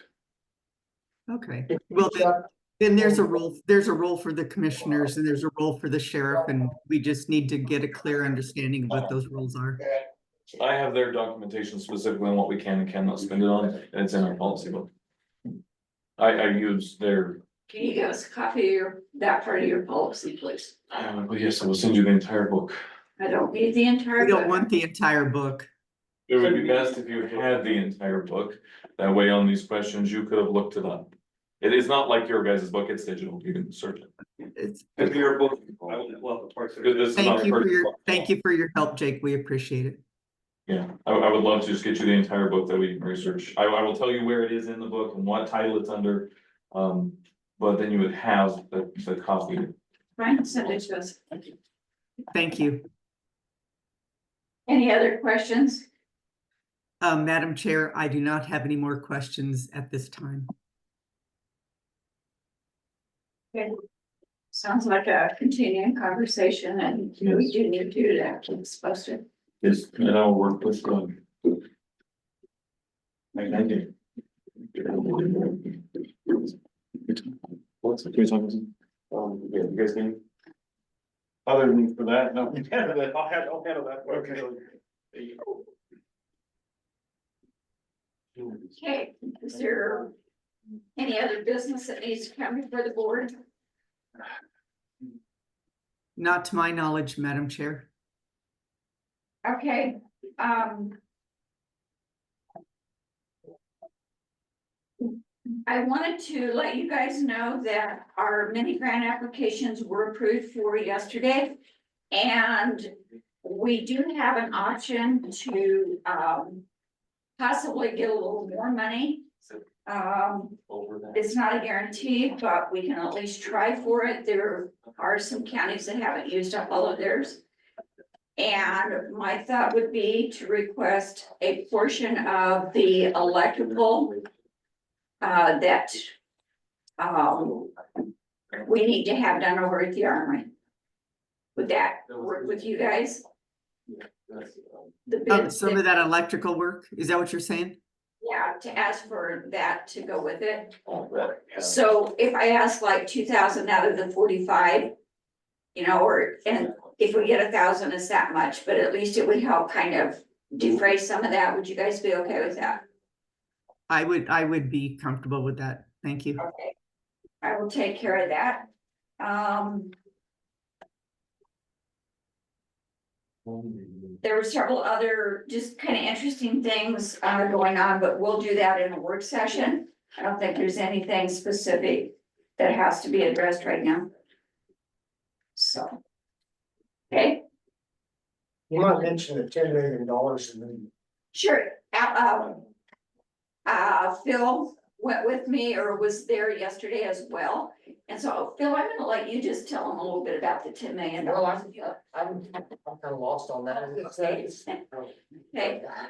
Okay, well, then there's a role for the commissioners and there's a role for the sheriff, and we just need to get a clear understanding of what those roles are. I have their documentation specifically on what we can and cannot spend it on, and it's in our policy book. I use their. Can you give us a copy of that part of your policy, please? But yes, I will send you the entire book. I don't need the entire. We don't book. want the entire book. It would be best if you had the entire book. That way on these questions, you could have looked it up. It is not like your guys' book, it's digital, you can search it. It's- If your book, I would love the parts. This is not Thank you for your help, Jake. We appreciate it. Yeah, I would love to just get you the entire book that we can research. I will tell you where it is in the book and what title it's under. But then you would have the copy. Brian, send it to us. Thank you. Any other questions? Madam Chair, I do not have any more questions at this time. Okay. Sounds like a continuing conversation, and we do need to keep us posted. Yes, and I will work with them. Thank you. What's the case on? Yeah, you guys need? Other than for that, no. I'll handle that. Okay. Okay, is there Any other business that needs to come before the board? Not to my knowledge, Madam Chair. Okay, I wanted to let you guys know that our mini grant applications were approved for yesterday. And we do have an option to, possibly get a little more money. It's not a guarantee, but we can at least try for it. There are some counties that haven't used up all of theirs. And my thought would be to request a portion of the electrical that we need to have done over at the Armory. Would that work with you guys? The bid, Some of that electrical work, is that what you're saying? yeah, to ask for that to go with it. So if I ask like 2,000 out of the 45, you know, and if we get 1,000, it's that much, but at least it would help kind of defray some of that. Would you guys be okay with that? I would be comfortable with that. Thank you. Okay, I will take care of that. There were several other just kind of interesting things going on, but we'll do that in a work session. I don't think there's anything specific that has to be addressed right now. So. Okay. You might mention the $10 million and then. Sure. Phil went with me or was there yesterday as well. And so Phil, I'm gonna let you just tell him a little bit about the $10 million. Well, I'm kind of lost on that. Okay,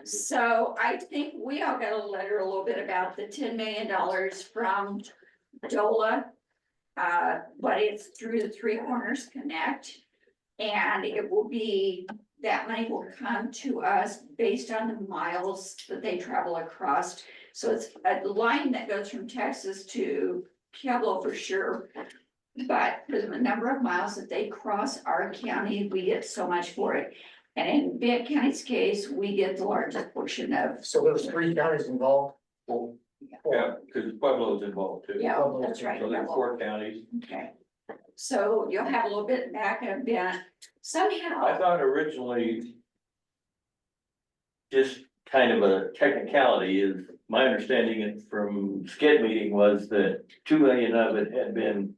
so I think we all got a letter a little bit about the $10 million from DOLA. But it's through the Three Corners Connect. And it will be, that money will come to us based on the miles that they travel across. So it's a line that goes from Texas to Pueblo for sure. But for the number of miles that they cross our county, we get so much for it. And in Benton County's case, we get the largest portion of. So there's 3 counties involved. Yeah, because Pueblo's involved too. Yeah, that's right. So there's 4 counties. Okay. So you'll have a little bit back of Bent somehow. I thought originally, just kind of a technicality is, my understanding from SCED meeting was that 2 million of it had been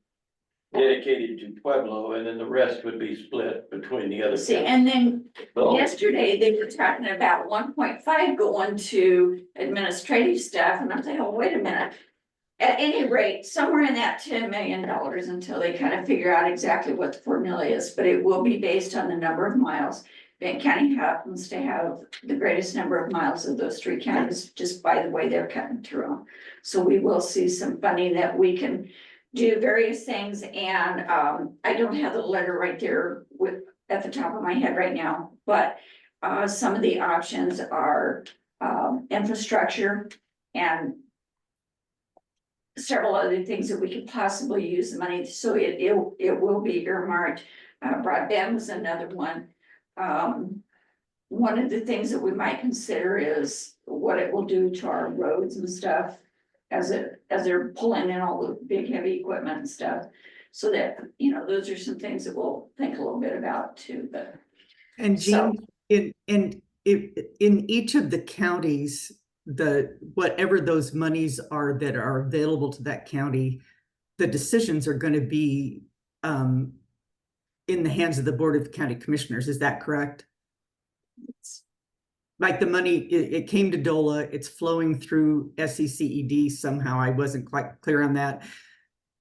dedicated to Pueblo, and then the rest would be split between the other See, counties. and then So, yesterday they were talking about 1.5 going to administrative stuff, and I'm saying, oh, wait a minute. At any rate, somewhere in that $10 million until they kind of figure out exactly what the formula is, but it will be based on the number of miles. Benton County happens to have the greatest number of miles of those 3 counties, just by the way they're cutting through them. So we will see some funding that we can do various things, and I don't have the letter right there at the top of my head right now, but some of the options are infrastructure and several other things that we could possibly use the money, so it will be earmarked. Broadband was another one. One of the things that we might consider is what it will do to our roads and stuff as they're pulling in all the big heavy equipment and stuff. So that, you know, those are some things that we'll think a little bit about too, but. And Jean, in each of the counties, whatever those monies are that are available to that county, the decisions are going to be in the hands of the Board of County Commissioners. Is that correct? Like the money, it came to DOLA, it's flowing through SECED somehow. I wasn't quite clear on that.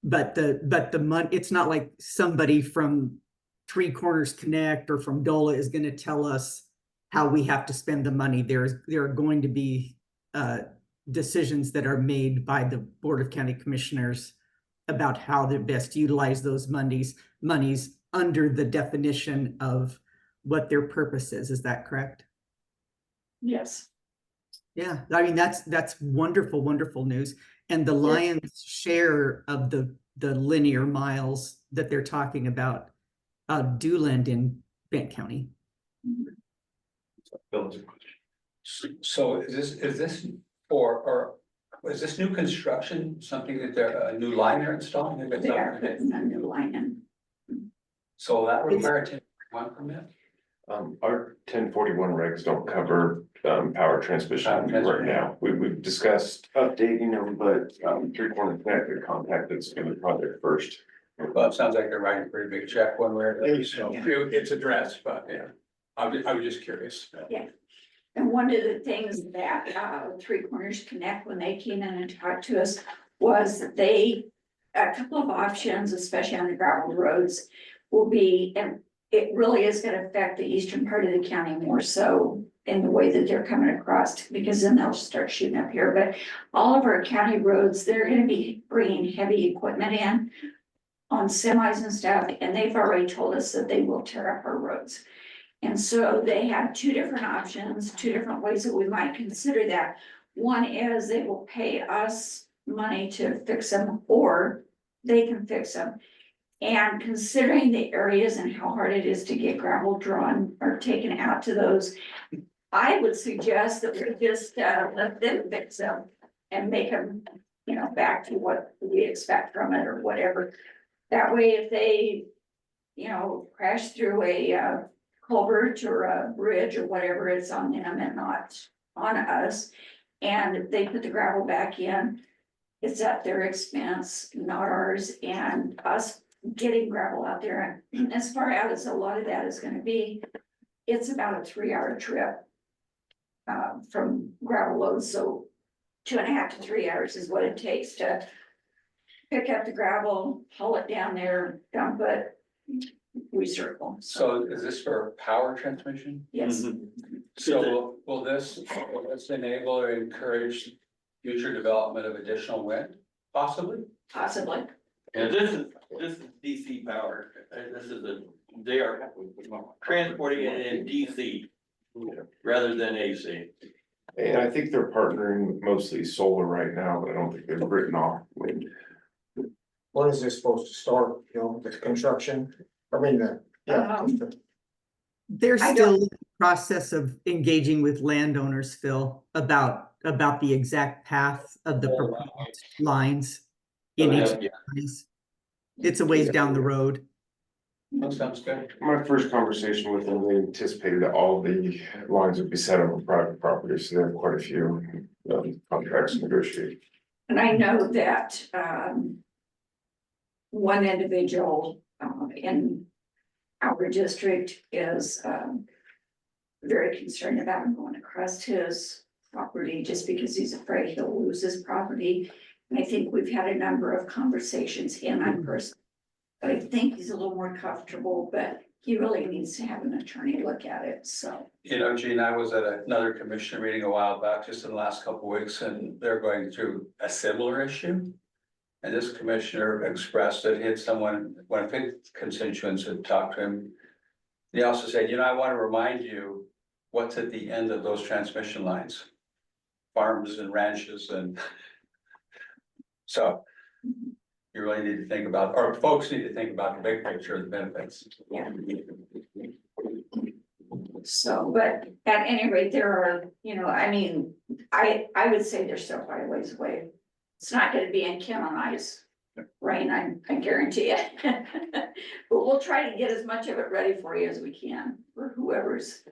But the money, it's not like somebody from Three Corners Connect or from DOLA is going to tell us how we have to spend the money. There are going to be decisions that are made by the Board of County Commissioners about how to best utilize those monies under the definition of what their purpose is. Is that correct? Yes. Yeah, I mean, that's wonderful, wonderful news. And the lion's share of the linear miles that they're talking about do land in Benton County. So is this for, or Was this new construction, something that they're, a new line they're installing? They've got They are something- putting a new line in. So that require one permit? Our 1041 regs don't cover, power transmission Power right transmission. now. We've discussed updating them, but, Three Corner Connector contacted us in the project first. Well, it sounds like they're writing a pretty big check one way or the other, so Yeah. it's addressed, but yeah. I was just curious. And one of the things that, Three Corners Connect, when they came in and talked to us, was that a couple of options, especially on the gravel roads, will be, and it really is gonna affect the eastern part of the county more so in the way that they're coming across, because then they'll start shooting up here, but all of our county roads, they're gonna be bringing heavy equipment in on semis and stuff, and they've already told us that they will tear up our roads. And so they have two different options, two different ways that we might consider that. One is they will pay us money to fix them, or they can fix them. And considering the areas and how hard it is to get gravel drawn or taken out to those, I would suggest that we just let them fix them and make them, back to what we expect from it or whatever. That way, if they, crash through a culvert or a bridge or whatever, it's on them and not on us. And if they put the gravel back in, it's at their expense, not ours, and us getting gravel out there. And as far out as a lot of that is gonna be, it's about a 3-hour trip from gravel loads, so 2.5 to 3 hours is what it takes to pick up the gravel, haul it down there, dump it, recircle. So is this for power transmission? Yes, So will this enable or encourage future development of additional wind, possibly? possibly. And this is DC power, they are transporting it in DC rather than AC. And I think they're partnering with mostly solar right now, but I don't think they've written off wind. When is this supposed to start, the construction? I mean, They're I still in the process of engaging with landowners, Phil, about the exact path of the proposed lines in each place. It's a ways down the road. That sounds good. My first conversation with them, they anticipated that all the lines would be set up on private property, so they have quite a few contracts negotiated. And I know that, one individual, in our district is, very concerned about him going across his property just because he's afraid he'll lose his property. And I think we've had a number of conversations, he and I personally, but I think he's a little more comfortable, but he really needs to have an attorney look at it, so. Gene, I was at another commissioner meeting a while back, just in the last couple of weeks, and they're going through a similar issue. And this commissioner expressed that he had someone, one of his constituents had talked to him. He also said, I want to remind you what's at the end of those transmission lines. Farms and ranches and so you really need to think about, or folks need to think about the big picture of the benefits. Yeah. So, but at any rate, there are, I would say they're still quite a ways away. It's not gonna be in Kim and I's rain, I guarantee it. But we'll try to get as much of it ready for you as we can, for whoever's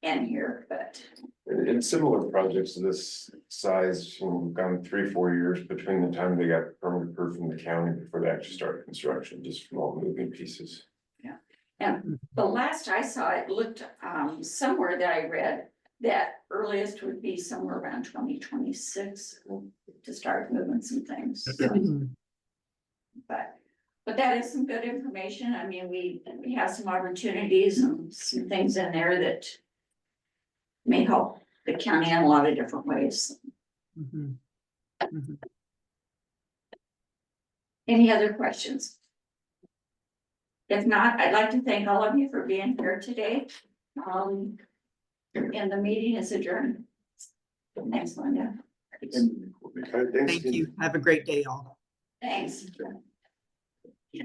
in here, but. In similar projects of this size, we've gone 3-4 years between the time they got permit approved from the county before they actually started construction, just from all the moving pieces. Yeah, and the last I saw, it looked, somewhere that I read, that earliest would be somewhere around 2026 to start moving some things. But that is some good information. I mean, we have some opportunities and some things in there that may help the county in a lot of different ways. Any other questions? If not, I'd like to thank all of you for being here today. And the meeting is adjourned. Thanks, Linda. Thank you. Have a great day, all. Thanks. Yeah.